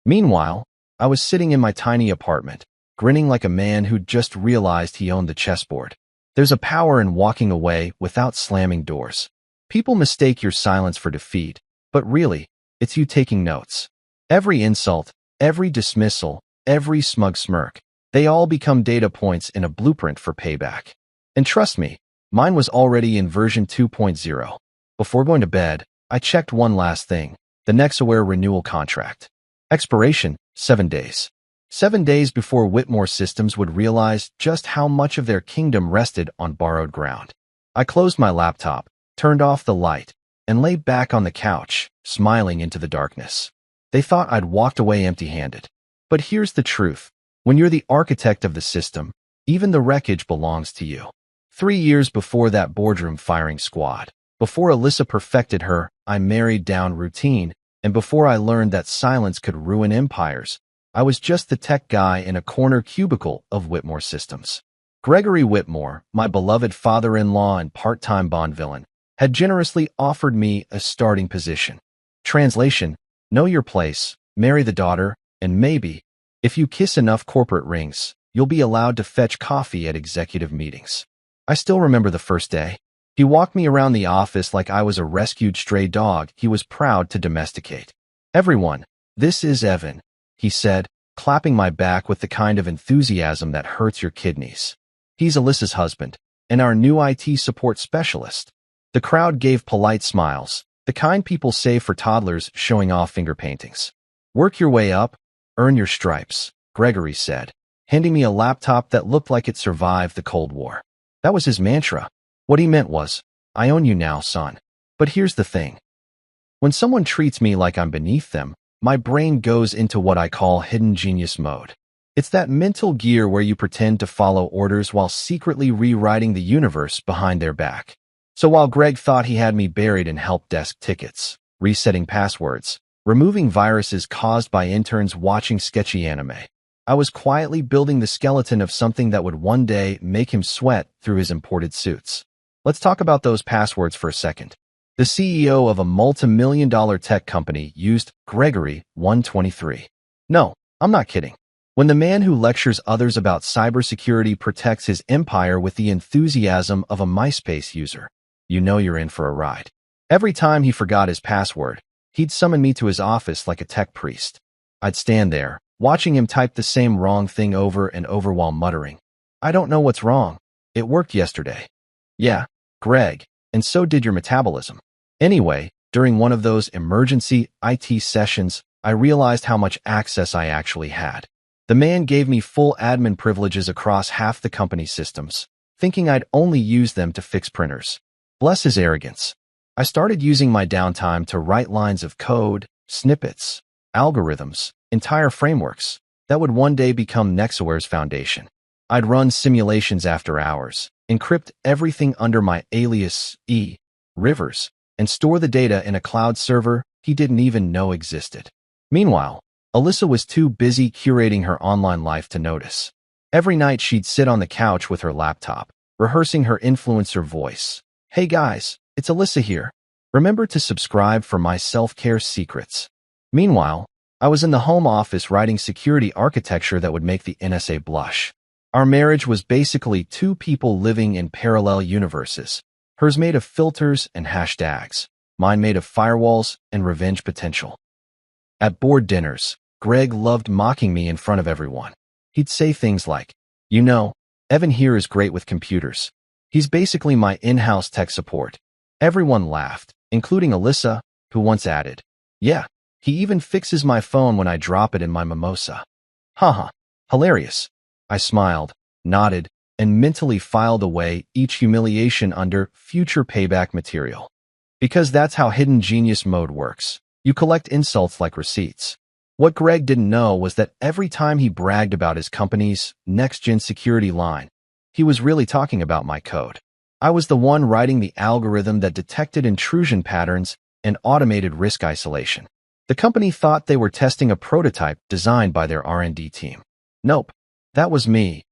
B: Meanwhile, I was sitting in my tiny apartment, grinning like a man who'd just realized he owned the chessboard. There's a power in walking away without slamming doors. People mistake your silence for defeat, but really, it's you taking notes. Every insult, every dismissal, every smug smirk, they all become data points in a blueprint for payback. And trust me, mine was already in version 2.0. Before going to bed, I checked one last thing, the Nexaware renewal contract. Expiration, 7 days. 7 days before Whitmore Systems would realize just how much of their kingdom rested on borrowed ground. I closed my laptop, turned off the light, and lay back on the couch, smiling into the darkness. They thought I'd walked away empty-handed. But here's the truth. When you're the architect of the system, even the wreckage belongs to you. 3 years before that boardroom firing squad, before Alyssa perfected her I married down routine, and before I learned that silence could ruin empires, I was just the tech guy in a corner cubicle of Whitmore Systems. Gregory Whitmore, my beloved father-in-law and part-time Bond villain, had generously offered me a starting position. Translation: know your place, marry the daughter, and maybe, If you kiss enough corporate rings, you'll be allowed to fetch coffee at executive meetings. I still remember the first day. He walked me around the office like I was a rescued stray dog he was proud to domesticate. "Everyone, this is Evan," he said, clapping my back with the kind of enthusiasm that hurts your kidneys. "He's Alyssa's husband, and our new IT support specialist." The crowd gave polite smiles, the kind people save for toddlers showing off finger paintings. "Work your way up, earn your stripes," Gregory said, handing me a laptop that looked like it survived the Cold War. That was his mantra. What he meant was, "I own you now, son." But here's the thing. When someone treats me like I'm beneath them, my brain goes into what I call hidden genius mode. It's that mental gear where you pretend to follow orders while secretly rewriting the universe behind their back. So while Greg thought he had me buried in help desk tickets, resetting passwords, removing viruses caused by interns watching sketchy anime, I was quietly building the skeleton of something that would one day make him sweat through his imported suits. Let's talk about those passwords for a second. The CEO of a multi-million-dollar tech company used Gregory 123. No, I'm not kidding. When the man who lectures others about cybersecurity protects his empire with the enthusiasm of a MySpace user, you know you're in for a ride. Every time he forgot his password, he'd summon me to his office like a tech priest. I'd stand there, watching him type the same wrong thing over and over while muttering, "I don't know what's wrong. It worked yesterday." "Yeah, Greg, and so did your metabolism." Anyway, during one of those emergency IT sessions, I realized how much access I actually had. The man gave me full admin privileges across half the company's systems, thinking I'd only use them to fix printers. Bless his arrogance. I started using my downtime to write lines of code, snippets, algorithms, entire frameworks that would one day become Nexaware's foundation. I'd run simulations after hours, encrypt everything under my alias Rivers, and store the data in a cloud server he didn't even know existed. Meanwhile, Alyssa was too busy curating her online life to notice. Every night she'd sit on the couch with her laptop, rehearsing her influencer voice. "Hey guys, it's Alyssa here. Remember to subscribe for my self-care secrets." Meanwhile, I was in the home office writing security architecture that would make the NSA blush. Our marriage was basically two people living in parallel universes. Hers made of filters and hashtags, mine made of firewalls and revenge potential. At board dinners, Greg loved mocking me in front of everyone. He'd say things like, "You know, Evan here is great with computers. He's basically my in-house tech support." Everyone laughed, including Alyssa, who once added, "Yeah, he even fixes my phone when I drop it in my mimosa." Haha, hilarious. I smiled, nodded, and mentally filed away each humiliation under future payback material. Because that's how hidden genius mode works. You collect insults like receipts. What Greg didn't know was that every time he bragged about his company's next-gen security line, he was really talking about my code. I was the one writing the algorithm that detected intrusion patterns and automated risk isolation. The company thought they were testing a prototype designed by their R&D team. Nope, that was me.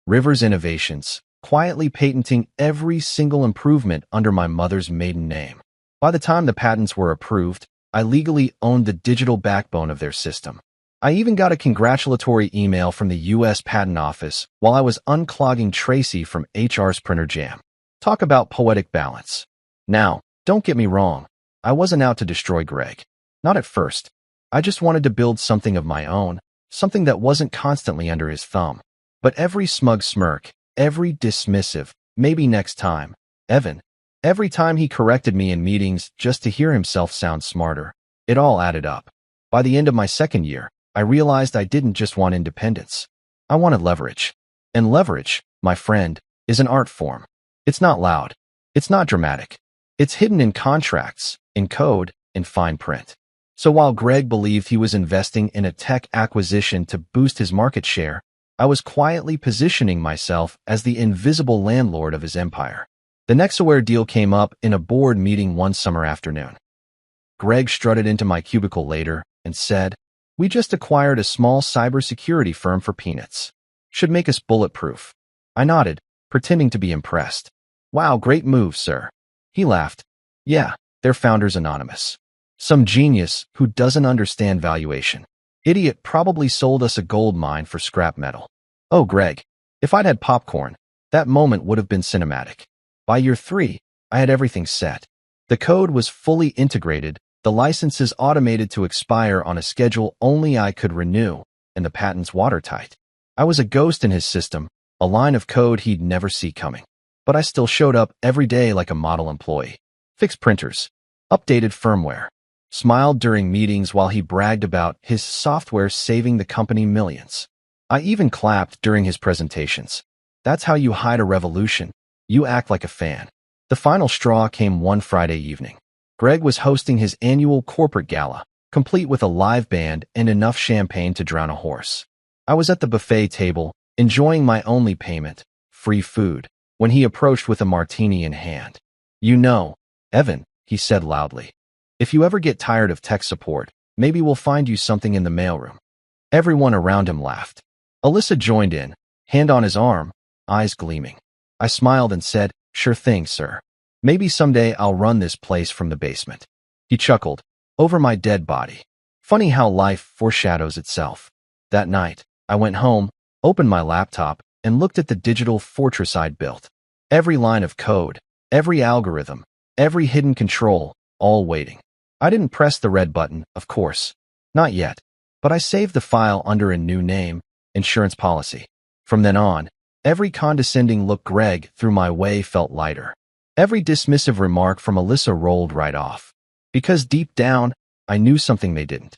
B: Rivers Innovations, quietly patenting every single improvement under my mother's maiden name. By the time the patents were approved, I legally owned the digital backbone of their system. I even got a congratulatory email from the U.S. Patent Office while I was unclogging Tracy from HR's printer jam. Talk about poetic balance. Now, don't get me wrong. I wasn't out to destroy Greg. Not at first. I just wanted to build something of my own, something that wasn't constantly under his thumb. But every smug smirk, every dismissive, "maybe next time, Evan," every time he corrected me in meetings just to hear himself sound smarter, it all added up. By the end of my second year, I realized I didn't just want independence. I wanted leverage. And leverage, my friend, is an art form. It's not loud. It's not dramatic. It's hidden in contracts, in code, in fine print. So while Greg believed he was investing in a tech acquisition to boost his market share, I was quietly positioning myself as the invisible landlord of his empire. The Nexaware deal came up in a board meeting one summer afternoon. Greg strutted into my cubicle later and said, "We just acquired a small cybersecurity firm for peanuts. Should make us bulletproof." I nodded, pretending to be impressed. "Wow, great move, sir." He laughed. "Yeah, they're Founders Anonymous. Some genius who doesn't understand valuation." Idiot probably sold us a gold mine for scrap metal. Oh, Greg, if I'd had popcorn, that moment would have been cinematic. By year 3, I had everything set. The code was fully integrated, the licenses automated to expire on a schedule only I could renew, and the patents watertight. I was a ghost in his system, a line of code he'd never see coming. But I still showed up every day like a model employee. Fixed printers, updated firmware, smiled during meetings while he bragged about his software saving the company millions. I even clapped during his presentations. That's how you hide a revolution. You act like a fan. The final straw came one Friday evening. Greg was hosting his annual corporate gala, complete with a live band and enough champagne to drown a horse. I was at the buffet table, enjoying my only payment, free food, when he approached with a martini in hand. You know, Evan, he said loudly, if you ever get tired of tech support, maybe we'll find you something in the mailroom. Everyone around him laughed. Alyssa joined in, hand on his arm, eyes gleaming. I smiled and said, sure thing, sir. Maybe someday I'll run this place from the basement. He chuckled, over my dead body. Funny how life foreshadows itself. That night, I went home, opened my laptop, and looked at the digital fortress I'd built. Every line of code, every algorithm, every hidden control, all waiting. I didn't press the red button, of course. Not yet. But I saved the file under a new name, insurance policy. From then on, every condescending look Greg threw my way felt lighter. Every dismissive remark from Alyssa rolled right off. Because deep down, I knew something they didn't.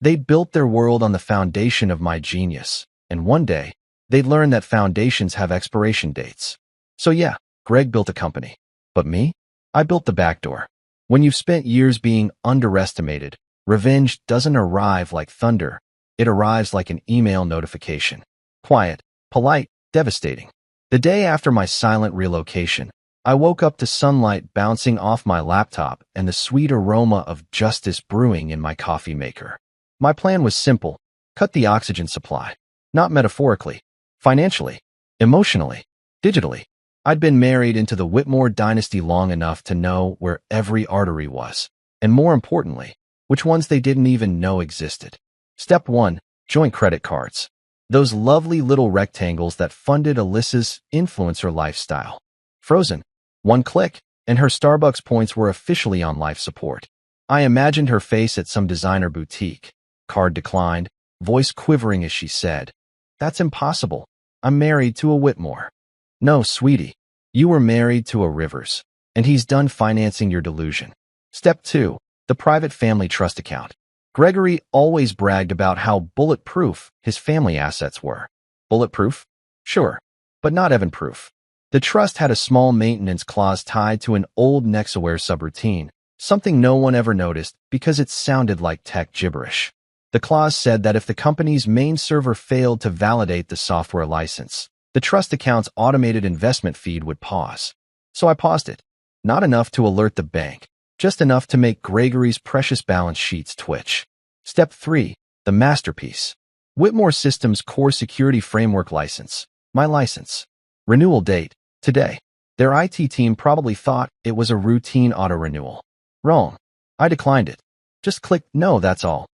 B: They'd built their world on the foundation of my genius, and one day, they'd learn that foundations have expiration dates. So yeah, Greg built a company. But me? I built the backdoor. When you've spent years being underestimated, revenge doesn't arrive like thunder. It arrives like an email notification. Quiet, polite, devastating. The day after my silent relocation, I woke up to sunlight bouncing off my laptop and the sweet aroma of justice brewing in my coffee maker. My plan was simple: cut the oxygen supply. Not metaphorically, financially, emotionally, digitally. I'd been married into the Whitmore dynasty long enough to know where every artery was, and more importantly, which ones they didn't even know existed. Step 1. Joint credit cards. Those lovely little rectangles that funded Alyssa's influencer lifestyle. Frozen. One click, and her Starbucks points were officially on life support. I imagined her face at some designer boutique. Card declined, voice quivering as she said, "That's impossible. I'm married to a Whitmore." "No, sweetie. You were married to a Rivers, and he's done financing your delusion." Step 2. The private family trust account. Gregory always bragged about how bulletproof his family assets were. Bulletproof? Sure, but not Evan-proof. The trust had a small maintenance clause tied to an old Nexaware subroutine, something no one ever noticed because it sounded like tech gibberish. The clause said that if the company's main server failed to validate the software license, the trust account's automated investment feed would pause. So I paused it. Not enough to alert the bank, just enough to make Gregory's precious balance sheets twitch. Step 3. The masterpiece. Whitmore Systems Core Security Framework License. My license. Renewal date. Today. Their IT team probably thought it was a routine auto-renewal. Wrong. I declined it. Just click no, that's all.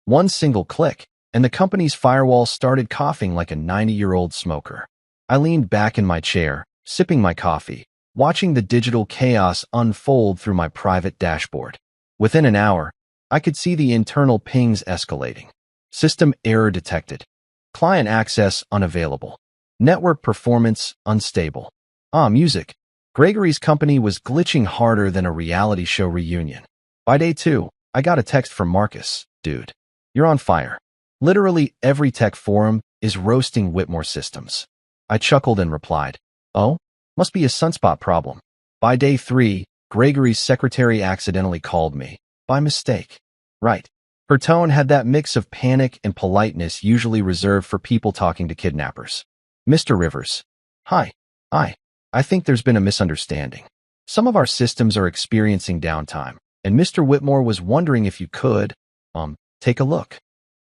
B: One single click, and the company's firewall started coughing like a 90-year-old smoker. I leaned back in my chair, sipping my coffee, watching the digital chaos unfold through my private dashboard. Within an hour, I could see the internal pings escalating. System error detected. Client access unavailable. Network performance unstable. Music. Gregory's company was glitching harder than a reality show reunion. By day 2, I got a text from Marcus. "Dude, you're on fire. Literally every tech forum is roasting Whitmore Systems." I chuckled and replied, "Oh, must be a sunspot problem." By day 3, Gregory's secretary accidentally called me. By mistake. Right. Her tone had that mix of panic and politeness usually reserved for people talking to kidnappers. "Mr. Rivers. Hi. I think there's been a misunderstanding. Some of our systems are experiencing downtime, and Mr. Whitmore was wondering if you could, take a look."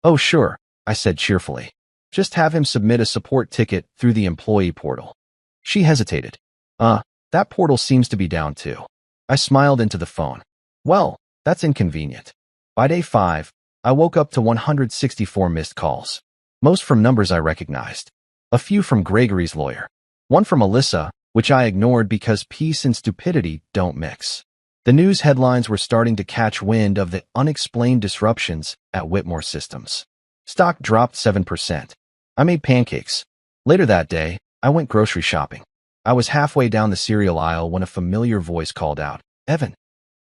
B: "Oh, sure," I said cheerfully. "Just have him submit a support ticket through the employee portal." She hesitated. That portal seems to be down too." I smiled into the phone. "Well, that's inconvenient." By day 5, I woke up to 164 missed calls. Most from numbers I recognized. A few from Gregory's lawyer. One from Alyssa, which I ignored because peace and stupidity don't mix. The news headlines were starting to catch wind of the unexplained disruptions at Whitmore Systems. Stock dropped 7%. I made pancakes. Later that day, I went grocery shopping. I was halfway down the cereal aisle when a familiar voice called out, "Evan."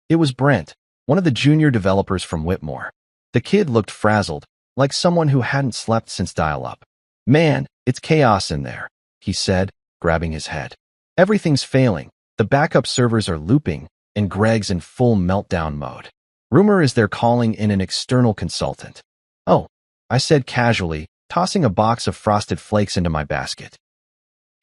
B: It was Brent, one of the junior developers from Whitmore. The kid looked frazzled, like someone who hadn't slept since dial-up. "Man, it's chaos in there," he said, grabbing his head. "Everything's failing. The backup servers are looping, and Greg's in full meltdown mode. Rumor is they're calling in an external consultant." "Oh," I said casually, tossing a box of Frosted Flakes into my basket.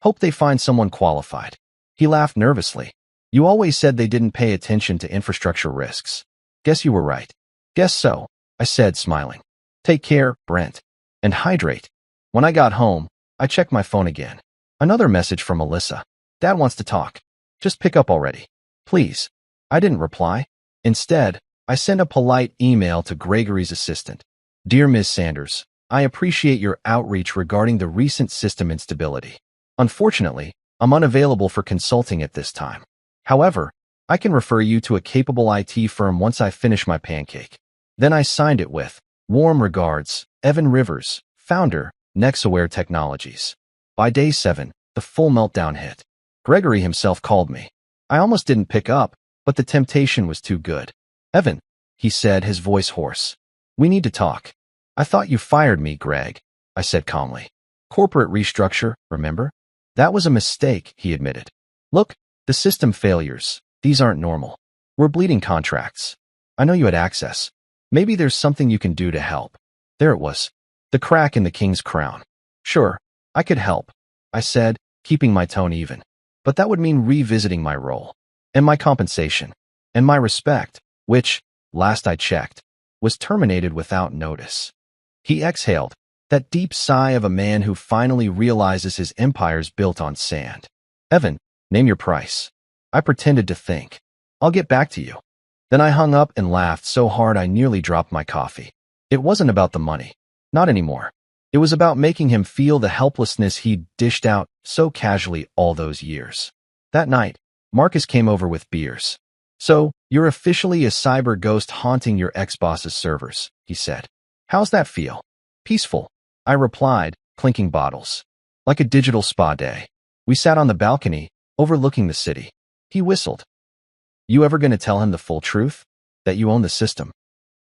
B: "Hope they find someone qualified." He laughed nervously. "You always said they didn't pay attention to infrastructure risks. Guess you were right." "Guess so," I said, smiling. "Take care, Brent. And hydrate." When I got home, I checked my phone again. Another message from Alyssa. "Dad wants to talk. Just pick up already. Please." I didn't reply. Instead, I sent a polite email to Gregory's assistant. "Dear Ms. Sanders, I appreciate your outreach regarding the recent system instability. Unfortunately, I'm unavailable for consulting at this time. However, I can refer you to a capable IT firm once I finish my pancake." Then I signed it with, "Warm regards, Evan Rivers, founder, Nexaware Technologies." By day 7, the full meltdown hit. Gregory himself called me. I almost didn't pick up, but the temptation was too good. "Evan," he said, his voice hoarse. "We need to talk." "I thought you fired me, Greg," I said calmly. "Corporate restructure, remember?" "That was a mistake," he admitted. "Look, the system failures, these aren't normal. We're bleeding contracts. I know you had access. Maybe there's something you can do to help." There it was, the crack in the king's crown. "Sure, I could help," I said, keeping my tone even. "But that would mean revisiting my role, and my compensation, and my respect, which, last I checked, was terminated without notice." He exhaled, that deep sigh of a man who finally realizes his empire's built on sand. "Evan, name your price." I pretended to think. "I'll get back to you." Then I hung up and laughed so hard I nearly dropped my coffee. It wasn't about the money. Not anymore. It was about making him feel the helplessness he'd dished out so casually all those years. That night, Marcus came over with beers. "So, you're officially a cyber ghost haunting your ex-boss's servers," he said. "How's that feel?" "Peaceful," I replied, clinking bottles. "Like a digital spa day." We sat on the balcony, overlooking the city. He whistled. "You ever gonna tell him the full truth? That you own the system?"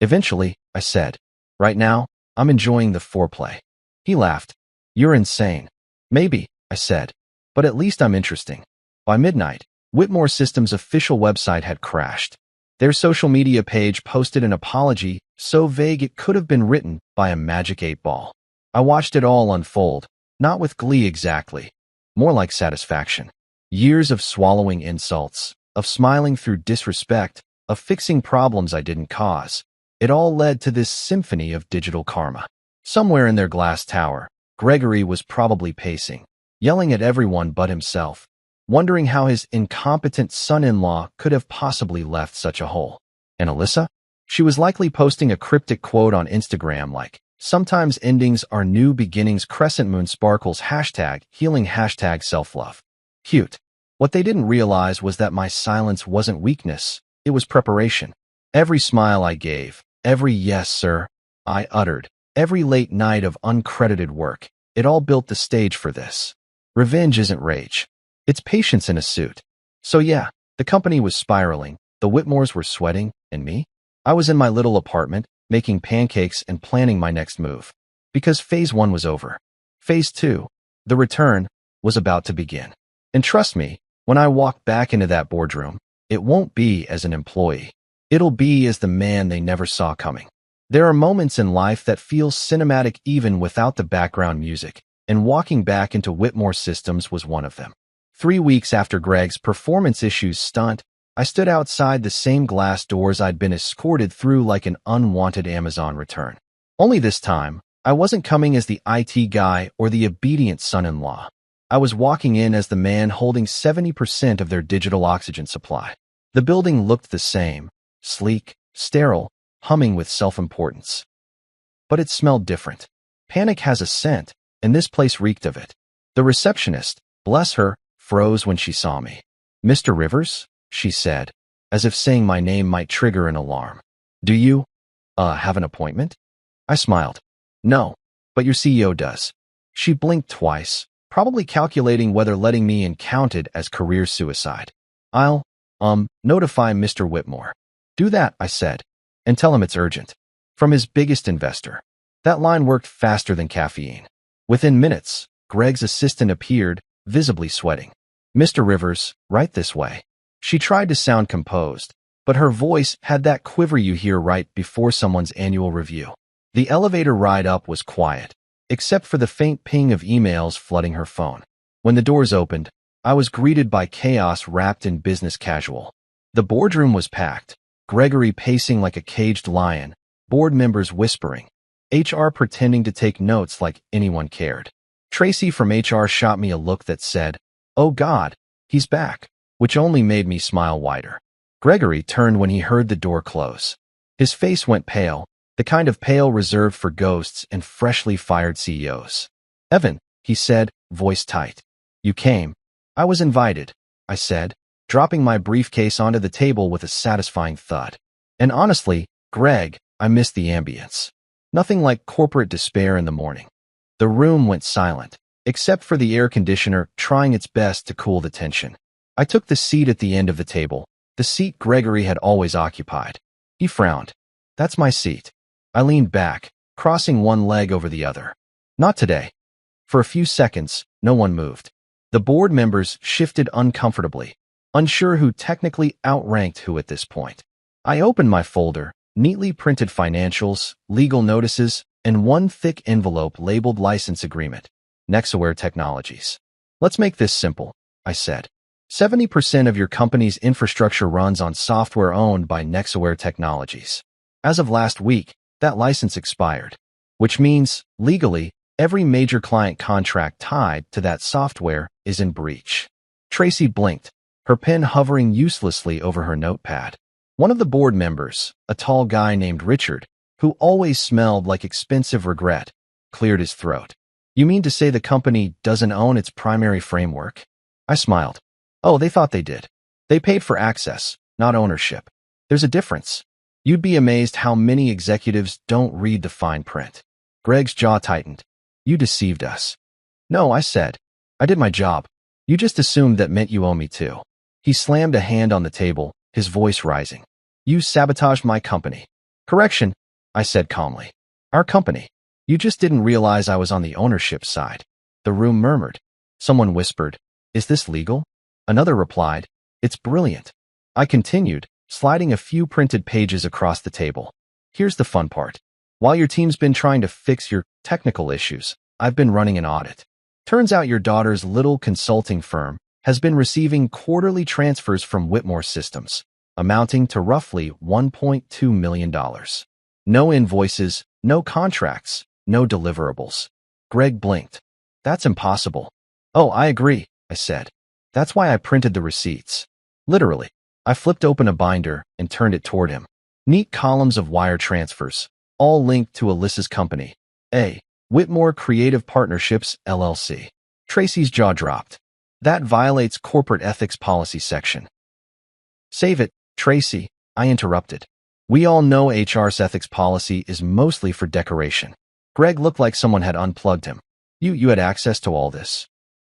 B: "Eventually," I said. "Right now, I'm enjoying the foreplay." He laughed. "You're insane." "Maybe," I said. "But at least I'm interesting." By midnight, Whitmore Systems' official website had crashed. Their social media page posted an apology so vague it could have been written by a magic 8-ball. I watched it all unfold, not with glee exactly, more like satisfaction. Years of swallowing insults, of smiling through disrespect, of fixing problems I didn't cause. It all led to this symphony of digital karma. Somewhere in their glass tower, Gregory was probably pacing, yelling at everyone but himself, wondering how his incompetent son-in-law could have possibly left such a hole. And Alyssa? She was likely posting a cryptic quote on Instagram like, "Sometimes endings are new beginnings, crescent moon sparkles, hashtag healing, hashtag self-love." Cute. What they didn't realize was that my silence wasn't weakness, it was preparation. Every smile I gave, every "yes, sir," I uttered, every late night of uncredited work, it all built the stage for this. Revenge isn't rage. It's patience in a suit. So yeah, the company was spiraling, the Whitmores were sweating, and me? I was in my little apartment, making pancakes and planning my next move. Because phase 1 was over. Phase 2, the return, was about to begin. And trust me, when I walk back into that boardroom, it won't be as an employee. It'll be as the man they never saw coming. There are moments in life that feel cinematic even without the background music, and walking back into Whitmore Systems was one of them. 3 weeks after Greg's performance issues stunt, I stood outside the same glass doors I'd been escorted through like an unwanted Amazon return. Only this time, I wasn't coming as the IT guy or the obedient son-in-law. I was walking in as the man holding 70% of their digital oxygen supply. The building looked the same, sleek, sterile, humming with self-importance. but it smelled different. Panic has a scent, and this place reeked of it. The receptionist, bless her, froze when she saw me. "Mr. Rivers?" she said, as if saying my name might trigger an alarm. "Do you, have an appointment?" I smiled. "No, but your CEO does." She blinked twice, probably calculating whether letting me in counted as career suicide. "I'll, notify Mr. Whitmore." "Do that," I said, "and tell him it's urgent." From his biggest investor. That line worked faster than caffeine. Within minutes, Greg's assistant appeared, visibly sweating. "Mr. Rivers, right this way." She tried to sound composed, but her voice had that quiver you hear right before someone's annual review. The elevator ride up was quiet, except for the faint ping of emails flooding her phone. When the doors opened, I was greeted by chaos wrapped in business casual. The boardroom was packed, Gregory pacing like a caged lion, board members whispering, HR pretending to take notes like anyone cared. Tracy from HR shot me a look that said, "Oh God, he's back," which only made me smile wider. Gregory turned when he heard the door close. His face went pale, the kind of pale reserved for ghosts and freshly fired CEOs. "Evan," he said, voice tight. "You came." "I was invited," I said, dropping my briefcase onto the table with a satisfying thud. And honestly, Greg, I missed the ambience. Nothing like corporate despair in the morning. The room went silent, except for the air conditioner trying its best to cool the tension. I took the seat at the end of the table, the seat Gregory had always occupied. He frowned. "That's my seat." I leaned back, crossing one leg over the other. "Not today." For a few seconds, no one moved. The board members shifted uncomfortably, unsure who technically outranked who at this point. I opened my folder, neatly printed financials, legal notices, and one thick envelope labeled license agreement. Nexaware Technologies. "Let's make this simple," I said. 70% of your company's infrastructure runs on software owned by Nexaware Technologies. As of last week, that license expired, which means, legally, every major client contract tied to that software is in breach. Tracy blinked, her pen hovering uselessly over her notepad. One of the board members, a tall guy named Richard, who always smelled like expensive regret, cleared his throat. "You mean to say the company doesn't own its primary framework?" I smiled. "Oh, they thought they did. They paid for access, not ownership. There's a difference. You'd be amazed how many executives don't read the fine print." Greg's jaw tightened. "You deceived us." "No," I said. "I did my job. You just assumed that meant you owe me too." He slammed a hand on the table, his voice rising. "You sabotaged my company." "Correction," I said calmly. "Our company. You just didn't realize I was on the ownership side." The room murmured. Someone whispered, "Is this legal?" Another replied, "It's brilliant." I continued, sliding a few printed pages across the table. "Here's the fun part. While your team's been trying to fix your technical issues, I've been running an audit. Turns out your daughter's little consulting firm has been receiving quarterly transfers from Whitmore Systems, amounting to roughly $1.2 million. No invoices, no contracts, no deliverables." Greg blinked. "That's impossible." "Oh, I agree," I said. "That's why I printed the receipts." Literally, I flipped open a binder and turned it toward him. Neat columns of wire transfers, all linked to Alyssa's company, A. Whitmore Creative Partnerships, LLC. Tracy's jaw dropped. "That violates corporate ethics policy section." "Save it, Tracy," I interrupted. "We all know HR's ethics policy is mostly for decoration." Greg looked like someone had unplugged him. You had access to all this."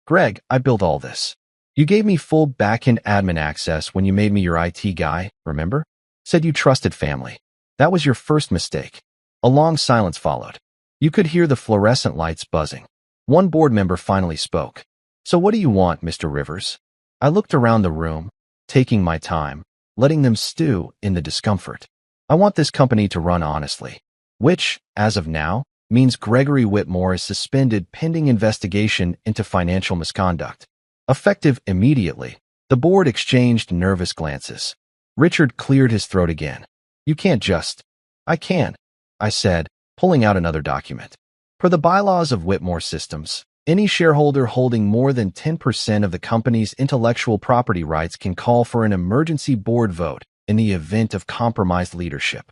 B: "Greg, I built all this. You gave me full back-end admin access when you made me your IT guy, remember? Said you trusted family. That was your first mistake." A long silence followed. You could hear the fluorescent lights buzzing. One board member finally spoke. "So what do you want, Mr. Rivers?" I looked around the room, taking my time, letting them stew in the discomfort. "I want this company to run honestly." Which, as of now, means Gregory Whitmore is suspended pending investigation into financial misconduct. Effective immediately, the board exchanged nervous glances. Richard cleared his throat again. "You can't just—" "I can," I said, pulling out another document. Per the bylaws of Whitmore Systems, any shareholder holding more than 10% of the company's intellectual property rights can call for an emergency board vote in the event of compromised leadership.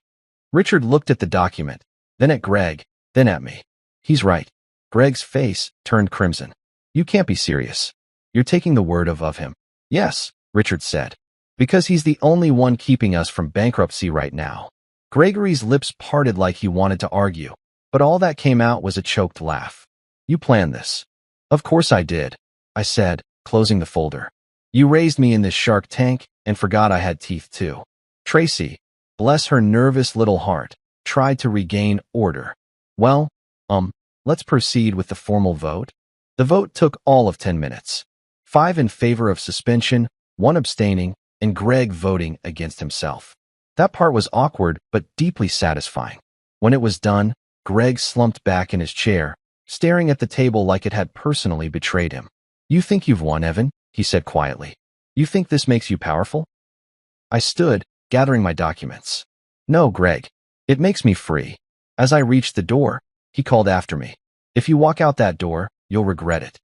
B: Richard looked at the document, then at Greg, then at me. He's right. Greg's face turned crimson. You can't be serious. You're taking the word of him. Yes, Richard said. Because he's the only one keeping us from bankruptcy right now. Gregory's lips parted like he wanted to argue, but all that came out was a choked laugh. You planned this. Of course I did, I said, closing the folder. You raised me in this shark tank and forgot I had teeth too. Tracy, bless her nervous little heart, tried to regain order. Well, let's proceed with the formal vote. The vote took all of 10 minutes. 5 in favor of suspension, 1 abstaining, and Greg voting against himself. That part was awkward but deeply satisfying. When it was done, Greg slumped back in his chair, staring at the table like it had personally betrayed him. You think you've won, Evan? He said quietly. You think this makes you powerful? I stood, gathering my documents. No, Greg. It makes me free. As I reached the door, he called after me. If you walk out that door, you'll regret it.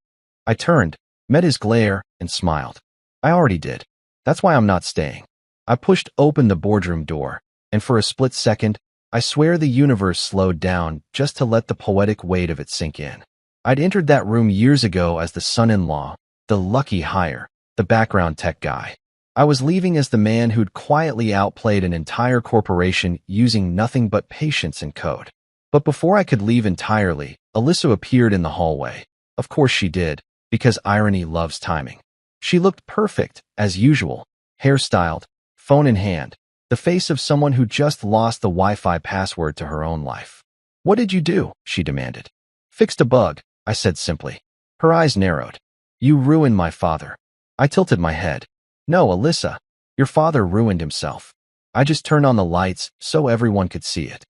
B: I turned, met his glare, and smiled. I already did. That's why I'm not staying. I pushed open the boardroom door, and for a split second, I swear the universe slowed down just to let the poetic weight of it sink in. I'd entered that room years ago as the son-in-law, the lucky hire, the background tech guy. I was leaving as the man who'd quietly outplayed an entire corporation using nothing but patience and code. But before I could leave entirely, Alyssa appeared in the hallway. Of course she did, because irony loves timing. She looked perfect, as usual, hairstyled, phone in hand, the face of someone who just lost the Wi-Fi password to her own life. What did you do? She demanded. Fixed a bug, I said simply. Her eyes narrowed. You ruined my father. I tilted my head. No, Alyssa, your father ruined himself. I just turned on the lights so everyone could see it.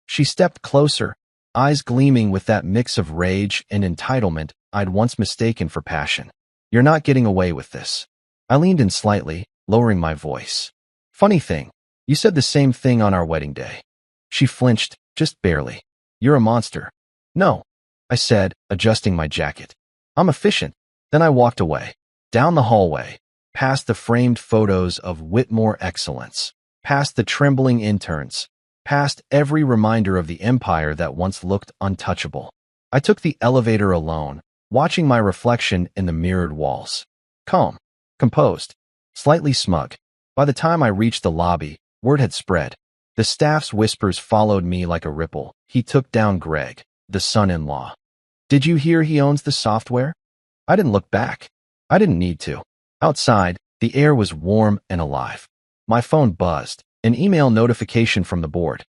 B: She stepped closer, eyes gleaming with that mix of rage and entitlement I'd once mistaken for passion. You're not getting away with this. I leaned in slightly, lowering my voice. Funny thing, you said the same thing on our wedding day. She flinched, just barely. You're a monster. No, I said, adjusting my jacket. I'm efficient. Then I walked away, down the hallway, past the framed photos of Whitmore excellence, past the trembling interns, past every reminder of the empire that once looked untouchable. I took the elevator alone, watching my reflection in the mirrored walls. Calm, composed, slightly smug. By the time I reached the lobby, word had spread. The staff's whispers followed me like a ripple. He took down Greg, the son-in-law. Did you hear he owns the software? I didn't look back. I didn't need to. Outside, the air was warm and alive. My phone buzzed, an email notification from the board.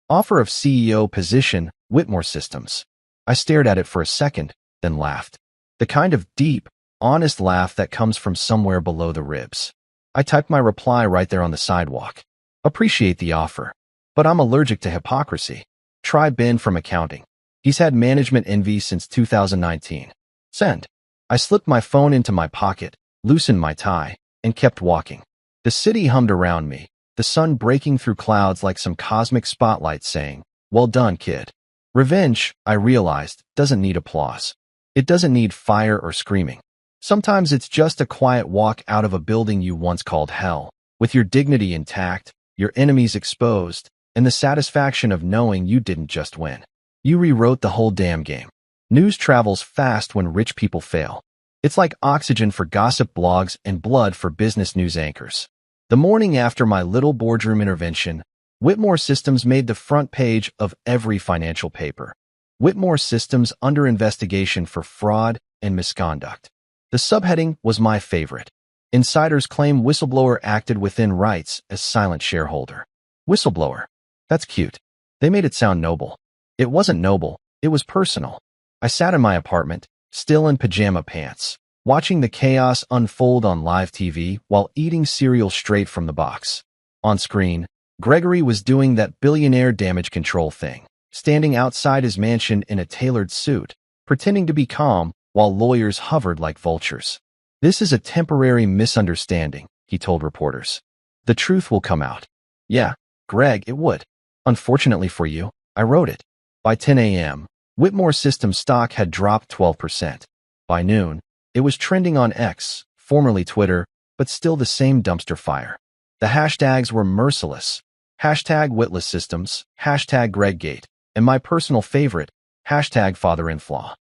B: Offer of CEO position, Whitmore Systems. I stared at it for a second, then laughed. The kind of deep, honest laugh that comes from somewhere below the ribs. I typed my reply right there on the sidewalk. Appreciate the offer, but I'm allergic to hypocrisy. Try Ben from accounting. He's had management envy since 2019. Send. I slipped my phone into my pocket, loosened my tie, and kept walking. The city hummed around me, the sun breaking through clouds like some cosmic spotlight saying, well done, kid. Revenge, I realized, doesn't need applause. It doesn't need fire or screaming. Sometimes it's just a quiet walk out of a building you once called hell, with your dignity intact, your enemies exposed, and the satisfaction of knowing you didn't just win. You rewrote the whole damn game. News travels fast when rich people fail. It's like oxygen for gossip blogs and blood for business news anchors. The morning after my little boardroom intervention, Whitmore Systems made the front page of every financial paper. Whitmore Systems under investigation for fraud and misconduct. The subheading was my favorite. Insiders claim whistleblower acted within rights as silent shareholder. Whistleblower. That's cute. They made it sound noble. It wasn't noble. It was personal. I sat in my apartment, still in pajama pants, watching the chaos unfold on live TV while eating cereal straight from the box. On screen, Gregory was doing that billionaire damage control thing, standing outside his mansion in a tailored suit, pretending to be calm while lawyers hovered like vultures. This is a temporary misunderstanding, he told reporters. The truth will come out. Yeah, Greg, it would. Unfortunately for you, I wrote it. By 10 a.m., Whitmore Systems stock had dropped 12%. By noon, it was trending on X, formerly Twitter, but still the same dumpster fire. The hashtags were merciless. Hashtag Witless Systems, hashtag GregGate, and my personal favorite, #father-in-flaw.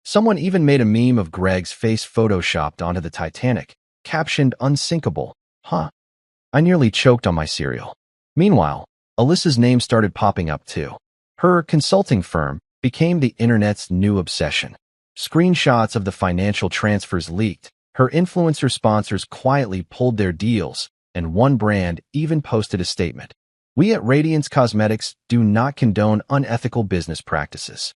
B: Someone even made a meme of Greg's face photoshopped onto the Titanic, captioned unsinkable. Huh. I nearly choked on my cereal. Meanwhile, Alyssa's name started popping up too. Her consulting firm became the internet's new obsession. Screenshots of the financial transfers leaked, her influencer sponsors quietly pulled their deals, and one brand even posted a statement. We at Radiance Cosmetics do not condone unethical business practices.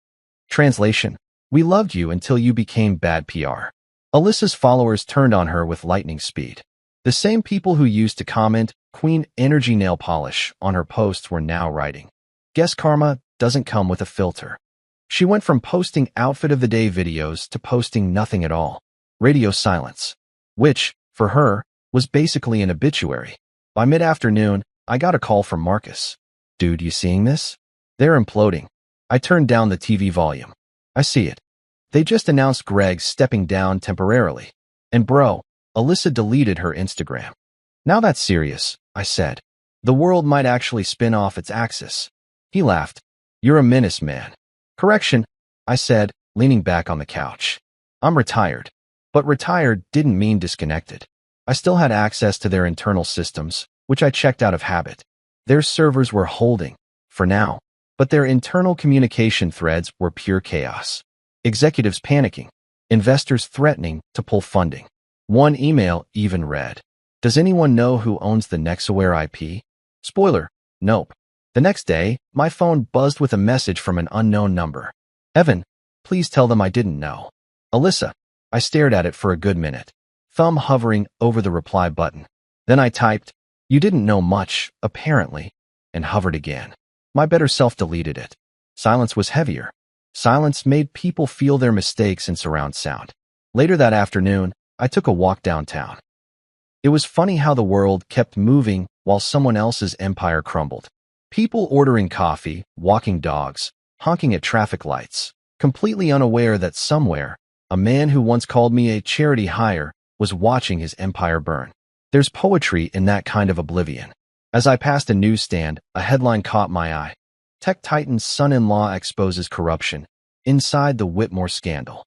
B: Translation: we loved you until you became bad PR. Alyssa's followers turned on her with lightning speed. The same people who used to comment Queen Energy nail polish on her posts were now writing, guess karma doesn't come with a filter. She went from posting outfit of the day videos to posting nothing at all. Radio silence. Which, for her, was basically an obituary. By mid-afternoon, I got a call from Marcus. Dude, you seeing this? They're imploding. I turned down the TV volume. I see it. They just announced Greg stepping down temporarily. And bro, Alyssa deleted her Instagram. Now that's serious, I said. The world might actually spin off its axis. He laughed. You're a menace, man. Correction, I said, leaning back on the couch. I'm retired. But retired didn't mean disconnected. I still had access to their internal systems, which I checked out of habit. Their servers were holding, for now, but their internal communication threads were pure chaos. Executives panicking, investors threatening to pull funding. One email even read, does anyone know who owns the Nexaware IP? Spoiler, nope. The next day, my phone buzzed with a message from an unknown number. Evan, please tell them I didn't know. Alyssa. I stared at it for a good minute, thumb hovering over the reply button. Then I typed, you didn't know much, apparently, and hovered again. My better self deleted it. Silence was heavier. Silence made people feel their mistakes in surround sound. Later that afternoon, I took a walk downtown. It was funny how the world kept moving while someone else's empire crumbled. People ordering coffee, walking dogs, honking at traffic lights, completely unaware that somewhere, a man who once called me a charity hire was watching his empire burn. There's poetry in that kind of oblivion. As I passed a newsstand, a headline caught my eye. Tech Titan's son-in-law exposes corruption inside the Whitmore scandal.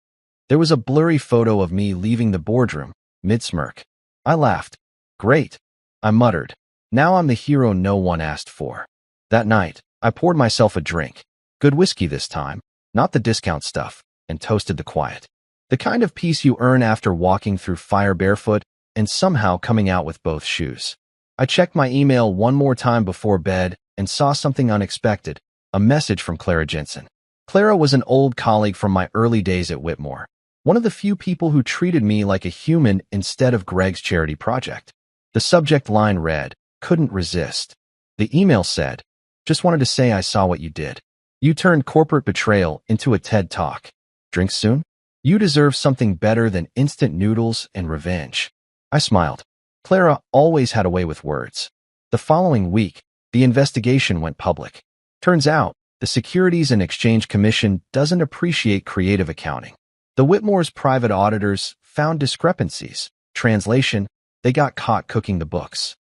B: There was a blurry photo of me leaving the boardroom, mid-smirk. I laughed. Great, I muttered. Now I'm the hero no one asked for. That night, I poured myself a drink. Good whiskey this time, not the discount stuff, and toasted the quiet. The kind of peace you earn after walking through fire barefoot and somehow coming out with both shoes. I checked my email one more time before bed and saw something unexpected, a message from Clara Jensen. Clara was an old colleague from my early days at Whitmore, one of the few people who treated me like a human instead of Greg's charity project. The subject line read, couldn't resist. The email said, just wanted to say I saw what you did. You turned corporate betrayal into a TED Talk. Drink soon? You deserve something better than instant noodles and revenge. I smiled. Clara always had a way with words. The following week, the investigation went public. Turns out, the Securities and Exchange Commission doesn't appreciate creative accounting. The Whitmore's private auditors found discrepancies. Translation, they got caught cooking the books.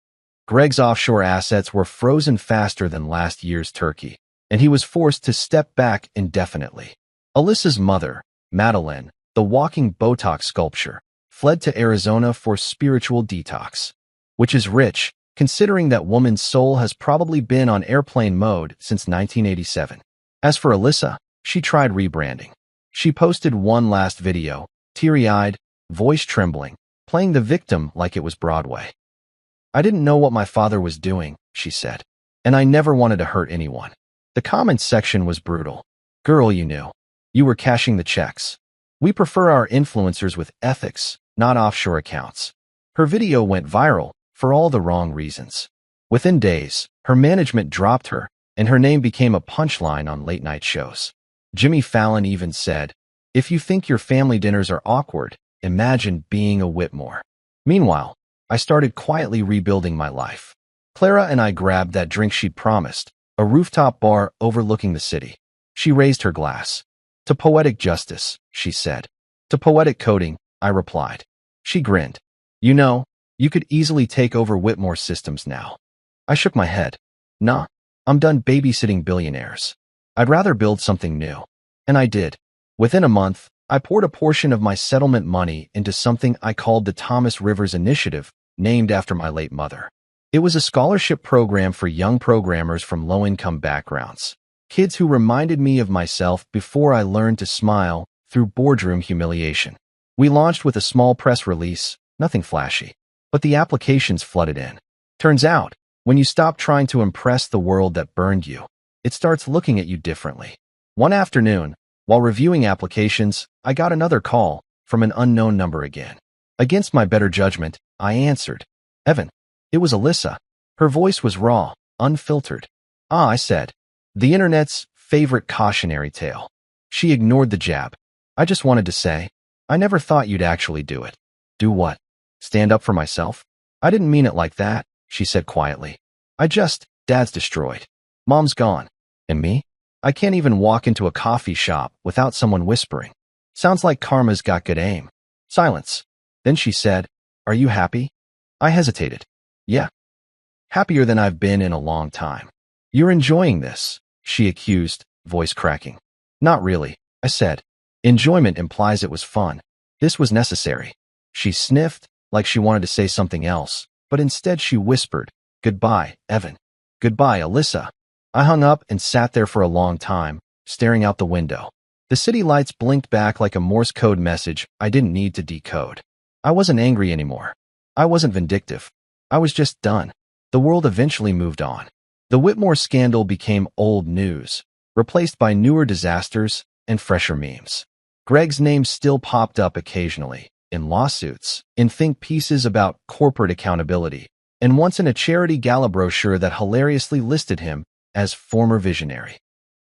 B: Greg's offshore assets were frozen faster than last year's turkey, and he was forced to step back indefinitely. Alyssa's mother, Madeline, the walking Botox sculpture, fled to Arizona for spiritual detox, which is rich, considering that woman's soul has probably been on airplane mode since 1987. As for Alyssa, she tried rebranding. She posted one last video, teary-eyed, voice trembling, playing the victim like it was Broadway. I didn't know what my father was doing, she said, and I never wanted to hurt anyone. The comments section was brutal. Girl, you knew. You were cashing the checks. We prefer our influencers with ethics, not offshore accounts. Her video went viral for all the wrong reasons. Within days, her management dropped her, and her name became a punchline on late-night shows. Jimmy Fallon even said, if you think your family dinners are awkward, imagine being a Whitmore. Meanwhile, I started quietly rebuilding my life. Clara and I grabbed that drink she'd promised, a rooftop bar overlooking the city. She raised her glass. To poetic justice, she said. To poetic coding, I replied. She grinned. You know, you could easily take over Whitmore systems now. I shook my head. Nah, I'm done babysitting billionaires. I'd rather build something new. And I did. Within a month, I poured a portion of my settlement money into something I called the Thomas Rivers Initiative, named after my late mother. It was a scholarship program for young programmers from low-income backgrounds. Kids who reminded me of myself before I learned to smile through boardroom humiliation. We launched with a small press release, nothing flashy. But the applications flooded in. Turns out, when you stop trying to impress the world that burned you, it starts looking at you differently. One afternoon, while reviewing applications, I got another call from an unknown number again. Against my better judgment, I answered. Evan. It was Alyssa. Her voice was raw, unfiltered. Ah, I said. The internet's favorite cautionary tale. She ignored the jab. I just wanted to say, I never thought you'd actually do it. Do what? Stand up for myself? I didn't mean it like that, she said quietly. Dad's destroyed. Mom's gone. And me? I can't even walk into a coffee shop without someone whispering. Sounds like karma's got good aim. Silence. Then she said, Are you happy? I hesitated. Yeah. Happier than I've been in a long time. You're enjoying this, she accused, voice cracking. Not really, I said. Enjoyment implies it was fun. This was necessary. She sniffed, like she wanted to say something else, but instead she whispered, Goodbye, Evan. Goodbye, Alyssa. I hung up and sat there for a long time, staring out the window. The city lights blinked back like a Morse code message I didn't need to decode. I wasn't angry anymore. I wasn't vindictive. I was just done. The world eventually moved on. The Whitmore scandal became old news, replaced by newer disasters and fresher memes. Greg's name still popped up occasionally, in lawsuits, in think pieces about corporate accountability, and once in a charity gala brochure that hilariously listed him as former visionary.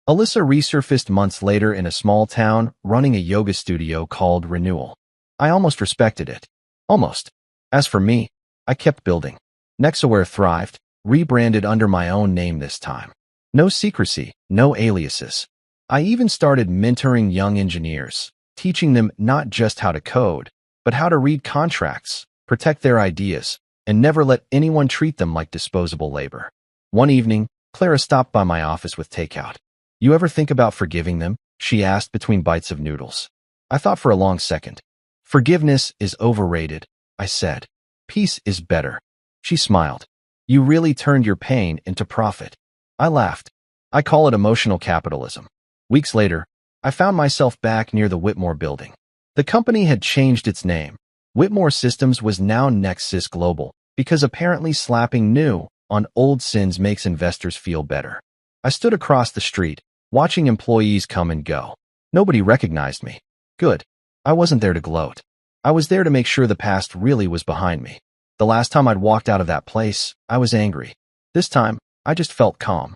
B: Alyssa resurfaced months later in a small town running a yoga studio called Renewal. I almost respected it. Almost. As for me, I kept building. Nexaware thrived, rebranded under my own name this time. No secrecy, no aliases. I even started mentoring young engineers, teaching them not just how to code, but how to read contracts, protect their ideas, and never let anyone treat them like disposable labor. One evening, Clara stopped by my office with takeout. You ever think about forgiving them? She asked between bites of noodles. I thought for a long second. Forgiveness is overrated, I said. Peace is better. She smiled. You really turned your pain into profit. I laughed. I call it emotional capitalism. Weeks later, I found myself back near the Whitmore building. The company had changed its name. Whitmore Systems was now Nexus Global, because apparently slapping new on old sins makes investors feel better. I stood across the street, watching employees come and go. Nobody recognized me. Good. I wasn't there to gloat. I was there to make sure the past really was behind me. The last time I'd walked out of that place, I was angry. This time, I just felt calm.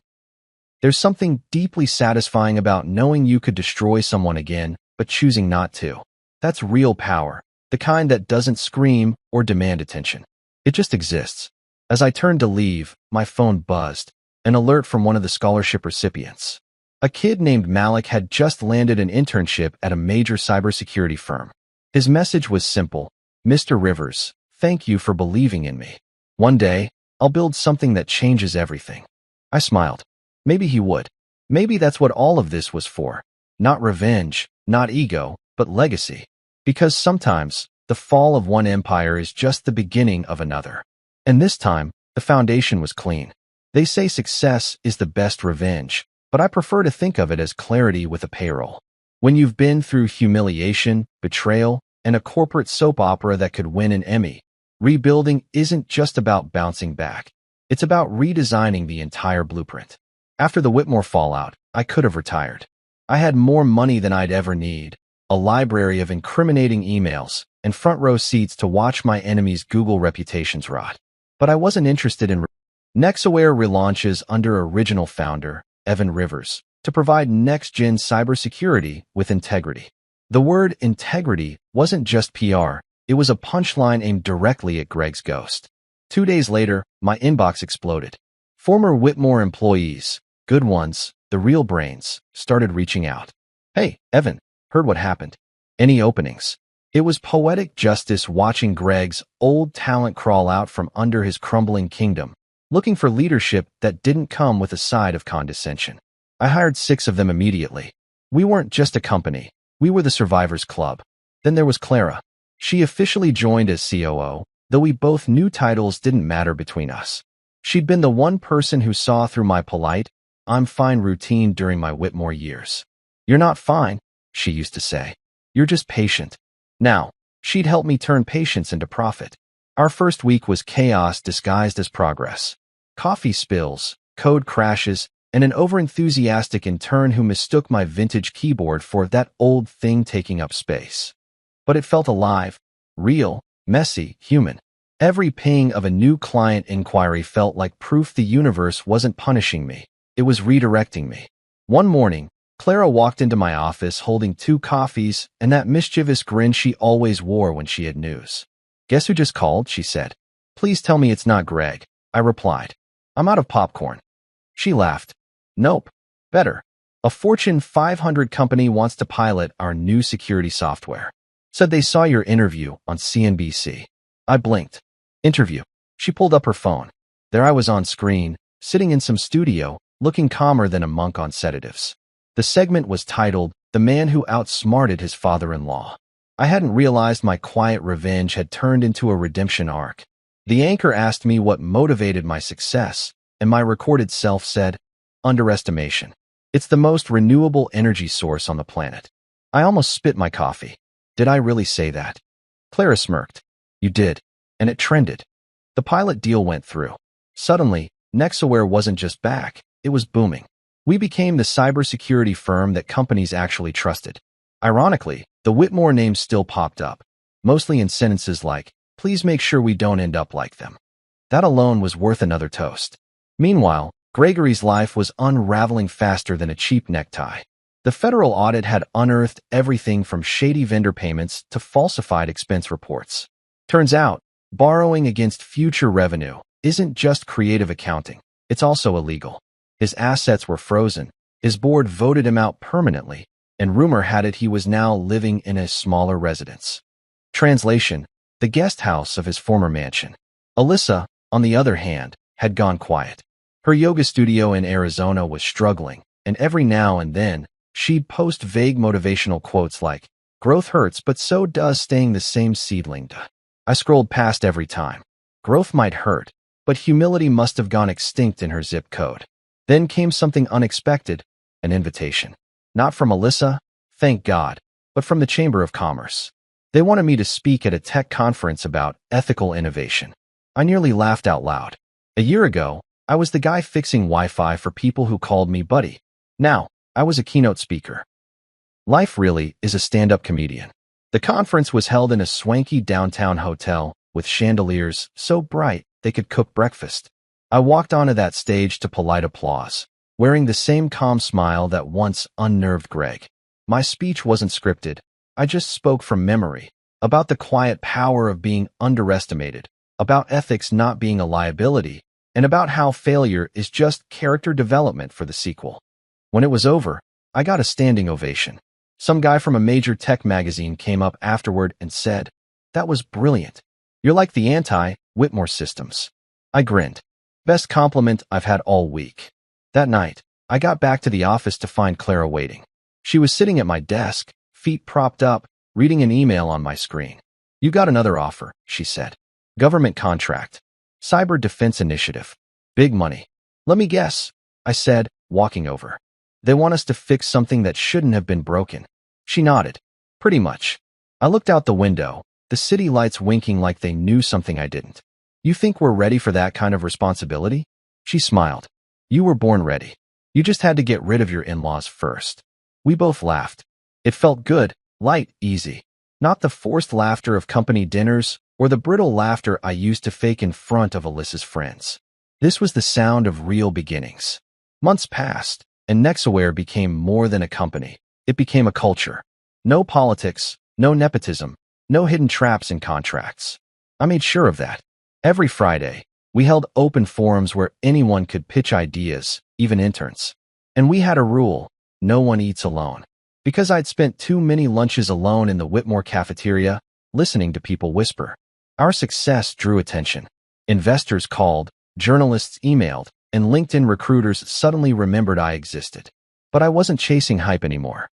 B: There's something deeply satisfying about knowing you could destroy someone again, but choosing not to. That's real power, the kind that doesn't scream or demand attention. It just exists. As I turned to leave, my phone buzzed, an alert from one of the scholarship recipients. A kid named Malik had just landed an internship at a major cybersecurity firm. His message was simple. Mr. Rivers, thank you for believing in me. One day, I'll build something that changes everything. I smiled. Maybe he would. Maybe that's what all of this was for. Not revenge, not ego, but legacy. Because sometimes, the fall of one empire is just the beginning of another. And this time, the foundation was clean. They say success is the best revenge, but I prefer to think of it as clarity with a payroll. When you've been through humiliation, betrayal, and a corporate soap opera that could win an Emmy, rebuilding isn't just about bouncing back. It's about redesigning the entire blueprint. After the Whitmore fallout, I could have retired. I had more money than I'd ever need, a library of incriminating emails, and front row seats to watch my enemies' Google reputations rot. But I wasn't interested in Nexaware relaunches under original founder, Evan Rivers, to provide next-gen cybersecurity with integrity. The word integrity wasn't just PR, it was a punchline aimed directly at Greg's ghost. 2 days later, my inbox exploded. Former Whitmore employees, good ones, the real brains, started reaching out. Hey, Evan, heard what happened. Any openings? It was poetic justice watching Greg's old talent crawl out from under his crumbling kingdom, looking for leadership that didn't come with a side of condescension. I hired 6 of them immediately. We weren't just a company. We were the Survivors Club. Then there was Clara. She officially joined as COO, though we both knew titles didn't matter between us. She'd been the one person who saw through my polite, "I'm fine" routine during my Whitmore years. "You're not fine," she used to say. "You're just patient." Now, she'd help me turn patience into profit. Our first week was chaos disguised as progress. Coffee spills, code crashes, and an overenthusiastic intern who mistook my vintage keyboard for that old thing taking up space. But it felt alive, real, messy, human. Every ping of a new client inquiry felt like proof the universe wasn't punishing me. It was redirecting me. One morning, Clara walked into my office holding 2 coffees and that mischievous grin she always wore when she had news. "Guess who just called?" she said. "Please tell me it's not Greg," I replied. "I'm out of popcorn." She laughed. "Nope. Better. A Fortune 500 company wants to pilot our new security software. Said they saw your interview on CNBC. I blinked. Interview. She pulled up her phone. There I was on screen, sitting in some studio, looking calmer than a monk on sedatives. The segment was titled, "The Man Who Outsmarted His Father-in-Law." I hadn't realized my quiet revenge had turned into a redemption arc. The anchor asked me what motivated my success, and my recorded self said, "Underestimation. It's the most renewable energy source on the planet." I almost spit my coffee. Did I really say that? Clara smirked. "You did. And it trended." The pilot deal went through. Suddenly, Nexaware wasn't just back, it was booming. We became the cybersecurity firm that companies actually trusted. Ironically, the Whitmore name still popped up, mostly in sentences like, "Please make sure we don't end up like them." That alone was worth another toast. Meanwhile, Gregory's life was unraveling faster than a cheap necktie. The federal audit had unearthed everything from shady vendor payments to falsified expense reports. Turns out, borrowing against future revenue isn't just creative accounting, it's also illegal. His assets were frozen, his board voted him out permanently, and rumor had it he was now living in a smaller residence. Translation: the guest house of his former mansion. Alyssa, on the other hand, had gone quiet. Her yoga studio in Arizona was struggling, and every now and then, she'd post vague motivational quotes like, "Growth hurts, but so does staying the same seedling." I scrolled past every time. Growth might hurt, but humility must have gone extinct in her zip code. Then came something unexpected, an invitation. Not from Alyssa, thank God, but from the Chamber of Commerce. They wanted me to speak at a tech conference about ethical innovation. I nearly laughed out loud. A year ago, I was the guy fixing Wi-Fi for people who called me buddy. Now, I was a keynote speaker. Life really is a stand-up comedian. The conference was held in a swanky downtown hotel with chandeliers so bright they could cook breakfast. I walked onto that stage to polite applause, wearing the same calm smile that once unnerved Greg. My speech wasn't scripted. I just spoke from memory, about the quiet power of being underestimated, about ethics not being a liability, and about how failure is just character development for the sequel. When it was over, I got a standing ovation. Some guy from a major tech magazine came up afterward and said, "That was brilliant. You're like the anti-Whitmore systems." I grinned. Best compliment I've had all week. That night, I got back to the office to find Clara waiting. She was sitting at my desk, feet propped up, reading an email on my screen. "You got another offer," she said. "Government contract. Cyber Defense Initiative. Big money." "Let me guess," I said, walking over. "They want us to fix something that shouldn't have been broken." She nodded. "Pretty much." I looked out the window, the city lights winking like they knew something I didn't. "You think we're ready for that kind of responsibility?" She smiled. "You were born ready. You just had to get rid of your in-laws first." We both laughed. It felt good, light, easy. Not the forced laughter of company dinners or the brittle laughter I used to fake in front of Alyssa's friends. This was the sound of real beginnings. Months passed, and Nexaware became more than a company. It became a culture. No politics, no nepotism, no hidden traps in contracts. I made sure of that. Every Friday, we held open forums where anyone could pitch ideas, even interns. And we had a rule: no one eats alone. Because I'd spent too many lunches alone in the Whitmore cafeteria, listening to people whisper. Our success drew attention. Investors called, journalists emailed, and LinkedIn recruiters suddenly remembered I existed. But I wasn't chasing hype anymore.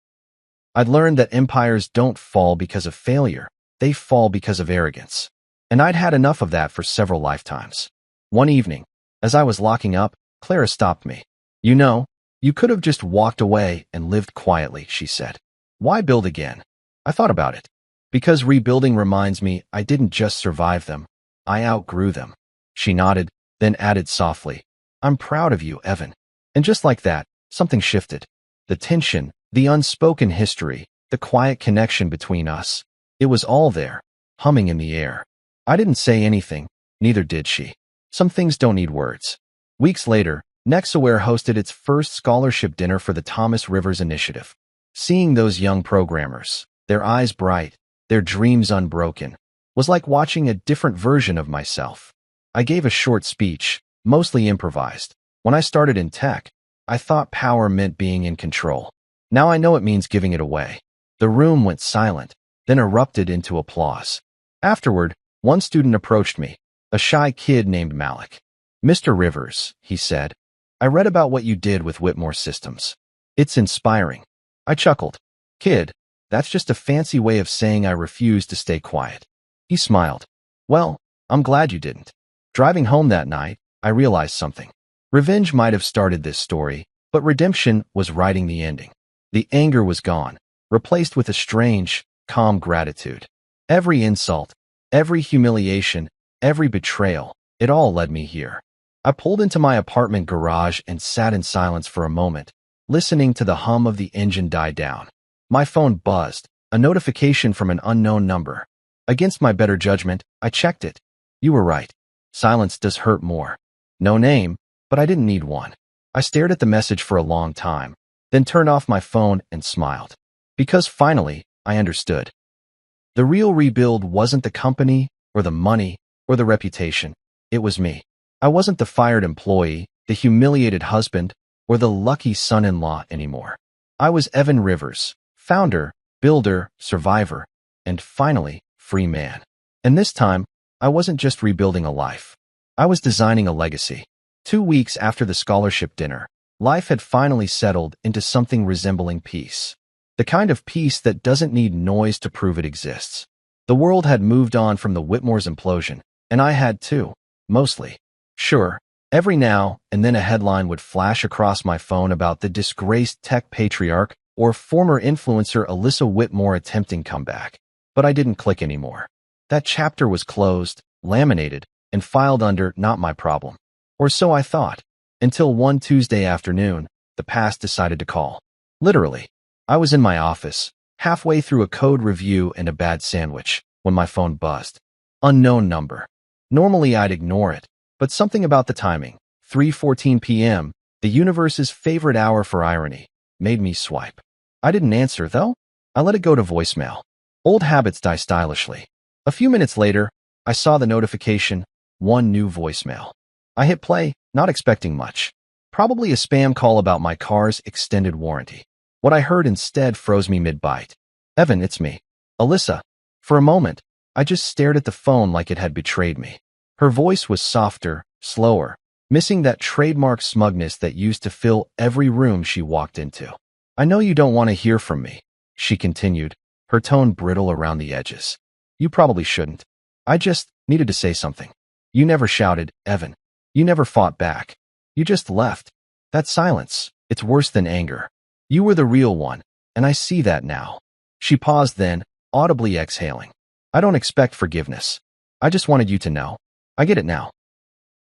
B: I'd learned that empires don't fall because of failure. They fall because of arrogance. And I'd had enough of that for several lifetimes. One evening, as I was locking up, Clara stopped me. "You know, you could have just walked away and lived quietly," she said. "Why build again?" I thought about it. Because rebuilding reminds me I didn't just survive them. I outgrew them. She nodded, then added softly, "I'm proud of you, Evan." And just like that, something shifted. The tension, the unspoken history, the quiet connection between us. It was all there, humming in the air. I didn't say anything, neither did she. Some things don't need words. Weeks later, NextAware hosted its first scholarship dinner for the Thomas Rivers Initiative. Seeing those young programmers, their eyes bright, their dreams unbroken, was like watching a different version of myself. I gave a short speech, mostly improvised. When I started in tech, I thought power meant being in control. Now I know it means giving it away. The room went silent, then erupted into applause. Afterward, one student approached me, a shy kid named Malik. "Mr. Rivers," he said, "I read about what you did with Whitmore Systems. It's inspiring." I chuckled. "Kid, that's just a fancy way of saying I refuse to stay quiet." He smiled. "Well, I'm glad you didn't." Driving home that night, I realized something. Revenge might have started this story, but redemption was writing the ending. The anger was gone, replaced with a strange, calm gratitude. Every insult, every humiliation, every betrayal, it all led me here. I pulled into my apartment garage and sat in silence for a moment, listening to the hum of the engine die down. My phone buzzed, a notification from an unknown number. Against my better judgment, I checked it. You were right. Silence does hurt more. No name, but I didn't need one. I stared at the message for a long time, then turned off my phone and smiled. Because finally, I understood. The real rebuild wasn't the company, or the money, or the reputation. It was me. I wasn't the fired employee, the humiliated husband, or the lucky son-in-law anymore. I was Evan Rivers, founder, builder, survivor, and finally, free man. And this time, I wasn't just rebuilding a life. I was designing a legacy. 2 weeks after the scholarship dinner, life had finally settled into something resembling peace. The kind of peace that doesn't need noise to prove it exists. The world had moved on from the Whitmore's implosion, and I had too, mostly. Sure, every now and then a headline would flash across my phone about the disgraced tech patriarch or former influencer Alyssa Whitmore attempting comeback. But I didn't click anymore. That chapter was closed, laminated, and filed under "not my problem." Or so I thought, until one Tuesday afternoon, the past decided to call. Literally, I was in my office, halfway through a code review and a bad sandwich, when my phone buzzed. Unknown number. Normally I'd ignore it, but something about the timing, 3:14 p.m., the universe's favorite hour for irony, made me swipe. I didn't answer, though. I let it go to voicemail. Old habits die stylishly. A few minutes later, I saw the notification, one new voicemail. I hit play, not expecting much. Probably a spam call about my car's extended warranty. What I heard instead froze me mid-bite. "Evan, it's me. Alyssa." For a moment, I just stared at the phone like it had betrayed me. Her voice was softer, slower, missing that trademark smugness that used to fill every room she walked into. "I know you don't want to hear from me," she continued, her tone brittle around the edges. "You probably shouldn't. I just needed to say something. You never shouted, Evan. You never fought back. You just left. That silence, it's worse than anger. You were the real one, and I see that now." She paused then, audibly exhaling. "I don't expect forgiveness. I just wanted you to know. I get it now.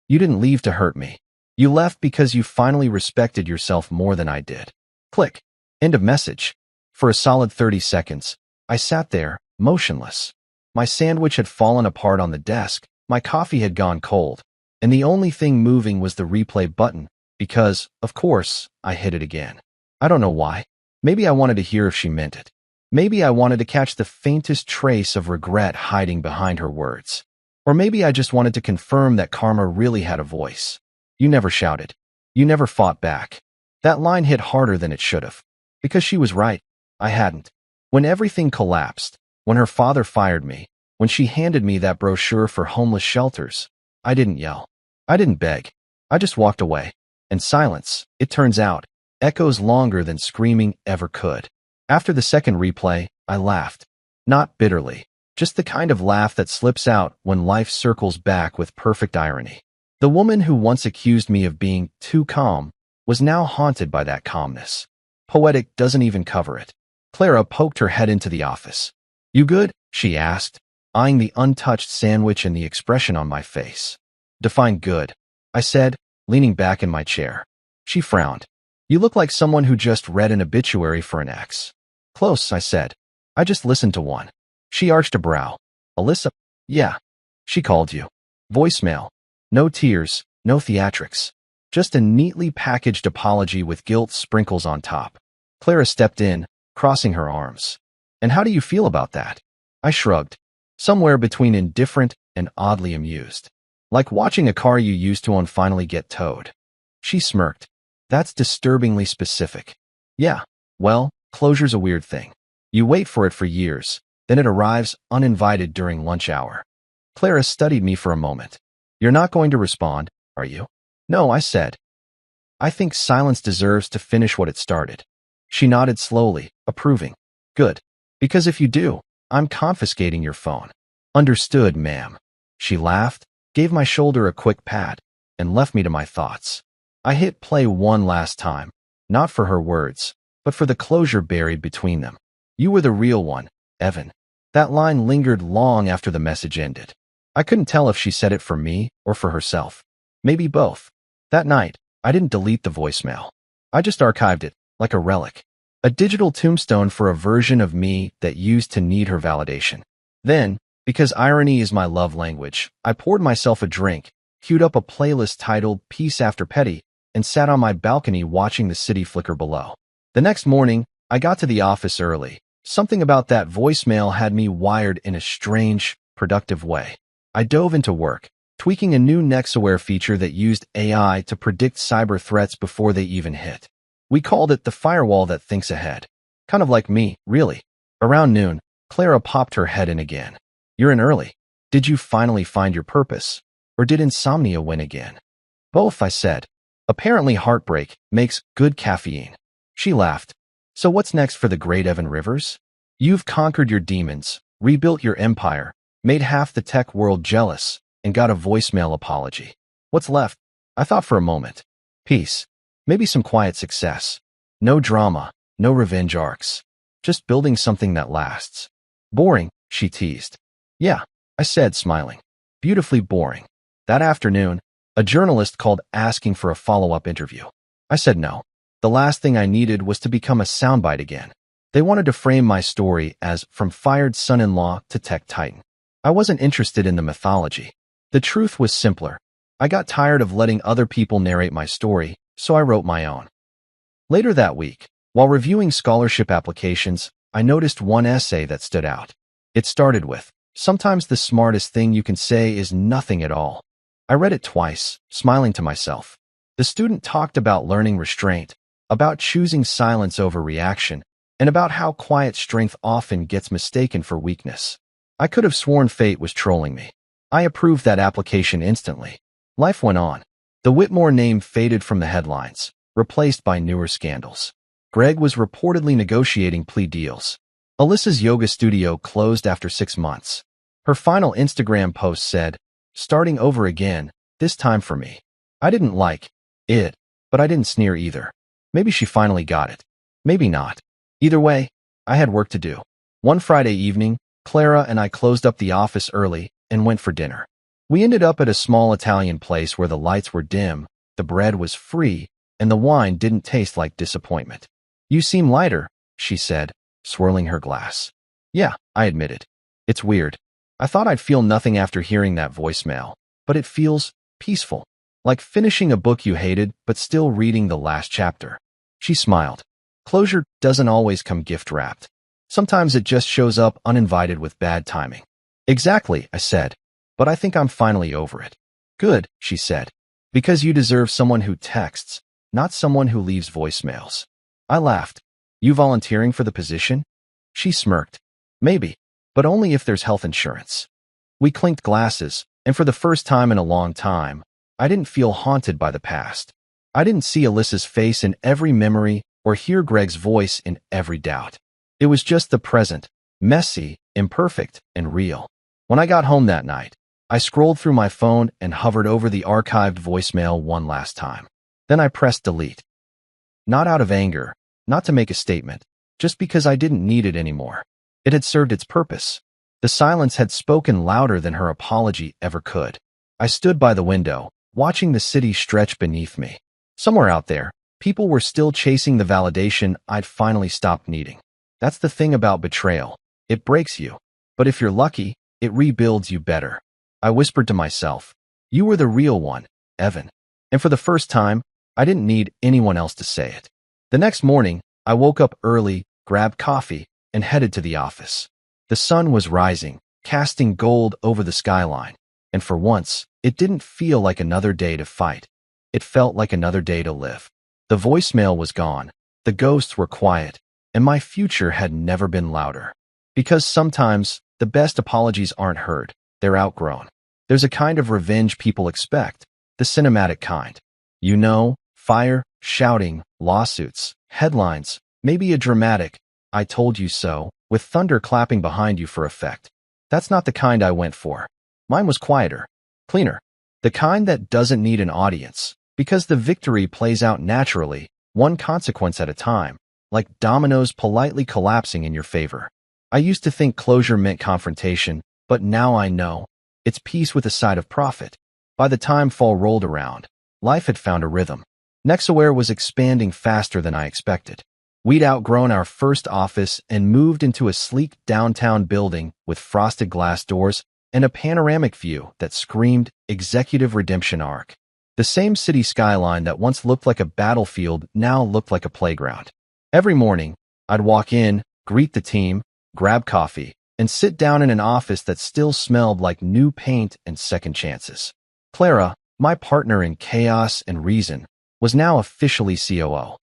B: You didn't leave to hurt me. You left because you finally respected yourself more than I did." Click. End of message. For a solid 30 seconds, I sat there, motionless. My sandwich had fallen apart on the desk, my coffee had gone cold, and the only thing moving was the replay button, because, of course, I hit it again. I don't know why. Maybe I wanted to hear if she meant it. Maybe I wanted to catch the faintest trace of regret hiding behind her words. Or maybe I just wanted to confirm that karma really had a voice. You never shouted. You never fought back. That line hit harder than it should have. Because she was right. I hadn't. When everything collapsed, when her father fired me, when she handed me that brochure for homeless shelters, I didn't yell. I didn't beg. I just walked away. And silence, it turns out, echoes longer than screaming ever could. After the second replay, I laughed. Not bitterly, just the kind of laugh that slips out when life circles back with perfect irony. The woman who once accused me of being too calm was now haunted by that calmness. Poetic doesn't even cover it. Clara poked her head into the office. "You good?" she asked, eyeing the untouched sandwich and the expression on my face. "Define good," I said, leaning back in my chair. She frowned. "You look like someone who just read an obituary for an ex." "Close," I said. "I just listened to one." She arched a brow. "Alyssa?" "Yeah. She called you." Voicemail. No tears, no theatrics. Just a neatly packaged apology with guilt sprinkles on top. Clara stepped in, crossing her arms. "And how do you feel about that?" I shrugged. Somewhere between indifferent and oddly amused. Like watching a car you used to own finally get towed. She smirked. "That's disturbingly specific." "Yeah, well, closure's a weird thing. You wait for it for years, then it arrives uninvited during lunch hour." Clara studied me for a moment. "You're not going to respond, are you?" "No," I said. "I think silence deserves to finish what it started." She nodded slowly, approving. "Good. Because if you do, I'm confiscating your phone." "Understood, ma'am." She laughed, gave my shoulder a quick pat, and left me to my thoughts. I hit play one last time, not for her words, but for the closure buried between them. "You were the real one, Evan." That line lingered long after the message ended. I couldn't tell if she said it for me or for herself. Maybe both. That night, I didn't delete the voicemail. I just archived it, like a relic. A digital tombstone for a version of me that used to need her validation. Then, because irony is my love language, I poured myself a drink, queued up a playlist titled Peace After Petty, and sat on my balcony watching the city flicker below. The next morning, I got to the office early. Something about that voicemail had me wired in a strange, productive way. I dove into work, tweaking a new Nexaware feature that used AI to predict cyber threats before they even hit. We called it the firewall that thinks ahead. Kind of like me, really. Around noon, Clara popped her head in again. "You're in early. Did you finally find your purpose? Or did insomnia win again?" "Both," I said. "Apparently heartbreak makes good caffeine." She laughed. "So what's next for the great Evan Rivers? You've conquered your demons, rebuilt your empire, made half the tech world jealous, and got a voicemail apology. What's left?" I thought for a moment. "Peace. Maybe some quiet success. No drama, no revenge arcs. Just building something that lasts." "Boring," she teased. "Yeah," I said, smiling. "Beautifully boring." That afternoon, a journalist called asking for a follow-up interview. I said no. The last thing I needed was to become a soundbite again. They wanted to frame my story as from fired son-in-law to tech titan. I wasn't interested in the mythology. The truth was simpler. I got tired of letting other people narrate my story, so I wrote my own. Later that week, while reviewing scholarship applications, I noticed one essay that stood out. It started with, "Sometimes the smartest thing you can say is nothing at all." I read it twice, smiling to myself. The student talked about learning restraint, about choosing silence over reaction, and about how quiet strength often gets mistaken for weakness. I could have sworn fate was trolling me. I approved that application instantly. Life went on. The Whitmore name faded from the headlines, replaced by newer scandals. Greg was reportedly negotiating plea deals. Alyssa's yoga studio closed after 6 months. Her final Instagram post said, "Starting over again, this time for me." I didn't like it, but I didn't sneer either. Maybe she finally got it. Maybe not. Either way, I had work to do. One Friday evening, Clara and I closed up the office early and went for dinner. We ended up at a small Italian place where the lights were dim, the bread was free, and the wine didn't taste like disappointment. "You seem lighter," she said, swirling her glass. "Yeah," I admitted. "It's weird. I thought I'd feel nothing after hearing that voicemail, but it feels peaceful, like finishing a book you hated but still reading the last chapter." She smiled. "Closure doesn't always come gift-wrapped. Sometimes it just shows up uninvited with bad timing." "Exactly," I said. "But I think I'm finally over it." "Good," she said. "Because you deserve someone who texts, not someone who leaves voicemails." I laughed. "You volunteering for the position?" She smirked. "Maybe, but only if there's health insurance." We clinked glasses, and for the first time in a long time, I didn't feel haunted by the past. I didn't see Alyssa's face in every memory or hear Greg's voice in every doubt. It was just the present, messy, imperfect, and real. When I got home that night, I scrolled through my phone and hovered over the archived voicemail one last time. Then I pressed delete. Not out of anger, not to make a statement, just because I didn't need it anymore. It had served its purpose. The silence had spoken louder than her apology ever could. I stood by the window, watching the city stretch beneath me. Somewhere out there, people were still chasing the validation I'd finally stopped needing. That's the thing about betrayal. It breaks you. But if you're lucky, it rebuilds you better. I whispered to myself, "You were the real one, Evan." And for the first time, I didn't need anyone else to say it. The next morning, I woke up early, grabbed coffee, and headed to the office. The sun was rising, casting gold over the skyline. And for once, it didn't feel like another day to fight. It felt like another day to live. The voicemail was gone, the ghosts were quiet, and my future had never been louder. Because sometimes, the best apologies aren't heard, they're outgrown. There's a kind of revenge people expect, the cinematic kind. You know, fire, shouting, lawsuits, headlines, maybe a dramatic, "I told you so," with thunder clapping behind you for effect. That's not the kind I went for. Mine was quieter, cleaner, the kind that doesn't need an audience, because the victory plays out naturally, one consequence at a time, like dominoes politely collapsing in your favor. I used to think closure meant confrontation, but now I know. It's peace with a side of profit. By the time fall rolled around, life had found a rhythm. Nexaware was expanding faster than I expected. We'd outgrown our first office and moved into a sleek downtown building with frosted glass doors and a panoramic view that screamed executive redemption arc. The same city skyline that once looked like a battlefield now looked like a playground. Every morning, I'd walk in, greet the team, grab coffee, and sit down in an office that still smelled like new paint and second chances. Clara, my partner in chaos and reason, was now officially COO.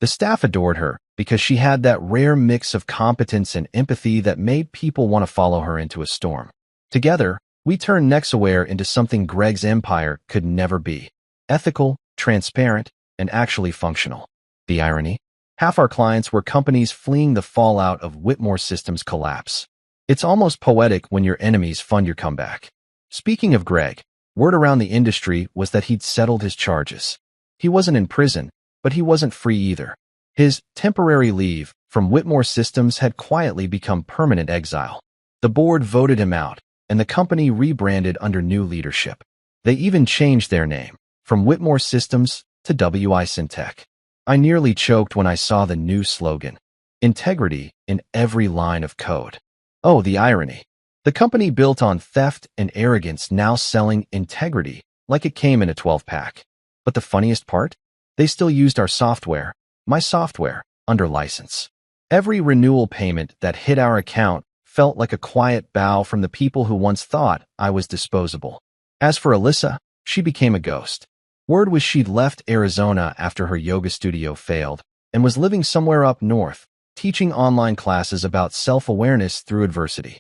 B: The staff adored her because she had that rare mix of competence and empathy that made people want to follow her into a storm. Together, we turned Nexaware into something Greg's empire could never be: ethical, transparent, and actually functional. The irony? Half our clients were companies fleeing the fallout of Whitmore Systems' collapse. It's almost poetic when your enemies fund your comeback. Speaking of Greg, word around the industry was that he'd settled his charges. He wasn't in prison, but he wasn't free either. His temporary leave from Whitmore Systems had quietly become permanent exile. The board voted him out, and the company rebranded under new leadership. They even changed their name, from Whitmore Systems to WI Syntech. I nearly choked when I saw the new slogan: integrity in every line of code. Oh, the irony. The company built on theft and arrogance now selling integrity like it came in a 12-pack. But the funniest part? They still used our software, my software, under license. Every renewal payment that hit our account felt like a quiet bow from the people who once thought I was disposable. As for Alyssa, she became a ghost. Word was she'd left Arizona after her yoga studio failed and was living somewhere up north, teaching online classes about self-awareness through adversity.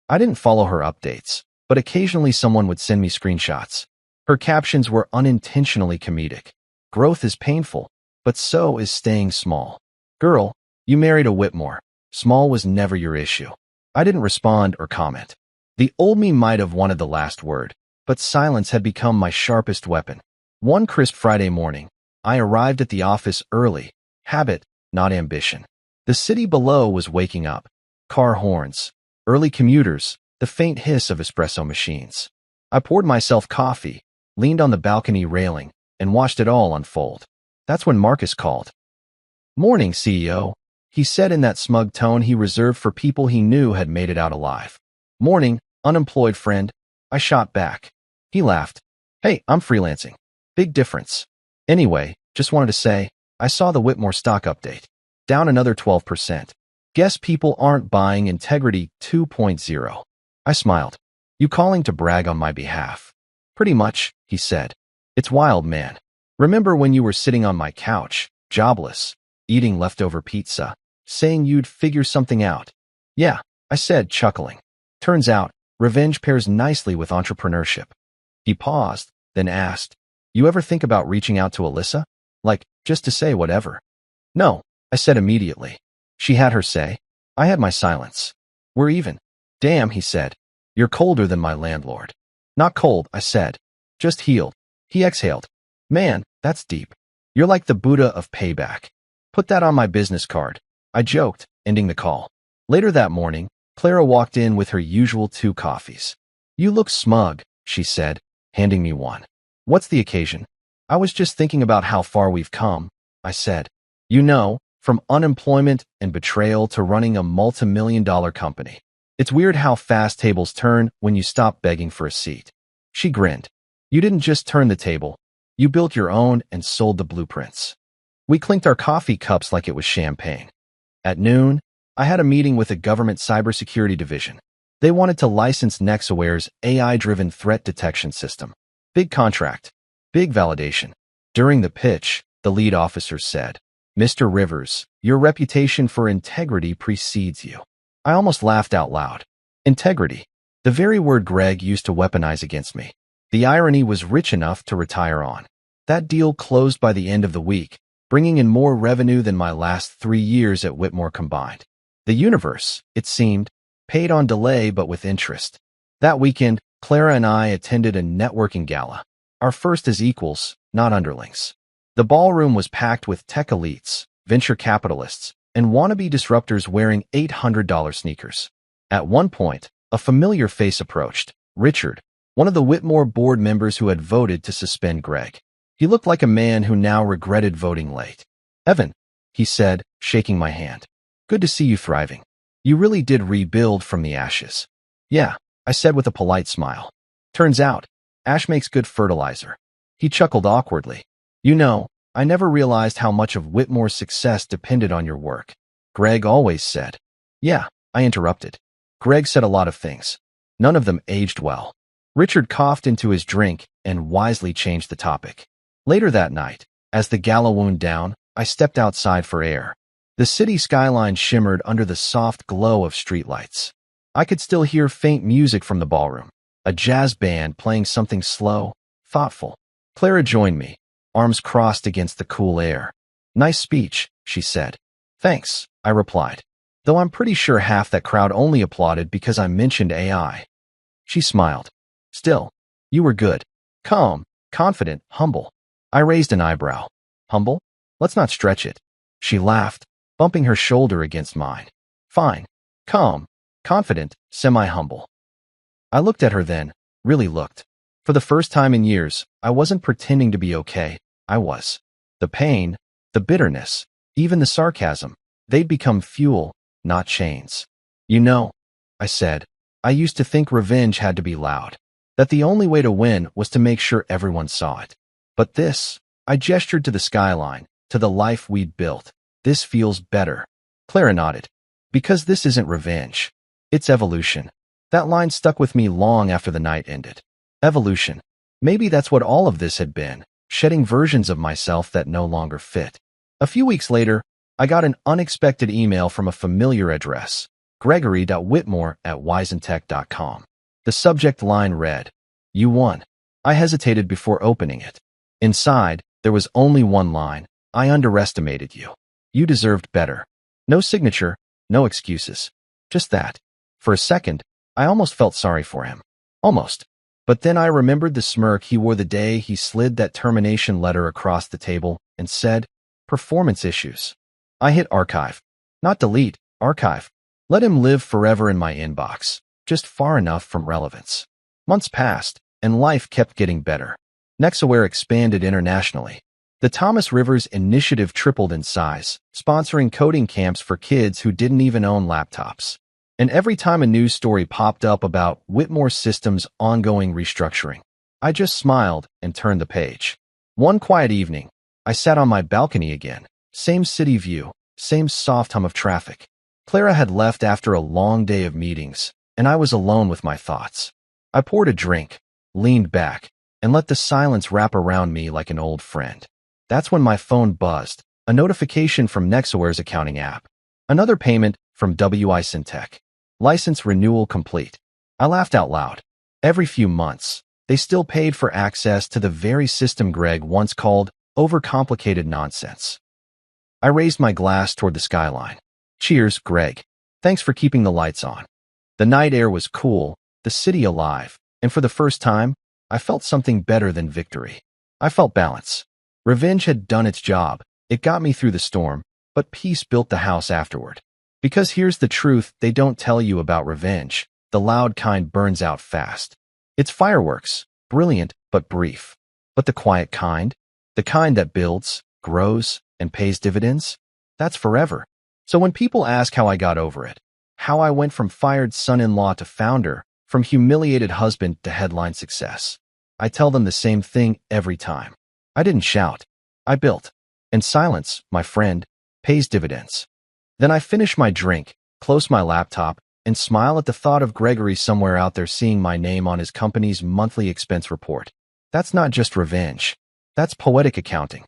B: I didn't follow her updates, but occasionally someone would send me screenshots. Her captions were unintentionally comedic. Growth is painful, but so is staying small. Girl, you married a Whitmore. Small was never your issue. I didn't respond or comment. The old me might have wanted the last word, but silence had become my sharpest weapon. One crisp Friday morning, I arrived at the office early, habit, not ambition. The city below was waking up. Car horns, early commuters, the faint hiss of espresso machines. I poured myself coffee, leaned on the balcony railing, and watched it all unfold. That's when Marcus called. "Morning, CEO," he said in that smug tone he reserved for people he knew had made it out alive. "Morning, unemployed friend," I shot back. He laughed. "Hey, I'm freelancing. Big difference. Anyway, just wanted to say, I saw the Whitmore stock update. Down another 12%. Guess people aren't buying Integrity 2.0. I smiled. "You calling to brag on my behalf?" "Pretty much," he said. "It's wild, man. Remember when you were sitting on my couch, jobless, eating leftover pizza, saying you'd figure something out?" "Yeah," I said, chuckling. "Turns out, revenge pairs nicely with entrepreneurship." He paused, then asked, You ever think about reaching out to Alyssa? Like, just to say whatever? No, I said immediately. She had her say. I had my silence. We're even. Damn, he said. You're colder than my landlord. Not cold, I said. Just healed. He exhaled. Man, that's deep. You're like the Buddha of payback. Put that on my business card. I joked, ending the call. Later that morning, Clara walked in with her usual 2 coffees. You look smug, she said, handing me one. What's the occasion? I was just thinking about how far we've come, I said. You know, from unemployment and betrayal to running a multi-million-dollar company. It's weird how fast tables turn when you stop begging for a seat. She grinned. You didn't just turn the table. You built your own and sold the blueprints. We clinked our coffee cups like it was champagne. At noon, I had a meeting with the government cybersecurity division. They wanted to license Nexaware's AI-driven threat detection system. Big contract. Big validation. During the pitch, the lead officer said, Mr. Rivers, your reputation for integrity precedes you. I almost laughed out loud. Integrity. The very word Greg used to weaponize against me. The irony was rich enough to retire on. That deal closed by the end of the week, bringing in more revenue than my last 3 years at Whitmore combined. The universe, it seemed, paid on delay but with interest. That weekend, Clara and I attended a networking gala. Our first as equals, not underlings. The ballroom was packed with tech elites, venture capitalists, and wannabe disruptors wearing $800 sneakers. At one point, a familiar face approached, Richard, one of the Whitmore board members who had voted to suspend Greg. He looked like a man who now regretted voting late. Evan, he said, shaking my hand. Good to see you thriving. You really did rebuild from the ashes. Yeah, I said with a polite smile. Turns out, ash makes good fertilizer. He chuckled awkwardly. You know, I never realized how much of Whitmore's success depended on your work. Greg always said. Yeah, I interrupted. Greg said a lot of things. None of them aged well. Richard coughed into his drink and wisely changed the topic. Later that night, as the gala wound down, I stepped outside for air. The city skyline shimmered under the soft glow of streetlights. I could still hear faint music from the ballroom, a jazz band playing something slow, thoughtful. Clara joined me, arms crossed against the cool air. Nice speech, she said. Thanks, I replied, though I'm pretty sure half that crowd only applauded because I mentioned AI. She smiled. Still, you were good. Calm, confident, humble. I raised an eyebrow. Humble? Let's not stretch it. She laughed, bumping her shoulder against mine. Fine. Calm, confident, semi-humble. I looked at her then, really looked. For the first time in years, I wasn't pretending to be okay. I was. The pain, the bitterness, even the sarcasm, they'd become fuel, not chains. You know, I said, I used to think revenge had to be loud. That the only way to win was to make sure everyone saw it. But this, I gestured to the skyline, to the life we'd built. This feels better. Clara nodded. Because this isn't revenge. It's evolution. That line stuck with me long after the night ended. Evolution. Maybe that's what all of this had been, shedding versions of myself that no longer fit. A few weeks later, I got an unexpected email from a familiar address, gregory.whitmore@wisentech.com. The subject line read, You won. I hesitated before opening it. Inside, there was only one line, I underestimated you. You deserved better. No signature, no excuses. Just that. For a second, I almost felt sorry for him. Almost. But then I remembered the smirk he wore the day he slid that termination letter across the table and said, Performance issues. I hit archive. Not delete, archive. Let him live forever in my inbox, just far enough from relevance. Months passed, and life kept getting better. Nexaware expanded internationally. The Thomas Rivers Initiative tripled in size, sponsoring coding camps for kids who didn't even own laptops. And every time a news story popped up about Whitmore Systems' ongoing restructuring, I just smiled and turned the page. One quiet evening, I sat on my balcony again. Same city view, same soft hum of traffic. Clara had left after a long day of meetings, and I was alone with my thoughts. I poured a drink, leaned back, and let the silence wrap around me like an old friend. That's when my phone buzzed, a notification from Nexaware's accounting app. Another payment from Wisentech. License renewal complete. I laughed out loud. Every few months, They still paid for access to the very system Greg once called overcomplicated nonsense. I raised my glass toward the skyline. Cheers, Greg. Thanks for keeping the lights on. The night air was cool, the city alive, and for the first time, I felt something better than victory. I felt balance. Revenge had done its job. It got me through the storm, but peace built the house afterward. Because here's the truth they don't tell you about revenge. The loud kind burns out fast. It's fireworks, brilliant but brief. But the quiet kind, the kind that builds, grows, and pays dividends, that's forever. So when people ask how I got over it, how I went from fired son-in-law to founder, from humiliated husband to headline success, I tell them the same thing every time. I didn't shout. I built. And silence, my friend, pays dividends. Then I finish my drink, close my laptop, and smile at the thought of Gregory somewhere out there seeing my name on his company's monthly expense report. That's not just revenge. That's poetic accounting.